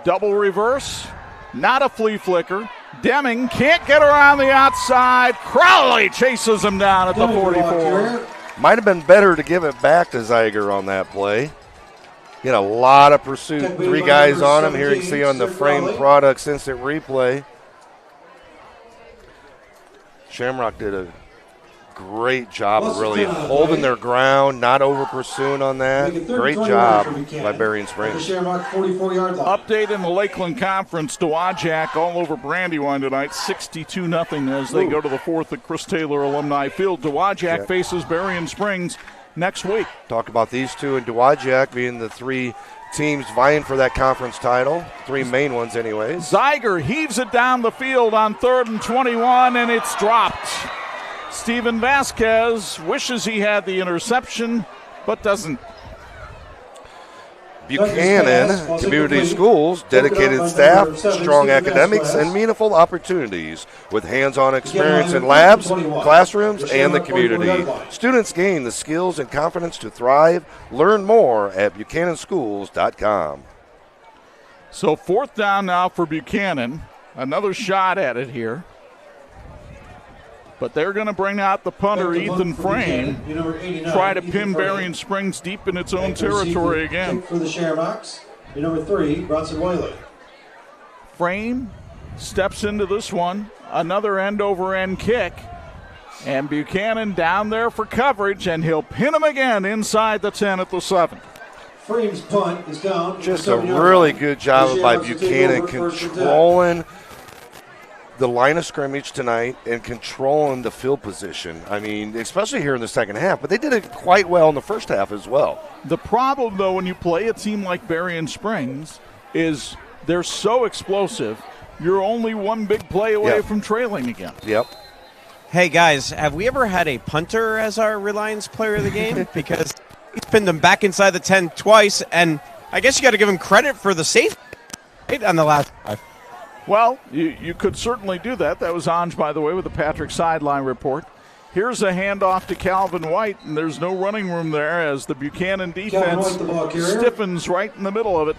Double reverse, not a flea flicker. Deming can't get around the outside. Crowley chases him down at the 44. Might have been better to give it back to Zeiger on that play. He had a lot of pursuit. 3 guys on him. Here you can see on the frame products instant replay. Shamrock did a great job of really holding their ground, not over pursuing on that. Great job by Berrien Springs. Update in the Lakeland Conference. Dowagiac all over Brandywine tonight, 62-0 as they go to the 4th at Chris Taylor Alumni Field. Dowagiac faces Berrien Springs next week. Talk about these two, and Dowagiac being the 3 teams vying for that conference title. 3 main ones anyways. Zeiger heaves it down the field on 3rd and 21, and it's dropped. Steven Vasquez wishes he had the interception, but doesn't. Buchanan Community Schools, dedicated staff, strong academics, and meaningful opportunities with hands-on experience in labs, classrooms, and the community. Students gain the skills and confidence to thrive. Learn more at buchananschools.com. So 4th down now for Buchanan. Another shot at it here. But they're going to bring out the punter, Ethan Frame, try to pin Berrien Springs deep in its own territory again. For the Shamrocks, number 3, Bronson Wiley. Frame steps into this one, another end-over-end kick, and Buchanan down there for coverage, and he'll pin him again inside the 10 at the 7. Frame's punt is down. Just a really good job by Buchanan controlling the line of scrimmage tonight and controlling the field position. I mean, especially here in the second half, but they did it quite well in the first half as well. The problem, though, when you play a team like Berrien Springs is they're so explosive, you're only one big play away from trailing again. Yep. Hey, guys, have we ever had a punter as our Reliance player of the game? Because he's pinned them back inside the 10 twice, and I guess you got to give him credit for the safety on the last drive. Well, you could certainly do that. That was Anj, by the way, with the Patrick sideline report. Here's a handoff to Calvin White, and there's no running room there as the Buchanan defense stiffens right in the middle of it.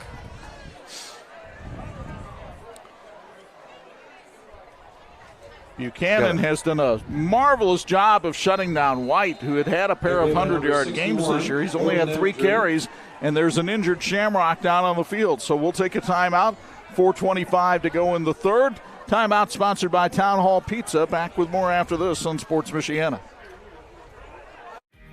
Buchanan has done a marvelous job of shutting down White, who had a pair of 100-yard games this year. He's only had 3 carries, and there's an injured Shamrock down on the field. So we'll take a timeout. 4:25 to go in the third. Timeout sponsored by Town Hall Pizza. Back with more after this on Sports Michiana.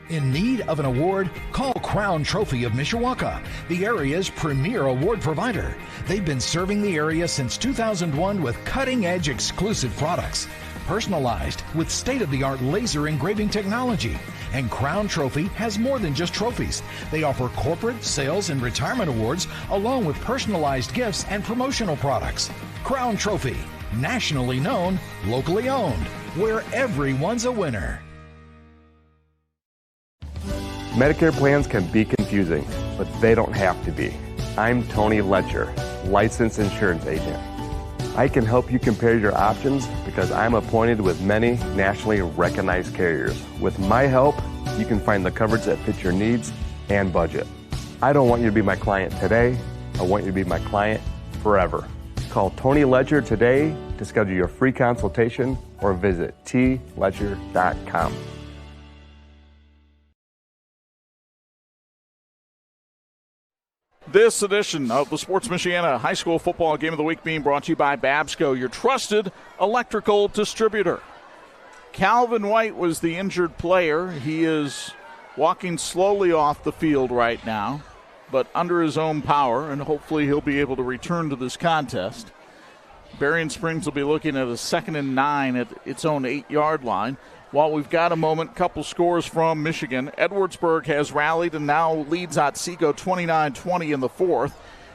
In need of an award? Call Crown Trophy of Mishawaka, the area's premier award provider. They've been serving the area since 2001 with cutting-edge exclusive products, personalized with state-of-the-art laser engraving technology. And Crown Trophy has more than just trophies. They offer corporate, sales, and retirement awards, along with personalized gifts and promotional products. Crown Trophy, nationally known, locally owned, where everyone's a winner. Medicare plans can be confusing, but they don't have to be. I'm Tony Letcher, licensed insurance agent. I can help you compare your options because I'm appointed with many nationally recognized carriers. With my help, you can find the coverage that fits your needs and budget. I don't want you to be my client today. I want you to be my client forever. Call Tony Letcher today to schedule your free consultation or visit tletcher.com. This edition of the Sports Michiana High School Football Game of the Week being brought to you by Babsco, your trusted electrical distributor. Calvin White was the injured player. He is walking slowly off the field right now, but under his own power, and hopefully he'll be able to return to this contest. Berrien Springs will be looking at a 2nd and 9 at its own 8-yard line. While we've got a moment, couple scores from Michigan. Edwardsburg has rallied and now leads Otsego 29-20 in the 4th.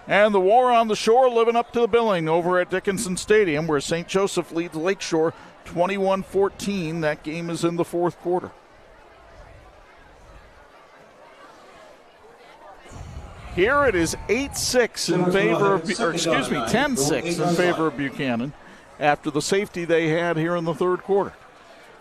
And the War on the Shore living up to the billing over at Dickinson Stadium, where St. Joseph leads Lakeshore 21-14. That game is in the 4th quarter. Here it is 8-6 in favor of, 10-6 in favor of Buchanan after the safety they had here in the 3rd quarter.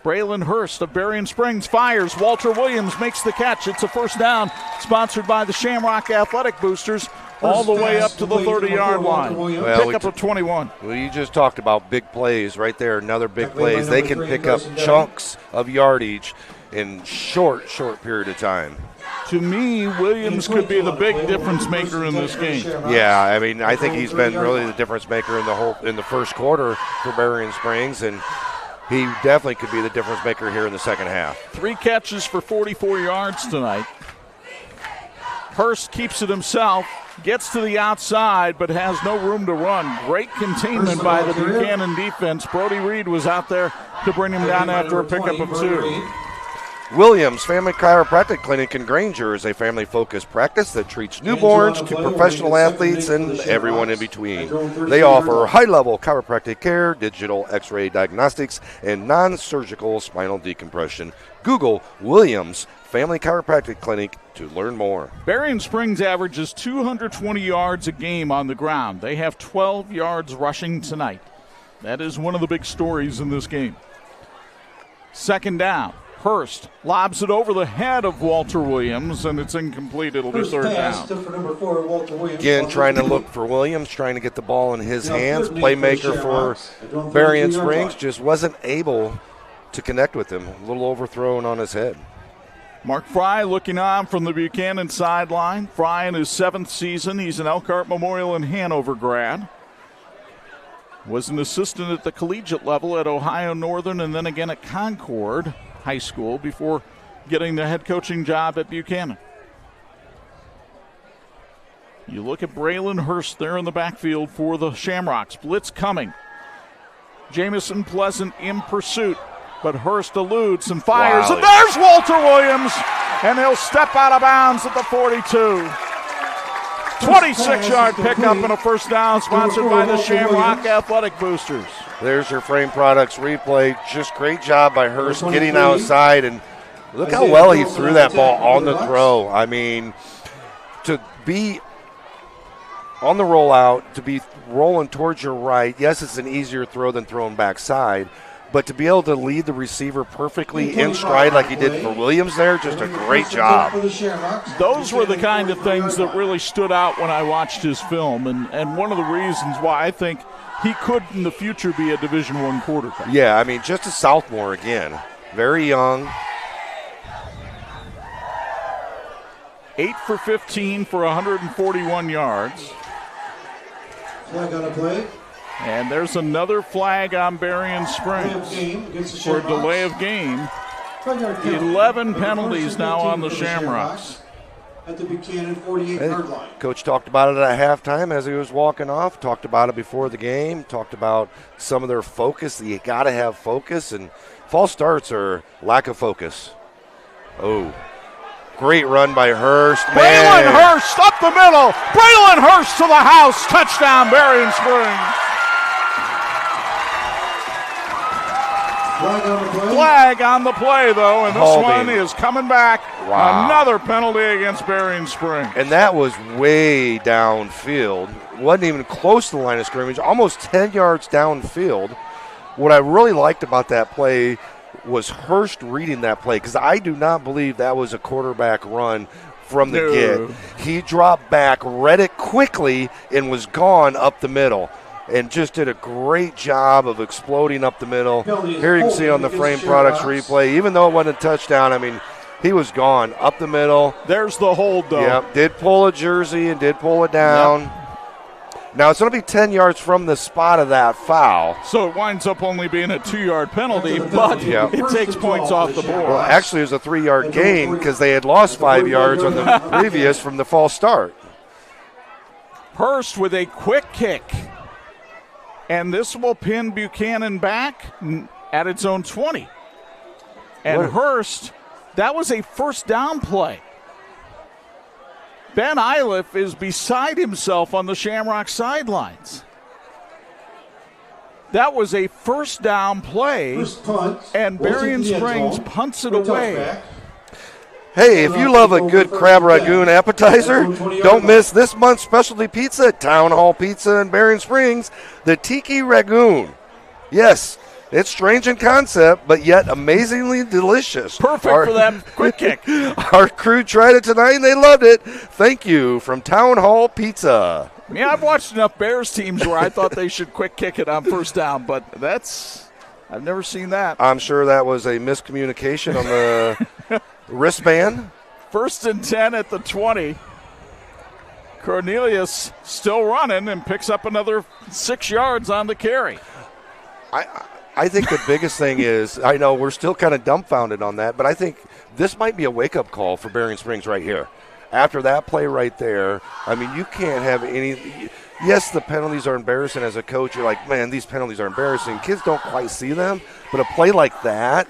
Braylon Hurst of Berrien Springs fires. Walter Williams makes the catch. It's a first down, sponsored by the Shamrock Athletic Boosters, all the way up to the 30-yard line. Pick up of 21. Well, you just talked about big plays right there, another big plays. They can pick up chunks of yardage in short period of time. To me, Williams could be the big difference maker in this game. Yeah, I mean, I think he's been really the difference maker in the first quarter for Berrien Springs, and he definitely could be the difference maker here in the second half. 3 catches for 44 yards tonight. Hurst keeps it himself, gets to the outside, but has no room to run. Great containment by the Buchanan defense. Brody Reed was out there to bring him down after a pickup of 2. Williams Family Chiropractic Clinic in Granger is a family-focused practice that treats newborns to professional athletes and everyone in between. They offer high-level chiropractic care, digital x-ray diagnostics, and non-surgical spinal decompression. Google Williams Family Chiropractic Clinic to learn more. Berrien Springs averages 220 yards a game on the ground. They have 12 yards rushing tonight. That is one of the big stories in this game. 2nd down. Hurst lobs it over the head of Walter Williams, and it's incomplete. It'll be 3rd down. Again, trying to look for Williams, trying to get the ball in his hands. Playmaker for Berrien Springs just wasn't able to connect with him. A little overthrown on his head. Mark Fry looking on from the Buchanan sideline. Fry in his 7th season. He's an Elkhart Memorial and Hanover grad. Was an assistant at the collegiate level at Ohio Northern and then again at Concord High School before getting the head coaching job at Buchanan. You look at Braylon Hurst there in the backfield for the Shamrocks. Blitz coming. Jamison Pleasant in pursuit, but Hurst eludes and fires, and there's Walter Williams, and he'll step out of bounds at the 42. 26-yard pickup and a first down, sponsored by the Shamrock Athletic Boosters. There's your Frame Products replay. Just great job by Hurst getting outside, and look how well he threw that ball on the throw. I mean, to be on the rollout, to be rolling towards your right. Yes, it's an easier throw than throwing backside, but to be able to lead the receiver perfectly in stride like he did for Williams there, just a great job. Those were the kind of things that really stood out when I watched his film, and one of the reasons why I think he could in the future be a Division I quarterback. Yeah, I mean, just a sophomore again. Very young. 8 for 15 for 141 yards. Flag on a play. And there's another flag on Berrien Springs for a delay of game. 11 penalties now on the Shamrocks. At the Buchanan 48-yard line. Coach talked about it at halftime as he was walking off, talked about it before the game, talked about some of their focus. You got to have focus, and false starts are lack of focus. Oh, great run by Hurst. Braylon Hurst up the middle. Braylon Hurst to the house. Touchdown, Berrien Springs. Flag on the play, though, and this one is coming back. Wow. Another penalty against Berrien Springs. And that was way downfield. Wasn't even close to the line of scrimmage, almost 10 yards downfield. What I really liked about that play was Hurst reading that play, because I do not believe that was a quarterback run from the get. He dropped back, read it quickly, and was gone up the middle. And just did a great job of exploding up the middle. Here you can see on the frame products replay, even though it wasn't a touchdown, I mean, he was gone up the middle. There's the hold, though. Yep, did pull a jersey and did pull it down. Yep. Now, it's going to be 10 yards from the spot of that foul. So it winds up only being a 2-yard penalty, but it takes points off the board. Well, actually, it was a 3-yard gain because they had lost 5 yards on the previous from the false start. Hurst with a quick kick. And this will pin Buchanan back at its own 20. And Hurst, that was a first down play. Ben Iliff is beside himself on the Shamrock sidelines. That was a first down play, and Berrien Springs punts it away. Hey, if you love a good crab ragoon appetizer, don't miss this month's specialty pizza at Town Hall Pizza in Berrien Springs, the Tiki Ragoon. Yes, it's strange in concept, but yet amazingly delicious. Perfect for that quick kick. Our crew tried it tonight, and they loved it. Thank you from Town Hall Pizza. Yeah, I've watched enough Bears teams where I thought they should quick kick it on first down, but I've never seen that. I'm sure that was a miscommunication on the wristband. 1st and 10 at the 20. Cornelius still running and picks up another 6 yards on the carry. I think the biggest thing is, I know we're still kind of dumbfounded on that, but I think this might be a wake-up call for Berrien Springs right here. After that play right there, I mean, you can't have any – yes, the penalties are embarrassing as a coach. You're like, man, these penalties are embarrassing. Kids don't quite see them, but a play like that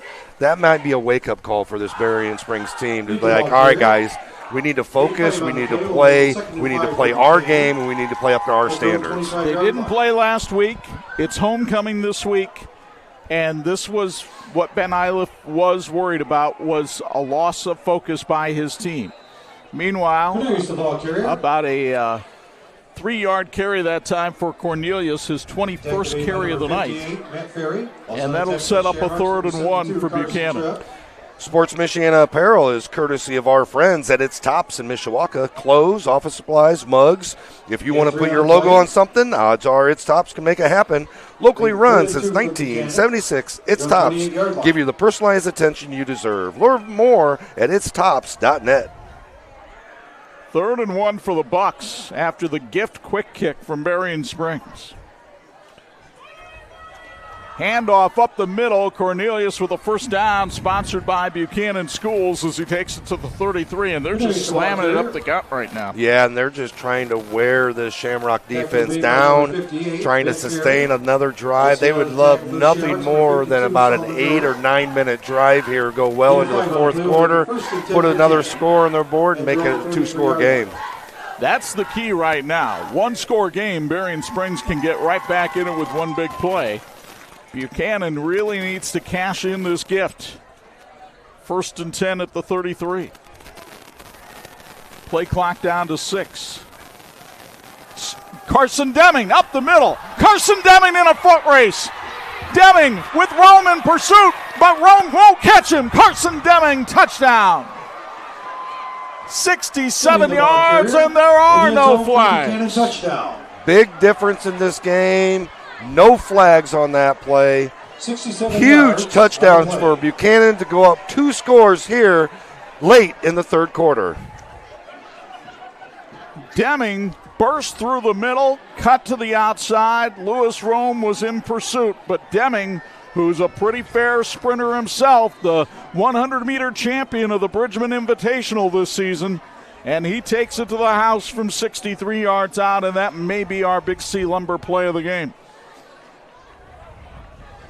might be a wake-up call for this Berrien Springs team to be like, all right, guys, we need to focus, we need to play our game, and we need to play up to our standards. They didn't play last week. It's homecoming this week, and this was what Ben Iliff was worried about, was a loss of focus by his team. Meanwhile, about a 3-yard carry that time for Cornelius, his 21st carry of the night. And that'll set up a 3rd and 1 for Buchanan. Sports Michiana apparel is courtesy of our friends at Its Tops in Mishawaka. Clothes, office supplies, mugs. If you want to put your logo on something, odds are Its Tops can make it happen. Locally run since 1976, Its Tops give you the personalized attention you deserve. Learn more at itstops.net. 3rd and 1 for the Bucks after the gift quick kick from Berrien Springs. Handoff up the middle. Cornelius with a first down, sponsored by Buchanan Schools as he takes it to the 33, and they're just slamming it up the gut right now. Yeah, and they're just trying to wear the Shamrock defense down, trying to sustain another drive. They would love nothing more than about an 8 or 9 minute drive here, go well into the 4th quarter, put another score on their board, and make it a 2-score game. That's the key right now. 1-score game, Berrien Springs can get right back in it with one big play. Buchanan really needs to cash in this gift. 1st and 10 at the 33. Play clock down to 6. Carson Deming up the middle. Carson Deming in a foot race. Deming with Rome in pursuit, but Rome won't catch him. Carson Deming, touchdown. 67 yards, and there are no flags. Big difference in this game. No flags on that play. Huge touchdowns for Buchanan to go up 2 scores here late in the third quarter. Deming burst through the middle, cut to the outside. Lewis Rome was in pursuit, but Deming, who's a pretty fair sprinter himself, the 100-meter champion of the Bridgman Invitational this season, and he takes it to the house from 63 yards out, and that may be our Big C Lumber play of the game.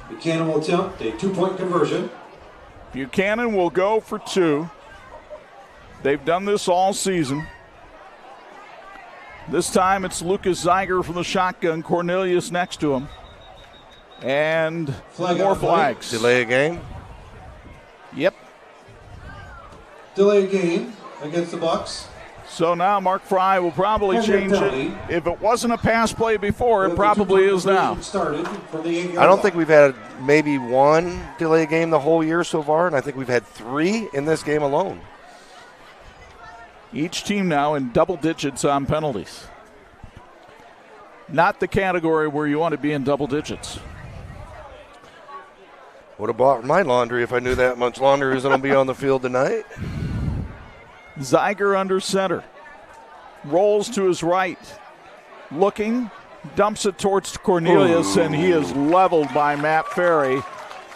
Buchanan will attempt a 2-point conversion. Buchanan will go for 2. They've done this all season. This time it's Lucas Zeiger from the shotgun, Cornelius next to him. And more flags. Delay a game? Yep. Delay a game against the Bucks. So now Mark Fry will probably change it. If it wasn't a pass play before, it probably is now. I don't think we've had maybe 1 delay game the whole year so far, and I think we've had 3 in this game alone. Each team now in double digits on penalties. Not the category where you want to be in double digits. Would have bought my laundry if I knew that much laundry was going to be on the field tonight. Zeiger under center. Rolls to his right. Looking. Dumps it towards Cornelius, and he is leveled by Matt Ferry.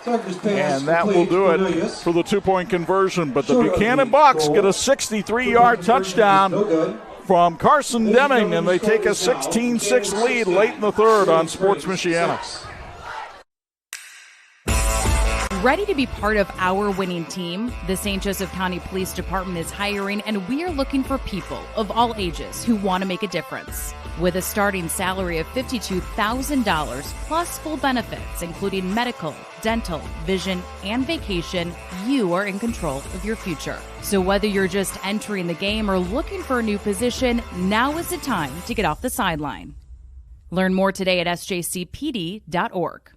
And that will do it for the 2-point conversion. But the Buchanan Bucks get a 63-yard touchdown from Carson Deming, and they take a 16-6 lead late in the third on Sports Michiana. Ready to be part of our winning team? The St. Joseph County Police Department is hiring, and we are looking for people of all ages who want to make a difference. With a starting salary of $52,000 plus full benefits, including medical, dental, vision, and vacation, you are in control of your future. So whether you're just entering the game or looking for a new position, now is the time to get off the sideline. Learn more today at sjcpd.org.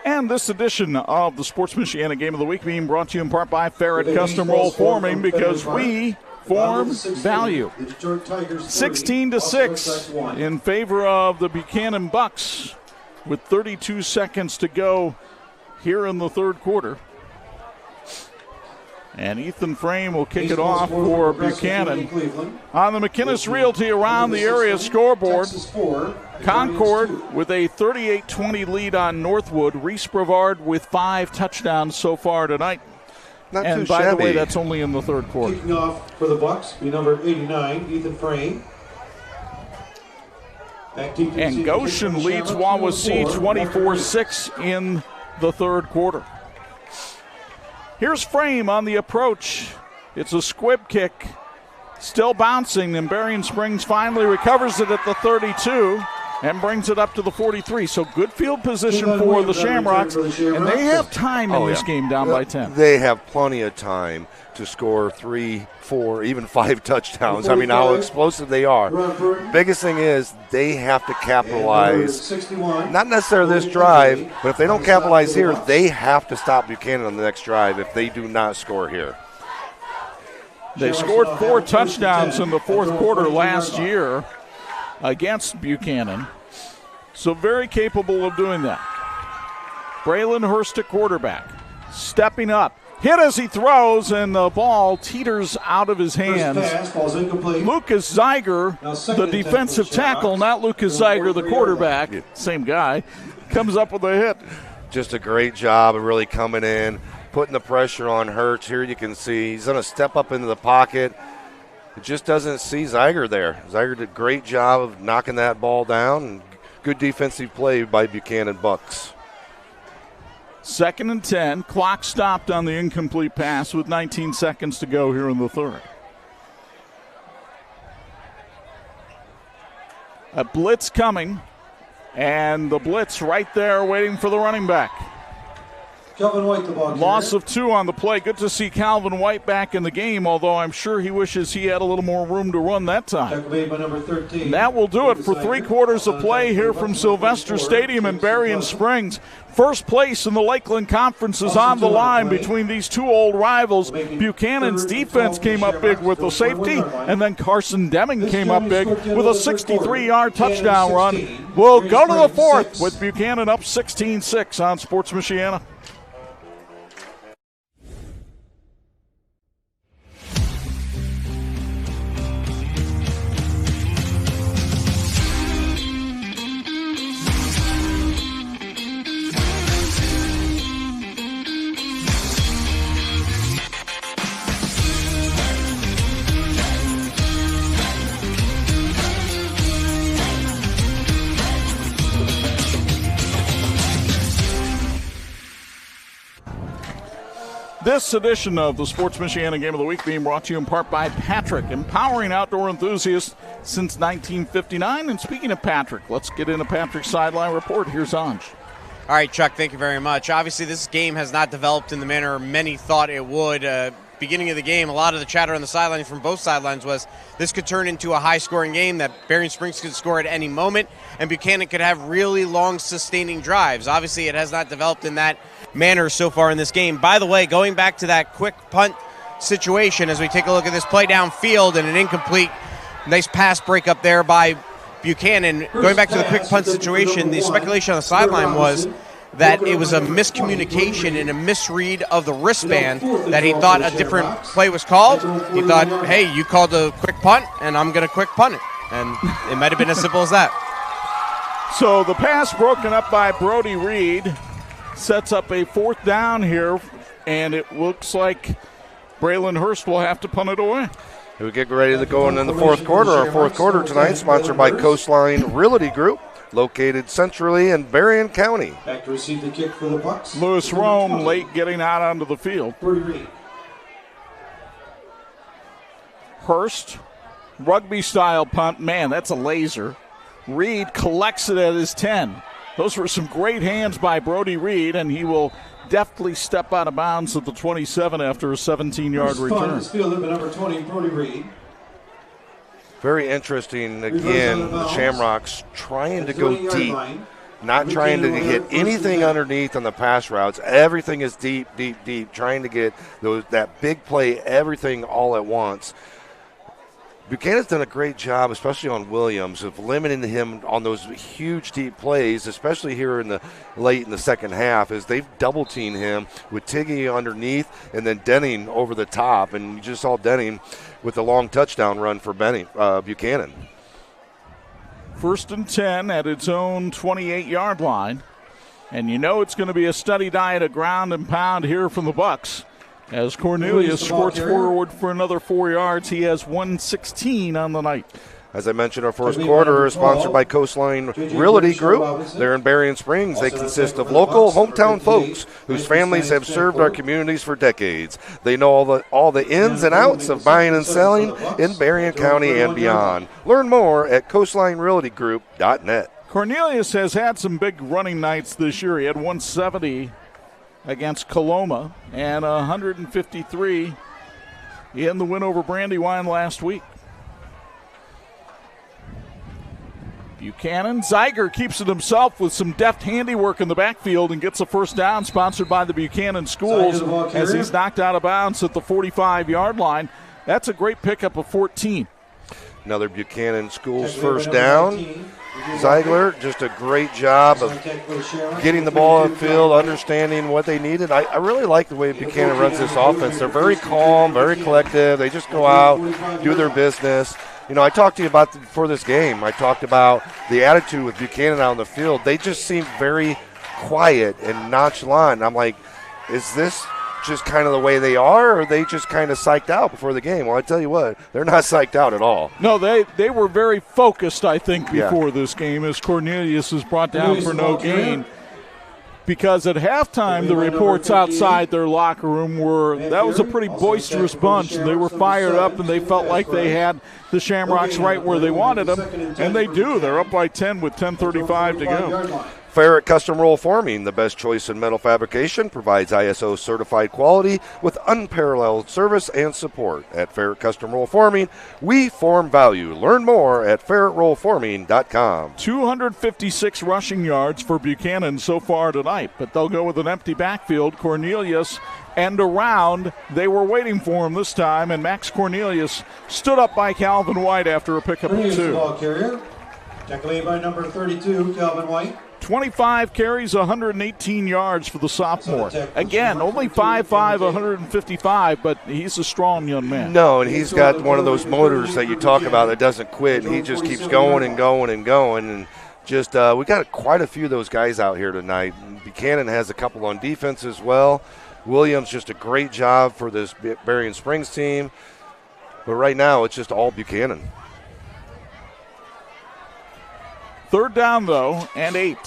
And this edition of the Sports Michiana Game of the Week being brought to you in part by Ferret Custom Roll Forming, because we form value. 16-6 in favor of the Buchanan Bucks with 32 seconds to go here in the third quarter. And Ethan Frame will kick it off for Buchanan. On the McInnes Realty Around the Area scoreboard, Concord with a 38-20 lead on Northwood. Reese Brevard with 5 touchdowns so far tonight. Not and too by shabby. the way, that's only in the third quarter. Kicking off for the Bucks, be number 89, Ethan Frame. And Goshen leads Wawasee 24-6 in the third quarter. Here's Frame on the approach. It's a squib kick. Still bouncing, and Berrien Springs finally recovers it at the 32 and brings it up to the 43. So good field position for the Shamrocks, and they have time in this game down by 10. They have plenty of time to score 3, 4, even 5 touchdowns. I mean, how explosive they are. Biggest thing is they have to capitalize. Not necessarily this drive, but if they don't capitalize here, they have to stop Buchanan on the next drive if they do not score here. They scored 4 touchdowns in the fourth quarter last year against Buchanan. So very capable of doing that. Braylon Hurst at quarterback. Stepping up. Hit as he throws, and the ball teeters out of his hands. Lucas Zeiger, the defensive tackle, not Lucas Zeiger, the quarterback, same guy, comes up with a hit. Just a great job of really coming in, putting the pressure on Hurts. Here you can see he's going to step up into the pocket. It just doesn't see Zeiger there. Zeiger did a great job of knocking that ball down, and good defensive play by Buchanan Bucks. 2nd and 10. Clock stopped on the incomplete pass with 19 seconds to go here in the third. A blitz coming, and the blitz right there waiting for the running back. Calvin White, the ball Loss of 2 on the play. Good to see Calvin White back in the game, although I'm sure he wishes he had a little more room to run that time. Tackle made by number 13. That will do it for 3/4 of play here from Sylvester Stadium in Berrien Springs. First place in the Lakeland Conference is on the line between these two old rivals. Buchanan's defense came up big with the safety, and then Carson Deming came up big with a 63-yard touchdown run. We'll go to the fourth with Buchanan up 16-6 on Sports Michiana. This edition of the Sports Michiana Game of the Week being brought to you in part by Patrick, empowering outdoor enthusiasts since 1959. And speaking of Patrick, let's get into Patrick's sideline report. Here's Anj. All right, Chuck, thank you very much. Obviously, this game has not developed in the manner many thought it would. Beginning of the game, a lot of the chatter on the sidelines from both sidelines was this could turn into a high-scoring game, that Berrien Springs could score at any moment, and Buchanan could have really long, sustaining drives. Obviously, it has not developed in that manner so far in this game. By the way, going back to that quick punt situation, as we take a look at this play downfield and an incomplete, nice pass break up there by Buchanan. Going back to the quick punt situation, the speculation on the sideline was that it was a miscommunication and a misread of the wristband, that he thought a different play was called. He thought, hey, you called a quick punt, and I'm going to quick punt it. And it might have been as simple as that. So the pass broken up by Brody Reed sets up a 4th down here, and it looks like Braylon Hurst will have to punt it away. We get ready to go in the fourth quarter. Our fourth quarter tonight sponsored by Coastline Realty Group, located centrally in Berrien County. Back to receive the kick for the Bucks. Lewis Rome late getting out onto the field. Hurst, rugby-style punt. Man, that's a laser. Reed collects it at his 10. Those were some great hands by Brody Reed, and he will deftly step out of bounds at the 27 after a 17-yard return. Number 20, Brody Reed. Very interesting, again, the Shamrocks trying to go deep, not trying to hit anything underneath on the pass routes. Everything is deep, deep, deep, trying to get that big play, everything all at once. Buchanan's done a great job, especially on Williams, of limiting him on those huge deep plays, especially here late in the second half, as they've double-teamed him with Tiggy underneath and then Denning over the top. And you just saw Denning with the long touchdown run for Buchanan. 1st and 10 at its own 28-yard line. And you know it's going to be a steady diet of ground and pound here from the Bucks. As Cornelius squirts forward for another 4 yards, he has 116 on the night. As I mentioned, our first quarter is sponsored by Coastline Realty Group. They're in Berrien Springs. They consist of local hometown folks whose families have served our communities for decades. They know all the ins and outs of buying and selling in Berrien County and beyond. Learn more at coastlinerealtygroup.net. Cornelius has had some big running nights this year. He had 170 against Coloma and 153 in the win over Brandywine last week. Buchanan, Zeiger keeps it himself with some deft handiwork in the backfield and gets a first down, sponsored by the Buchanan Schools, as he's knocked out of bounds at the 45-yard line. That's a great pickup of 14. Another Buchanan Schools first down. Zeigler, just a great job of getting the ball in field, understanding what they needed. I really like the way Buchanan runs this offense. They're very calm, very collective. They just go out, do their business. You know, I talked to you about before this game, I talked about the attitude with Buchanan out on the field. They just seem very quiet and nonchalant. I'm like, is this just kind of the way they are, or are they just kind of psyched out before the game? Well, I tell you what, they're not psyched out at all. No, they were very focused, I think, before this game, as Cornelius is brought down for no gain. Because at halftime, the reports outside their locker room were that was a pretty boisterous bunch. They were fired up, and they felt like they had the Shamrocks right where they wanted them, and they do. They're up by 10 with 10:35 to go. Ferret Custom Roll Forming, the best choice in metal fabrication, provides ISO certified quality with unparalleled service and support. At Ferret Custom Roll Forming, we form value. Learn more at ferretrollforming.com. 256 rushing yards for Buchanan so far tonight, but they'll go with an empty backfield. Cornelius and around. They were waiting for him this time, and Max Cornelius stood up by Calvin White after a pickup of 2. Ball carrier, tackled by number 32, Calvin White. 25 carries, 118 yards for the sophomore. Again, only 5'5", 155, but he's a strong young man. No, and he's got one of those motors that you talk about that doesn't quit, and he just keeps going and going and going. And just we got quite a few of those guys out here tonight. Buchanan has a couple on defense as well. Williams, just a great job for this Berrien Springs team. But right now, it's just all Buchanan. 3rd down, though, and 8.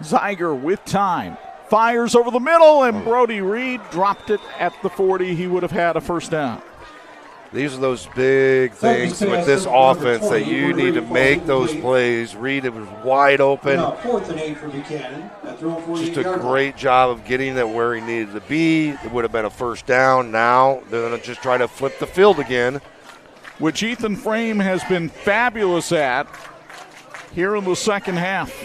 Zeiger with time. Fires over the middle, and Brody Reed dropped it at the 40. He would have had a 1st down. These are those big things with this offense that you need to make those plays. Reed, it was wide open. 4th and 8 for Buchanan. Just a great job of getting it where he needed to be. It would have been a 1st down. Now they're going to just try to flip the field again, which Ethan Frame has been fabulous at here in the second half.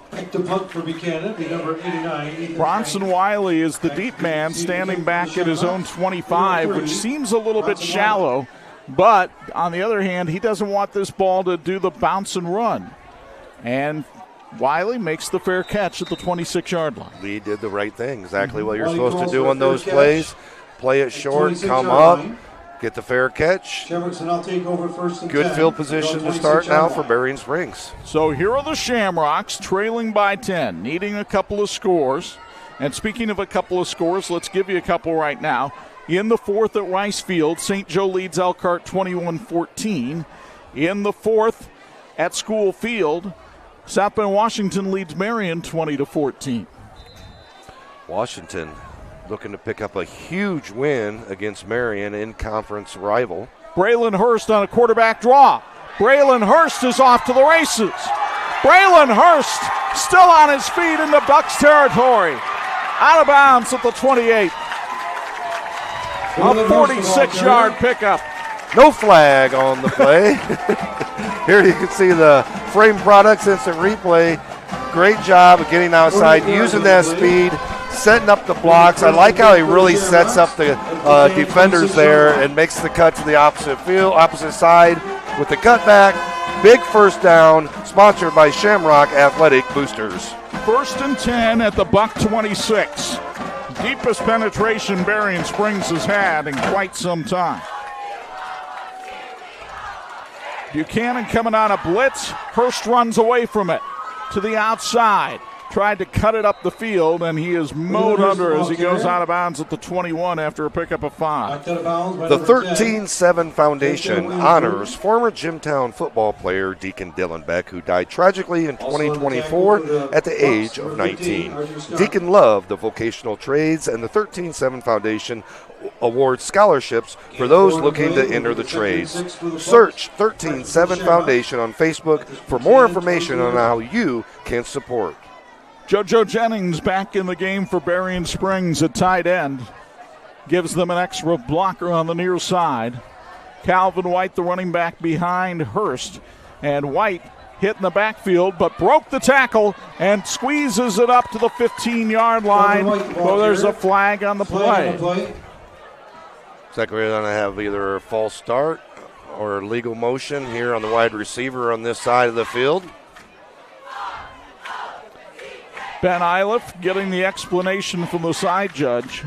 Back to punt for Buchanan, the number 89. Bronson Wiley is the deep man, standing back at his own 25, which seems a little bit shallow. But on the other hand, he doesn't want this ball to do the bounce and run. And Wiley makes the fair catch at the 26-yard line. Lee did the right thing, exactly what you're supposed to do on those plays. Play it short, come up. Get the fair catch. Shamrocks will now take over 1st and 10. Good field position to start now for Berrien Springs. So here are the Shamrocks trailing by 10, needing a couple of scores. And speaking of a couple of scores, let's give you a couple right now. In the 4th at Rice Field, St. Joe leads Elkhart 21-14. In the 4th at School Field, South Bend Washington leads Marion 20-14. Washington looking to pick up a huge win against Marion in conference rival. Braylon Hurst on a quarterback draw. Braylon Hurst is off to the races. Braylon Hurst still on his feet in the Bucks territory. Out of bounds at the 28. A 46-yard pickup. No flag on the play. Here you can see the Frame Products instant replay. Great job of getting outside, using that speed, setting up the blocks. I like how he really sets up the defenders there and makes the cut to the opposite side with the cutback. Big 1st down, sponsored by Shamrock Athletic Boosters. 1st and 10 at the Buck 26. Deepest penetration Berrien Springs has had in quite some time. Buchanan coming on a blitz. Hurst runs away from it to the outside. Tried to cut it up the field, and he is mowed under as he goes out of bounds at the 21 after a pickup of 5. The 13-7 Foundation honors former Jimtown football player Deacon Dylan Beck, who died tragically in 2024 at the age of 19. Deacon loved the vocational trades, and the 13-7 Foundation awards scholarships for those looking to enter the trades. Search 13-7 Foundation on Facebook for more information on how you can support. JoJo Jennings back in the game for Berrien Springs at tight end. Gives them an extra blocker on the near side. Calvin White, the running back behind Hurst. And White hit in the backfield, but broke the tackle and squeezes it up to the 15-yard line. So there's a flag on the play. Looks like we're going to have either a false start or legal motion here on the wide receiver on this side of the field. Ben Iliff getting the explanation from the side judge.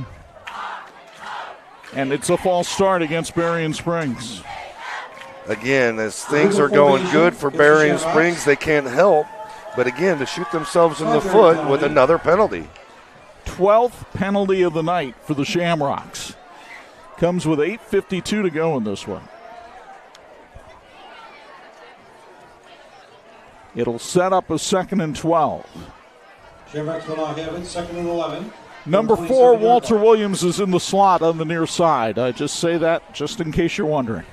And it's a false start against Berrien Springs. Again, as things are going good for Berrien Springs, they can't help but, again, to shoot themselves in the foot with another penalty. 12th penalty of the night for the Shamrocks. Comes with 8:52 to go in this one. It'll set up a 2nd and 12. Shamrocks will now have it, 2nd and 11. Number 4, Walter Williams, is in the slot on the near side. I just say that just in case you're wondering.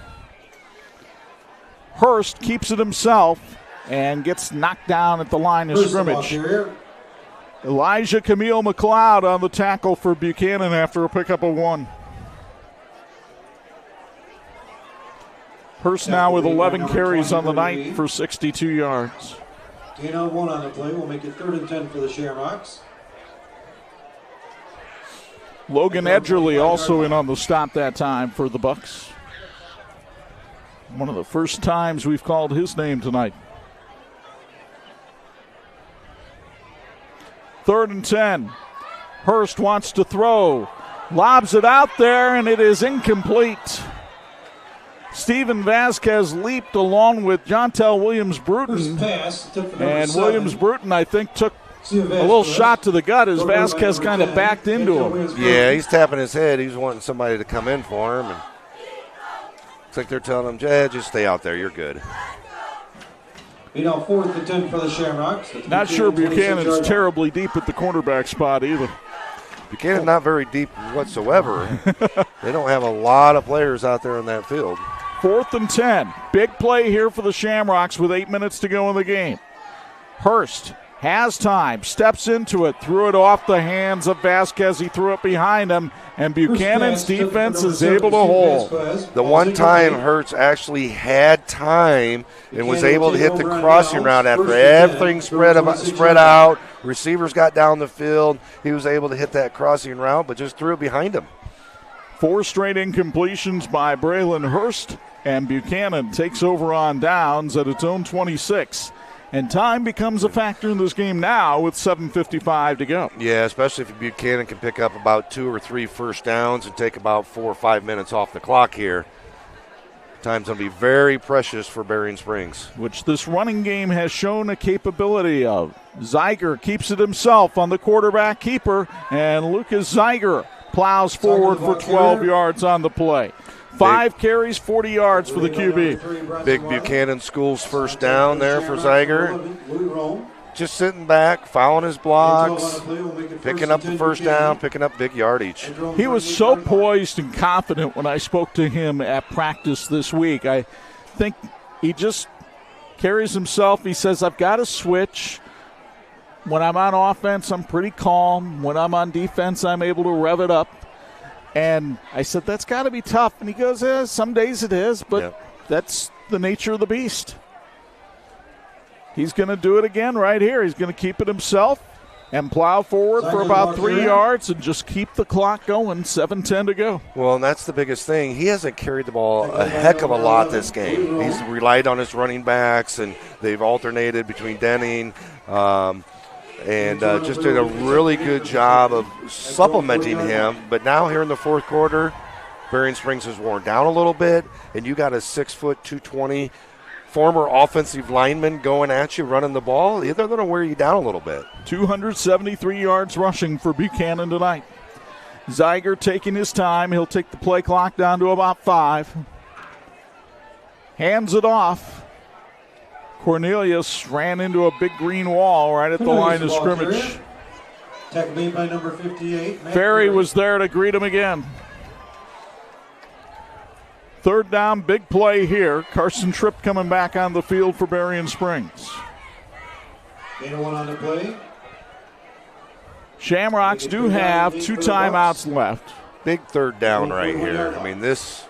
Hurst keeps it himself and gets knocked down at the line of scrimmage. Elijah Camille McLeod on the tackle for Buchanan after a pickup of 1. Hurst now with 11 carries on the night for 62 yards. Gain on 1 on the play will make it 3rd and 10 for the Shamrocks. Logan Edgerly also in on the stop that time for the Bucks. One of the first times we've called his name tonight. 3rd and 10. Hurst wants to throw. Lobs it out there, and it is incomplete. Steven Vasquez leaped along with Jontel Williams-Bruton. And Williams-Bruton, I think, took a little shot to the gut as Vasquez kind of backed into him. Yeah, he's tapping his head. He's wanting somebody to come in for him. And looks like they're telling him, just stay out there. You're good. 4th and 10 for the Shamrocks. Not sure Buchanan's terribly deep at the cornerback spot either. Buchanan's not very deep whatsoever. They don't have a lot of players out there in that field. 4th and 10. Big play here for the Shamrocks with 8 minutes to go in the game. Hurst has time, steps into it, threw it off the hands of Vasquez. He threw it behind him, and Buchanan's defense is able to hold. The one time Hurts actually had time and was able to hit the crossing route after everything spread out. Receivers got down the field. He was able to hit that crossing route, but just threw it behind him. 4 straight incompletions by Braylon Hurst, and Buchanan takes over on downs at its own 26. And time becomes a factor in this game now with 7:55 to go. Yeah, especially if Buchanan can pick up about 2 or 3 first downs and take about 4 or 5 minutes off the clock here. Time's going to be very precious for Berrien Springs. Which this running game has shown a capability of. Zeiger keeps it himself on the quarterback keeper, and Lucas Zeiger plows forward for 12 yards on the play. 5 carries, 40 yards for the QB. Big Buchanan School's first down there for Zeiger. Just sitting back, following his blocks, picking up the first down, picking up big yardage. He was so poised and confident when I spoke to him at practice this week. I think he just carries himself. He says, I've got to switch. When I'm on offense, I'm pretty calm. When I'm on defense, I'm able to rev it up. And I said, that's got to be tough. And he goes, some days it is, but that's the nature of the beast. He's going to do it again right here. He's going to keep it himself and plow forward for about 3 yards and just keep the clock going. 7:10 to go. Well, and that's the biggest thing. He hasn't carried the ball a heck of a lot this game. He's relied on his running backs, and they've alternated between Denning and just did a really good job of supplementing him. But now here in the fourth quarter, Berrien Springs has worn down a little bit, and you got a 6', 220 former offensive lineman going at you, running the ball. They're going to wear you down a little bit. 273 yards rushing for Buchanan tonight. Zeiger taking his time. He'll take the play clock down to about 5. Hands it off. Cornelius ran into a big green wall right at the line of scrimmage. Tackle made by number 58. Ferry was there to greet him again. 3rd down, big play here. Carson Tripp coming back on the field for Berrien Springs. Gain of 1 on the play. Shamrocks do have 2 timeouts left. Big 3rd down right here. I mean, this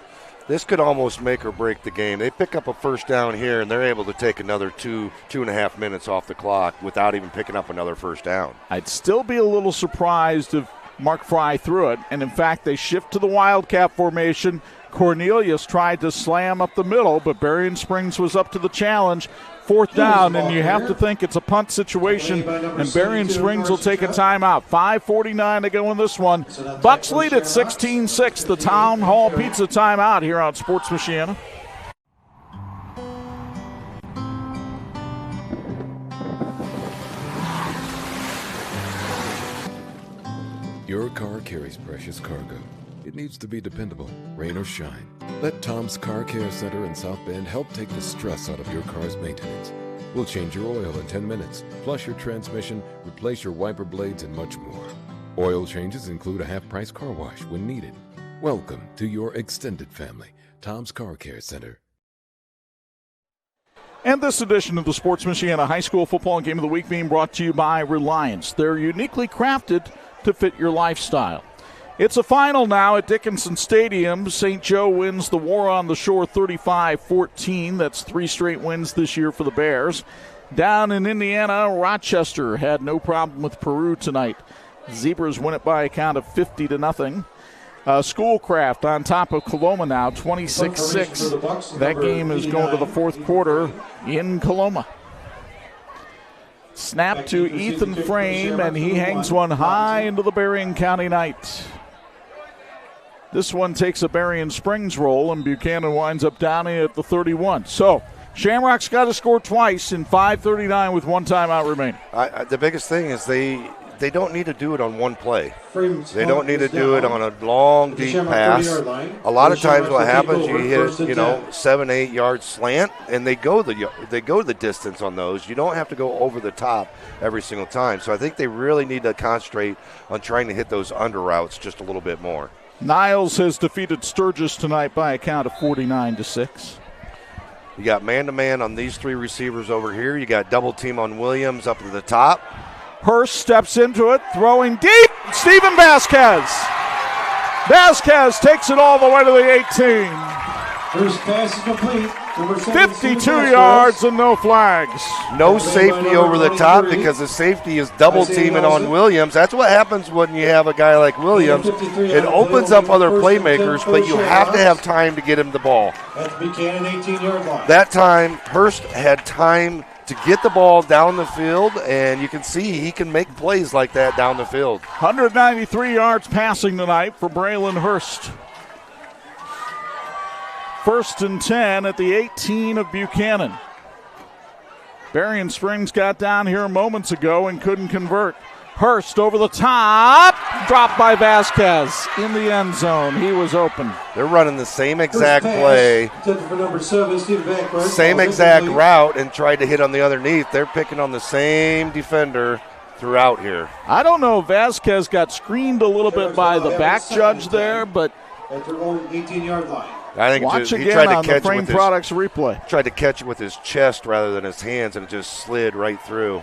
could almost make or break the game. They pick up a first down here, and they're able to take another 2.5 minutes off the clock without even picking up another first down. I'd still be a little surprised if Mark Fry threw it. And, in fact, they shift to the Wildcat formation. Cornelius tried to slam up the middle, but Berrien Springs was up to the challenge. 4th down, and you have to think it's a punt situation, and Berrien Springs will take a timeout. 5:49 to go in this one. Bucks lead at 16-6. The Town Hall Pizza timeout here on Sports Michiana. Your car carries precious cargo. It needs to be dependable, rain or shine. Let Tom's Car Care Center in South Bend help take the stress out of your car's maintenance. We'll change your oil in 10 minutes, flush your transmission, replace your wiper blades, and much more. Oil changes include a half-price car wash when needed. Welcome to your extended family, Tom's Car Care Center. And this edition of the Sports Michiana High School Football Game of the Week being brought to you by Reliance. They're uniquely crafted to fit your lifestyle. It's a final now at Dickinson Stadium. St. Joe wins the War on the Shore 35-14. That's 3 straight wins this year for the Bears. Down in Indiana, Rochester had no problem with Peru tonight. Zebras win it by a count of 50-0. Schoolcraft on top of Coloma now, 26-6. That game is going to the fourth quarter in Coloma. Snap to Ethan Frame, and he hangs one high into the Berrien County night. This one takes a Berrien Springs roll, and Buchanan winds up down at the 31. So Shamrocks got to score twice in 5:39 with one timeout remaining. The biggest thing is they don't need to do it on one play. They don't need to do it on a long, deep pass. A lot of times what happens, you hit 7-8 yard slant, and they go the distance on those. You don't have to go over the top every single time. So I think they really need to concentrate on trying to hit those under routes just a little bit more. Niles has defeated Sturgis tonight by a count of 49-6. You got man-to-man on these 3 receivers over here. You got double team on Williams up at the top. Hurst steps into it, throwing deep. Steven Vasquez. Vasquez takes it all the way to the 18. First pass is complete. 52 yards and no flags. No safety over the top because the safety is double teaming on Williams. That's what happens when you have a guy like Williams. It opens up other playmakers, but you have to have time to get him the ball. That's Buchanan 18-yard line. That time, Hurst had time to get the ball down the field, and you can see he can make plays like that down the field. 193 yards passing tonight for Braylon Hurst. 1st and 10 at the 18 of Buchanan. Berrien Springs got down here moments ago and couldn't convert. Hurst over the top, dropped by Vasquez in the end zone. He was open. They're running the same exact play, for number 7, same exact route, and tried to hit on the underneath. They're picking on the same defender throughout here. I don't know if Vasquez got screened a little bit by the back judge there, but at their own 18-yard line. I think watch he again tried to on catch the Frame Products replay. Tried to catch it with his chest rather than his hands, and it just slid right through.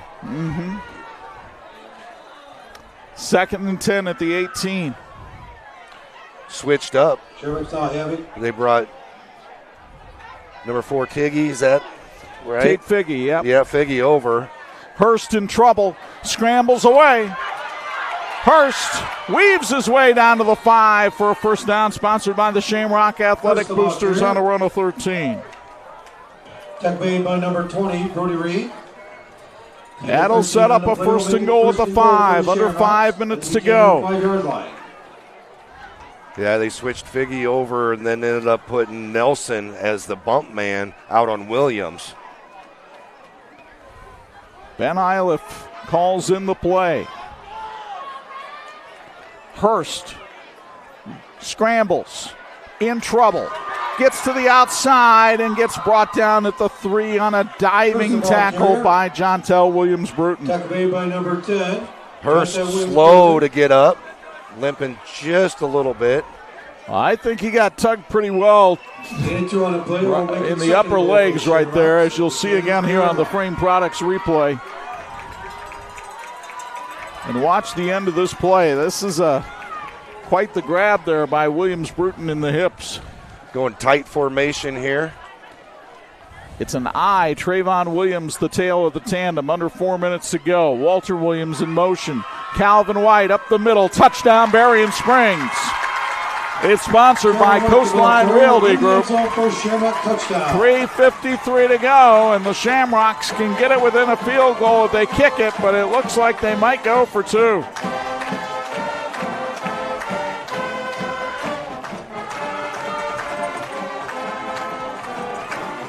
2nd and 10 at the 18. Switched up. They brought number 4 Tiggy. Is that right? Tate Figgy, yep. Yeah, Figgy over. Hurst in trouble. Scrambles away. Hurst weaves his way down to the 5 for a first down, sponsored by the Shamrock Athletic Boosters on a run of 13. Tech made by number 20, Brody Reed. That'll set up a 1st and goal at the 5. Under 5 minutes to go. 5-yard line. Yeah, they switched Figgy over and then ended up putting Nelson as the bump man out on Williams. Ben Eiliff calls in the play. Hurst scrambles, in trouble, gets to the outside and gets brought down at the 3 on a diving tackle by Jontel Williams-Bruton. Tackle made by number 10. Hurst slow to get up, limping just a little bit. I think he got tugged pretty well in the upper legs right there, as you'll see again here on the Frame Products replay. And watch the end of this play. This is quite the grab there by Williams-Bruton in the hips. Going tight formation here. It's an eye. Trayvon Williams, the tail of the tandem. Under 4 minutes to go. Walter Williams in motion. Calvin White up the middle. Touchdown, Berrien Springs. It's sponsored by Coastline Realty Group. 3:53 to go, and the Shamrocks can get it within a field goal if they kick it, but it looks like they might go for 2.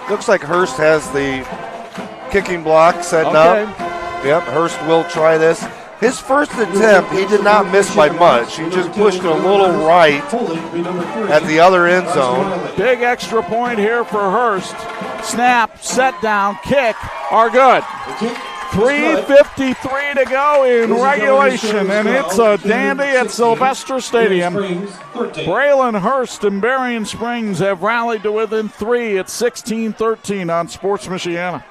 Looks like Hurst has the kicking block setting up. Yep, Hurst will try this. His first attempt, he did not miss by much. He just pushed it a little right at the other end zone. Big extra point here for Hurst. Snap, set down, kick are good. 3:53 to go in regulation, and it's a dandy at Sylvester Stadium. Braylon Hurst and Berrien Springs have rallied to within 3. It's 16-13 on Sports Michiana.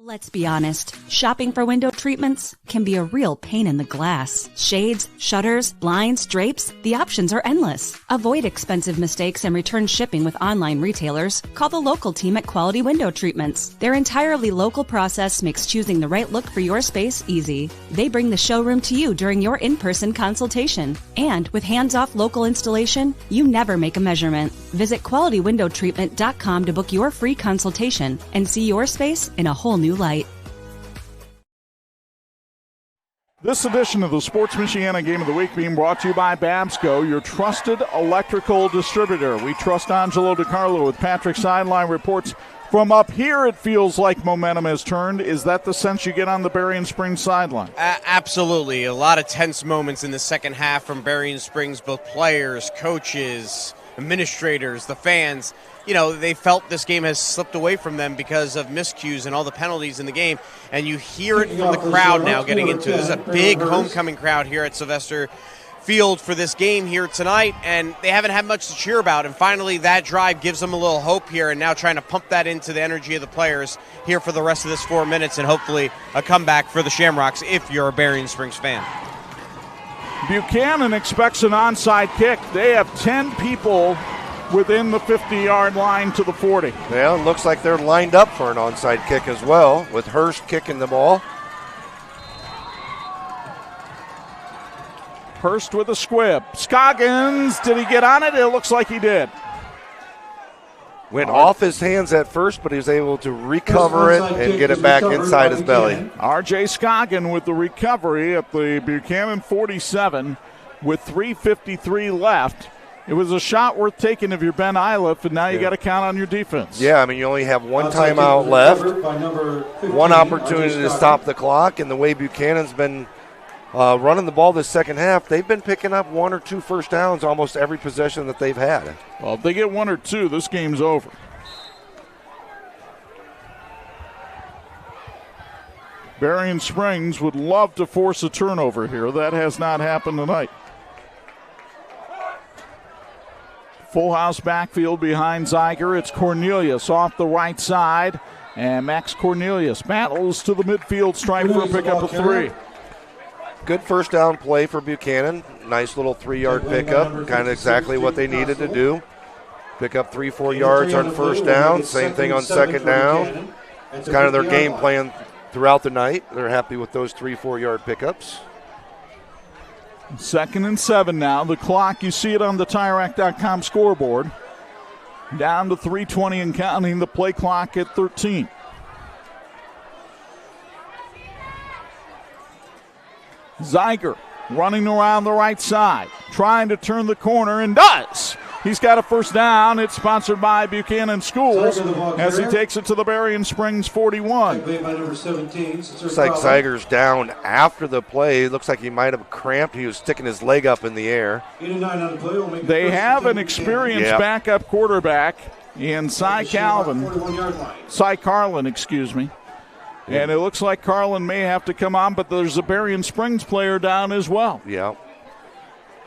Let's be honest, shopping for window treatments can be a real pain in the glass. Shades, shutters, blinds, drapes, the options are endless. Avoid expensive mistakes and return shipping with online retailers. Call the local team at Quality Window Treatments. Their entirely local process makes choosing the right look for your space easy. They bring the showroom to you during your in-person consultation. And with hands-off local installation, you never make a measurement. Visit QualityWindowTreatment.com to book your free consultation and see your space in a whole new light. This edition of the Sports Michiana Game of the Week being brought to you by Babsco, your trusted electrical distributor. We trust Angelo Di Carlo with Patrick Sideline reports. From up here, it feels like momentum has turned. Is that the sense you get on the Berrien Springs sideline? Absolutely. A lot of tense moments in the second half from Berrien Springs, both players, coaches, administrators, the fans. You know, they felt this game has slipped away from them because of miscues and all the penalties in the game. And you hear it from the crowd now getting into it. This is a big homecoming crowd here at Sylvester Field for this game here tonight, and they haven't had much to cheer about. And finally, that drive gives them a little hope here, and now trying to pump that into the energy of the players here for the rest of this 4 minutes, and hopefully a comeback for the Shamrocks if you're a Berrien Springs fan. Buchanan expects an onside kick. They have 10 people within the 50-yard line to the 40. Yeah, it looks like they're lined up for an onside kick as well, with Hurst kicking the ball. Hurst with a squib. Scoggins, did he get on it? It looks like he did. Went off his hands at first, but he was able to recover it and get it back inside his belly. R.J. Scoggin with the recovery at the Buchanan 47 with 3:53 left. It was a shot worth taking if you're Ben Iliff, and now you got to count on your defense. Yeah, I mean, you only have one timeout left, one opportunity to stop the clock, and the way Buchanan's been running the ball this second half, they've been picking up 1 or 2 first downs almost every possession that they've had. Well, if they get 1 or 2, this game's over. Berrien Springs would love to force a turnover here. That has not happened tonight. Full house backfield behind Zeiger. It's Cornelius off the right side. And Max Cornelius battles to the midfield stripe for a pickup of 3. Good first down play for Buchanan. Nice little 3-yard pickup. Kind of exactly what they needed to do. Pick up 3-4 yards on first down. Same thing on second down. It's kind of their game plan throughout the night. They're happy with those 3-4 yard pickups. 2nd and 7 now. The clock, you see it on the TireRack.com scoreboard. Down to 3:20 and counting. The play clock at 13. Zeiger running around the right side, trying to turn the corner, and does. He's got a first down. It's sponsored by Buchanan Schools as he takes it to the Berrien Springs 41. Looks like Zeiger's down after the play. Looks like he might have cramped. He was sticking his leg up in the air. They have an experienced backup quarterback in Cy Carlin, excuse me. And it looks like Carlin may have to come on, but there's a Berrien Springs player down as well. Yeah.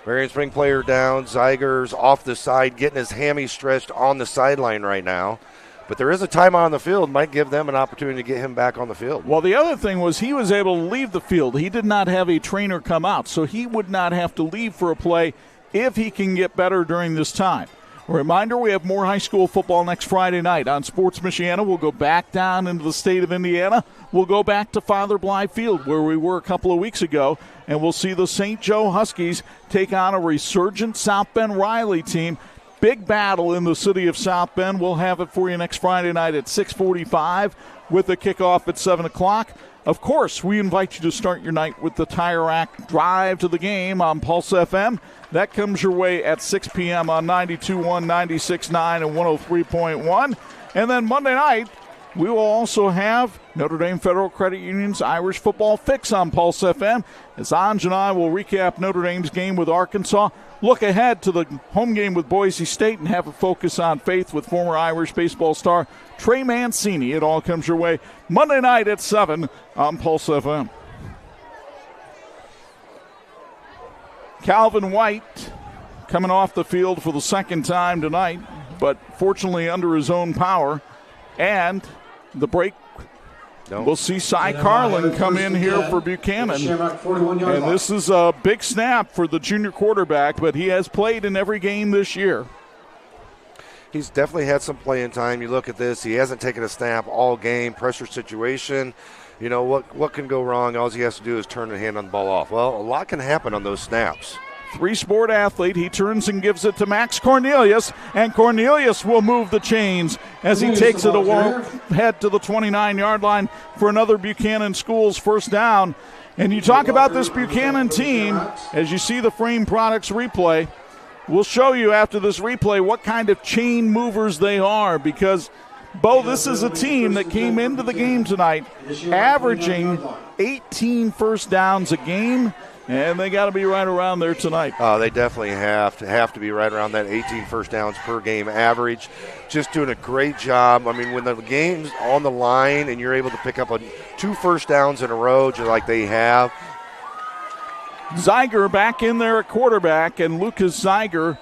Berrien Springs player down. Zeiger's off the side, getting his hammy stretched on the sideline right now. But there is a timeout on the field. Might give them an opportunity to get him back on the field. Well, the other thing was he was able to leave the field. He did not have a trainer come out, so he would not have to leave for a play if he can get better during this time. A reminder, we have more high school football next Friday night on Sports Michiana. We'll go back down into the state of Indiana. We'll go back to Father Bly Field where we were a couple of weeks ago, and we'll see the St. Joe Huskies take on a resurgent South Bend Riley team. Big battle in the city of South Bend. We'll have it for you next Friday night at 6:45 with the kickoff at 7 o'clock. Of course, we invite you to start your night with the Tire Rack Drive to the Game on Pulse FM. That comes your way at 6 p.m. on 92.1, 96.9, and 103.1. And then Monday night, we will also have Notre Dame Federal Credit Union's Irish Football Fix on Pulse FM. As Anj and I will recap Notre Dame's game with Arkansas. look ahead to the home game with Boise State and have a focus on faith with former Irish baseball star Trey Mancini. It all comes your way Monday night at 7 on Pulse FM. Calvin White coming off the field for the second time tonight, but fortunately under his own power. And the break, we'll see Cy Carlin come in here for Buchanan. And this is a big snap for the junior quarterback, but he has played in every game this year. He's definitely had some playing time. You look at this, he hasn't taken a snap all game, pressure situation. You know, what can go wrong? All he has to do is turn the hand on the ball off. Well, a lot can happen on those snaps. Three-sport athlete. He turns and gives it to Max Cornelius, and Cornelius will move the chains as he takes it ahead to the 29-yard line for another Buchanan Schools first down. And you talk about this Buchanan team, as you see the Frame Products replay, we'll show you after this replay what kind of chain movers they are, because, Bo, this is a team that came into the game tonight averaging 18 first downs a game, and they got to be right around there tonight. They definitely have to be right around that 18 first downs per game average. Just doing a great job. I mean, when the game's on the line and you're able to pick up 2 first downs in a row just like they have. Zeiger back in there at quarterback, and Lucas Zeiger,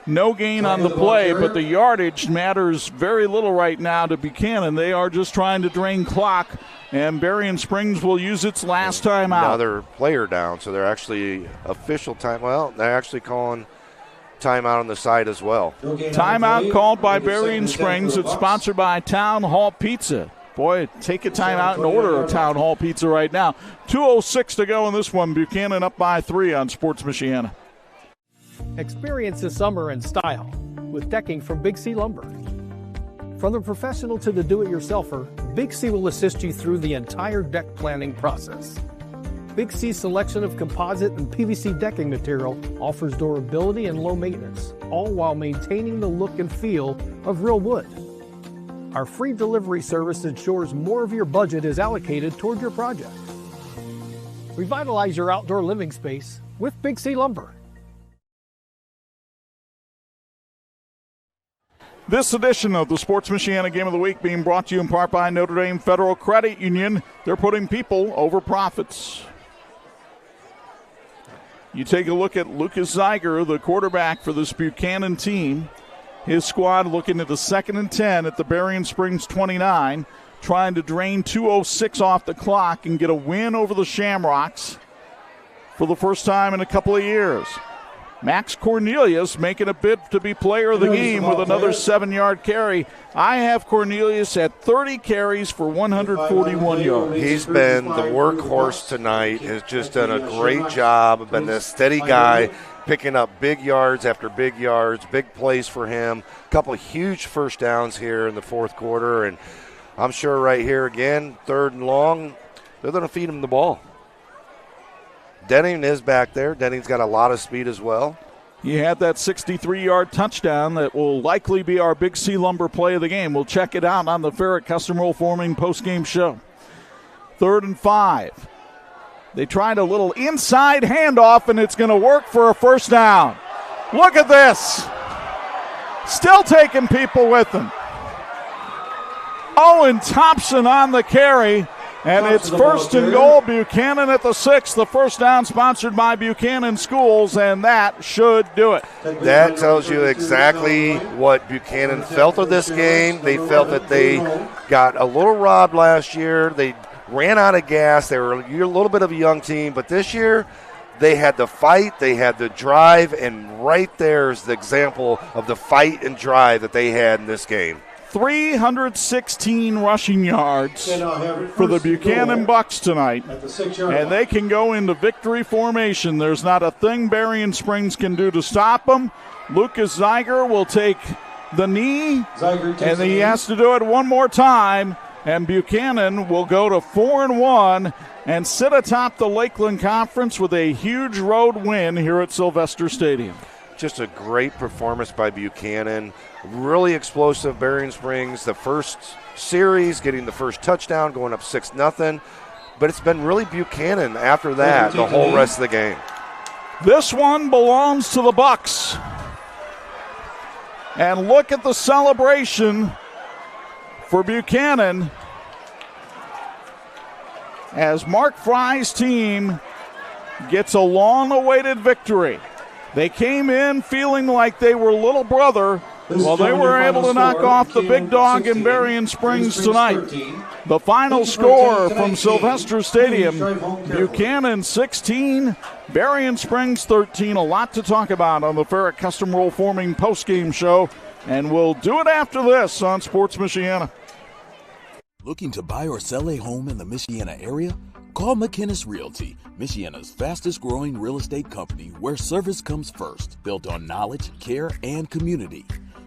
no gain on the play, but the yardage matters very little right now to Buchanan. They are just trying to drain clock, and Berrien Springs will use its last time out. Another player down, so they're actually official time. Well, they're actually calling timeout on the side as well. Timeout called by Berrien Springs. It's sponsored by Town Hall Pizza. Boy, take a timeout and order a Town Hall Pizza right now. 2:06 to go in this one. Buchanan up by 3 on Sports Michiana. Experience the summer in style with decking from Big C Lumber. From the professional to the do-it-yourselfer, Big C will assist you through the entire deck planning process. Big C's selection of composite and PVC decking material offers durability and low maintenance, all while maintaining the look and feel of real wood. Our free delivery service ensures more of your budget is allocated toward your project. Revitalize your outdoor living space with Big C Lumber. This edition of the Sports Michiana Game of the Week being brought to you in part by Notre Dame Federal Credit Union. They're putting people over profits. You take a look at Lucas Zeiger, the quarterback for this Buchanan team. His squad looking at the 2nd and 10 at the Berrien Springs 29, trying to drain 2:06 off the clock and get a win over the Shamrocks for the first time in a couple of years. Max Cornelius making a bid to be player of the game with another 7-yard carry. I have Cornelius at 30 carries for 141 yards. He's been the workhorse tonight, has just done a great job, been this steady guy, picking up big yards after big yards, big plays for him. A couple of huge first downs here in the fourth quarter, and I'm sure right here again, 3rd and long, they're going to feed him the ball. Denning is back there. Denning's got a lot of speed as well. He had that 63-yard touchdown that will likely be our Big C Lumber play of the game. We'll check it out on the Ferret Custom Roll Forming postgame show. 3rd and 5. They tried a little inside handoff, and it's going to work for a first down. Look at this. Still taking people with them. Owen Thompson on the carry. And it's 1st and goal, Buchanan at the 6. The first down sponsored by Buchanan Schools, and that should do it. That tells you exactly what Buchanan felt of this game. They felt that they got a little robbed last year. They ran out of gas. They were a little bit of a young team, but this year they had the fight, they had the drive, and right there is the example of the fight and drive that they had in this game. 316 rushing yards for the Buchanan Bucks tonight, and they can go into victory formation. There's not a thing Berrien Springs can do to stop them. Lucas Zeiger will take the knee, and he has to do it one more time, and Buchanan will go to 4-1 and sit atop the Lakeland Conference with a huge road win here at Sylvester Stadium. Just a great performance by Buchanan. Really explosive. Berrien Springs, the first series, getting the first touchdown, going up 6-0. But it's been really Buchanan after that the whole rest of the game. This one belongs to the Bucks. And look at the celebration for Buchanan as Mark Fry's team gets a long-awaited victory. They came in feeling like they were little brother. Well, they were able to knock off the big dog in Berrien Springs tonight. The final score from Sylvester Stadium, Buchanan 16, Berrien Springs 13. A lot to talk about on the Ferret Custom Roll Forming postgame show, and we'll do it after this on Sports Michiana. Looking to buy or sell a home in the Michiana area? Call McInnes Realty, Michiana's fastest growing real estate company where service comes first, built on knowledge, care, and community.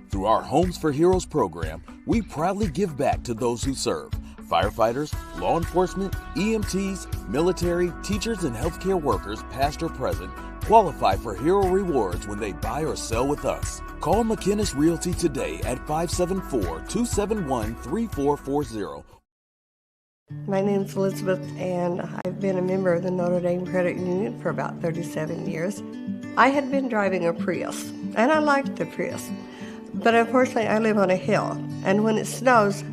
Through our Homes for Heroes program, we proudly give back to those who serve. Firefighters, law enforcement, EMTs, military, teachers, and healthcare workers, past or present, qualify for hero rewards when they buy or sell with us. Call McInnes Realty today at 574-271-3440. My name's Elizabeth, and I've been a member of the Notre Dame Credit Union for about 37 years. I had been driving a Prius, and I liked the Prius. But unfortunately, I live on a hill, and when it snows,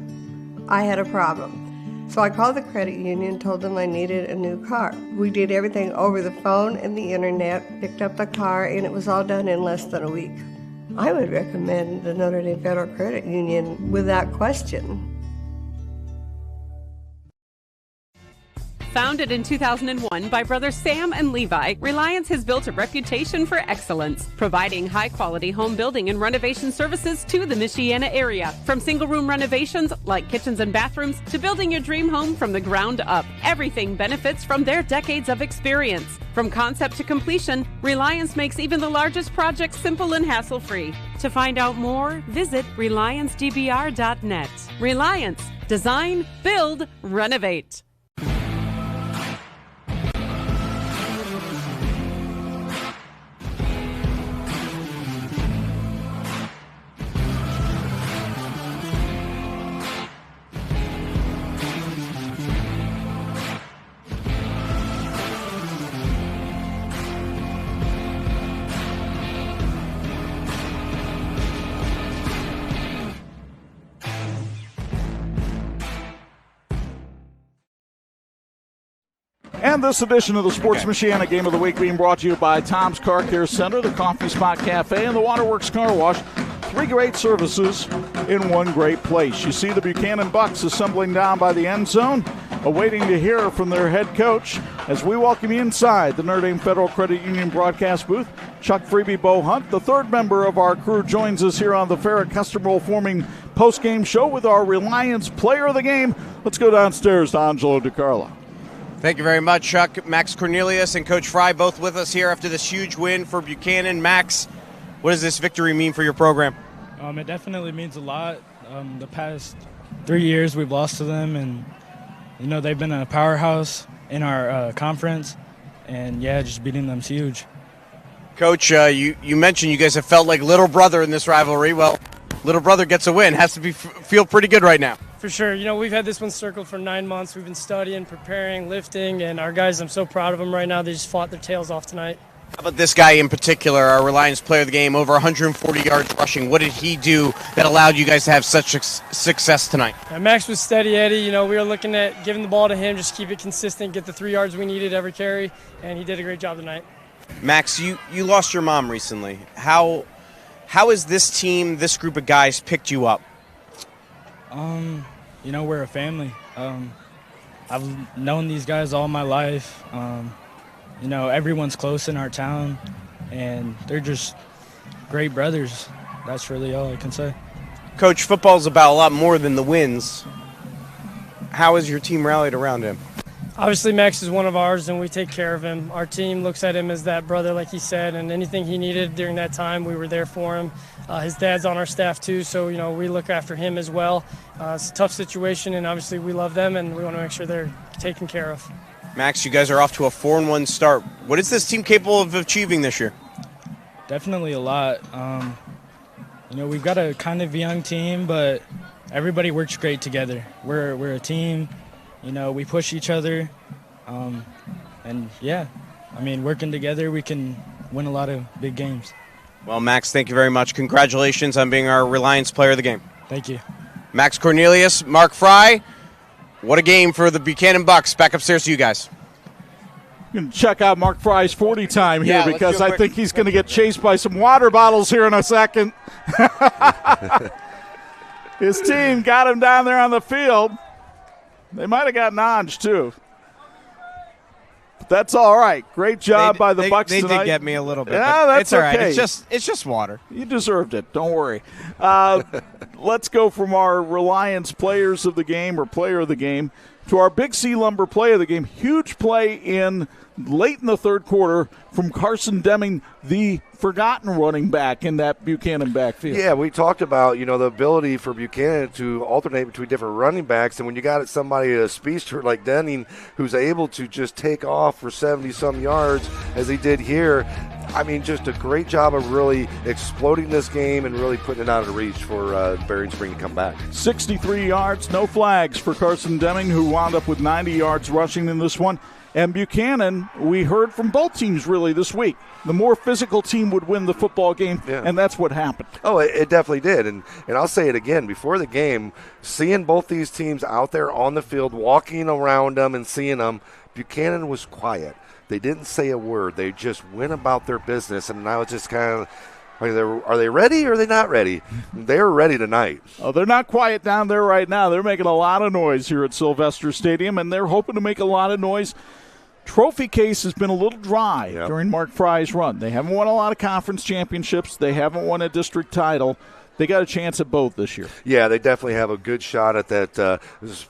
I had a problem. So I called the credit union and told them I needed a new car. We did everything over the phone and the internet, picked up the car, and it was all done in less than a week. I would recommend the Notre Dame Federal Credit Union without question. Founded in 2001 by brothers Sam and Levi, Reliance has built a reputation for excellence, providing high-quality home building and renovation services to the Michiana area. From single-room renovations like kitchens and bathrooms to building your dream home from the ground up, everything benefits from their decades of experience. From concept to completion, Reliance makes even the largest projects simple and hassle-free. To find out more, visit RelianceDBR.net. Reliance. Design, build, renovate. And this edition of the Sports Michiana Game of the Week being brought to you by Tom's Car Care Center, the Coffee Spot Cafe, and the Waterworks Car Wash. 3 great services in one great place. You see the Buchanan Bucks assembling down by the end zone, awaiting to hear from their head coach as we welcome you inside the Notre Dame Federal Credit Union broadcast booth. Chuck Freeby, Bo Hundt, the third member of our crew, joins us here on the Ferret Custom Roll Forming postgame show with our Reliance Player of the Game. Let's go downstairs to Angelo Di Carlo. Thank you very much, Chuck. Max Cornelius and Coach Fry both with us here after this huge win for Buchanan. Max, what does this victory mean for your program? It definitely means a lot. The past 3 years we've lost to them, and they've been a powerhouse in our conference, and just beating them's huge. Coach, you mentioned you guys have felt like little brother in this rivalry. Well, little brother gets a win. Has to feel pretty good right now. For sure. We've had this one circled for 9 months. We've been studying, preparing, lifting, and our guys, I'm so proud of them right now. They just fought their tails off tonight. How about this guy in particular, our Reliance Player of the Game, over 140 yards rushing? What did he do that allowed you guys to have such success tonight? Max was steady Eddie. We were looking at giving the ball to him, just keep it consistent, get the 3 yards we needed every carry, and he did a great job tonight. Max, you lost your mom recently. How has this team, this group of guys, picked you up? We're a family. I've known these guys all my life. Everyone's close in our town, and they're just great brothers. That's really all I can say. Coach, football's about a lot more than the wins. How has your team rallied around him? Obviously, Max is one of ours, and we take care of him. Our team looks at him as that brother, like he said, and anything he needed during that time, we were there for him. His dad's on our staff, too, so, we look after him as well. It's a tough situation, and obviously we love them, and we want to make sure they're taken care of. Max, you guys are off to a 4-1 start. What is this team capable of achieving this year? Definitely a lot. We've got a kind of young team, but everybody works great together. We're a team. We push each other, I mean, working together, we can win a lot of big games. Well, Max, thank you very much. Congratulations on being our Reliance Player of the Game. Thank you. Max Cornelius, Mark Fry, what a game for the Buchanan Bucks. Back upstairs to you guys. I'm going to check out Mark Fry's 40 time here because I quick. think he's going to get chased by some water bottles here in a second. His team got him down there on the field. They might have got Nanj, too. But that's all right. Great job by the Bucks tonight. They did get me a little bit. Yeah, that's it's all right. okay. It's just water. You deserved it. Don't worry. Let's go from our Reliance players of the game or player of the game to our Big C Lumber play of the game. Huge play late in the third quarter from Carson Deming, the forgotten running back in that Buchanan backfield. Yeah, we talked about, the ability for Buchanan to alternate between different running backs, and when you got somebody, a speedster like Denning, who's able to just take off for 70-some yards, as he did here, I mean, just a great job of really exploding this game and really putting it out of reach for Berrien Spring to come back. 63 yards, no flags for Carson Deming, who wound up with 90 yards rushing in this one. And Buchanan, we heard from both teams really this week. The more physical team would win the football game, and that's what happened. Oh, it definitely did. And I'll say it again, before the game, seeing both these teams out there on the field, walking around them and seeing them, Buchanan was quiet. They didn't say a word. They just went about their business, and now it's just kind of, are they ready or are they not ready? They're ready tonight. Oh, they're not quiet down there right now. They're making a lot of noise here at Sylvester Stadium, and they're hoping to make a lot of noise. Trophy case has been a little dry during Mark Fry's run. They haven't won a lot of conference championships. They haven't won a district title. They got a chance at both this year. Yeah, they definitely have a good shot at that.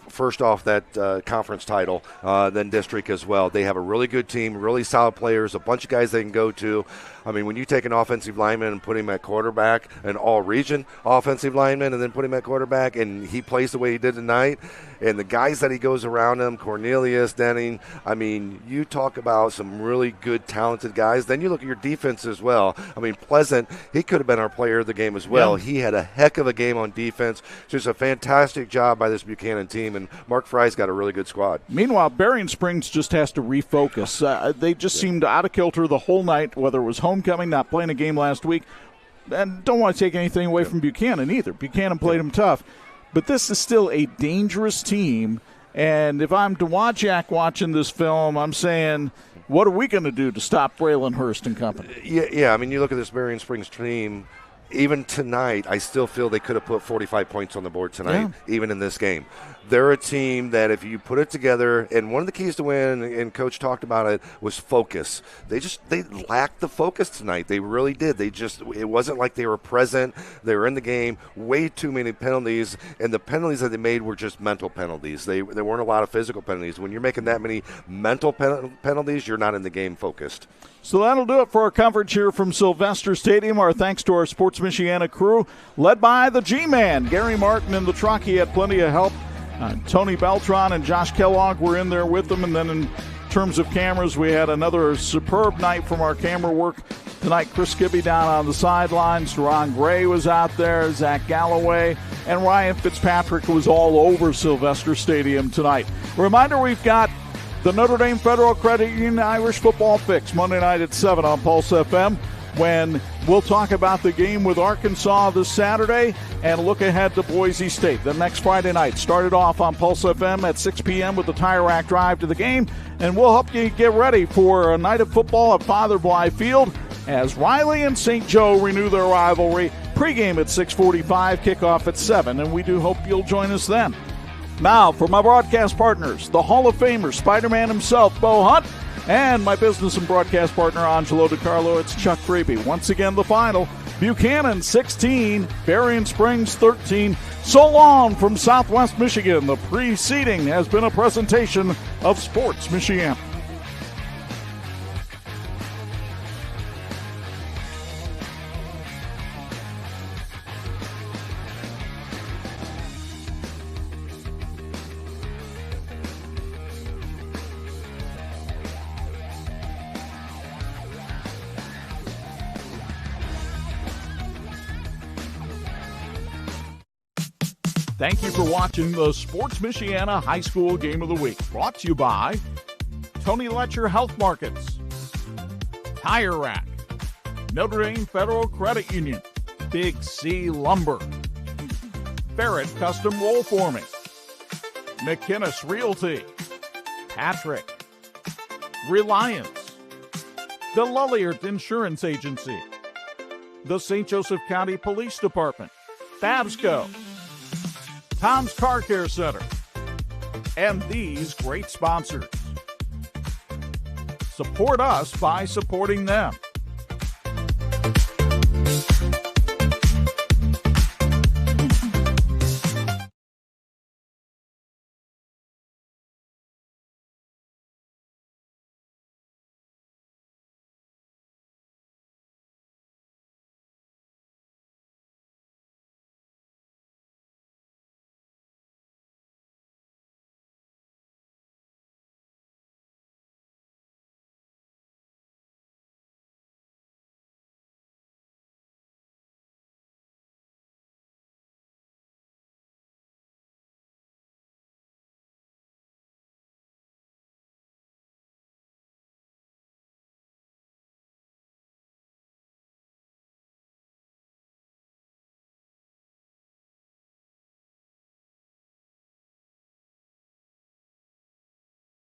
First off, that conference title, then district as well. They have a really good team, really solid players, a bunch of guys they can go to. I mean, when you take an offensive lineman and put him at quarterback, an all-region offensive lineman, and then put him at quarterback, and he plays the way he did tonight, and the guys that he goes around him, Cornelius, Denning, I mean, you talk about some really good, talented guys. Then you look at your defense as well. I mean, Pleasant, he could have been our player of the game as well. Yeah. He had a heck of a game on defense. Just a fantastic job by this Buchanan team, and Mark Fry's got a really good squad. Meanwhile, Berrien Springs just has to refocus. They just seemed out of kilter the whole night, whether it was homecoming, not playing a game last week. And don't want to take anything away from Buchanan either. Buchanan played them tough. But this is still a dangerous team. And if I'm DeWajak watching this film, I'm saying, what are we going to do to stop Braylon Hurst and company? Yeah. I mean, you look at this Berrien Springs team. Even tonight, I still feel they could have put 45 points on the board tonight, even in this game. They're a team that if you put it together, and one of the keys to win, and Coach talked about it, was focus. They lacked the focus tonight. They really did. It wasn't like they were present. They were in the game. Way too many penalties, and the penalties that they made were just mental penalties. There weren't a lot of physical penalties. When you're making that many mental penalties, you're not in the game focused. So that'll do it for our coverage here from Sylvester Stadium. Our thanks to our Sports Michiana crew, led by the G-Man, Gary Martin in the truck. He had plenty of help. Tony Beltran and Josh Kellogg were in there with them. And then in terms of cameras, we had another superb night from our camera work tonight. Chris Skibby down on the sidelines. Ron Gray was out there. Zach Galloway. And Ryan Fitzpatrick was all over Sylvester Stadium tonight. Reminder, we've got the Notre Dame Federal Credit Union Irish Football Fix Monday night at 7 on Pulse FM, when we'll talk about the game with Arkansas this Saturday and look ahead to Boise State. The next Friday night started off on Pulse FM at 6 p.m. with the Tire Rack Drive to the game, and we'll help you get ready for a night of football at Father Bly Field as Riley and St. Joe renew their rivalry. Pregame at 6:45, kickoff at 7, and we do hope you'll join us then. Now, for my broadcast partners, the Hall of Famer, Spider-Man himself, Bo Hundt, and my business and broadcast partner, Angelo Di Carlo, it's Chuck Freeby. Once again, the final, Buchanan 16, Berrien Springs 13. So long from Southwest Michigan. The preceding has been a presentation of Sports Michiana. Thank you for watching the Sports Michiana High School Game of the Week. Brought to you by Tony Letcher Health Markets, Tire Rack, Notre Dame Federal Credit Union, Big C Lumber, Barrett Custom Roll Forming, McInnes Realty, Patrick, Reliance, the Lillard Insurance Agency, the St. Joseph County Police Department, Babsco, Tom's Car Care Center, and these great sponsors. Support us by supporting them.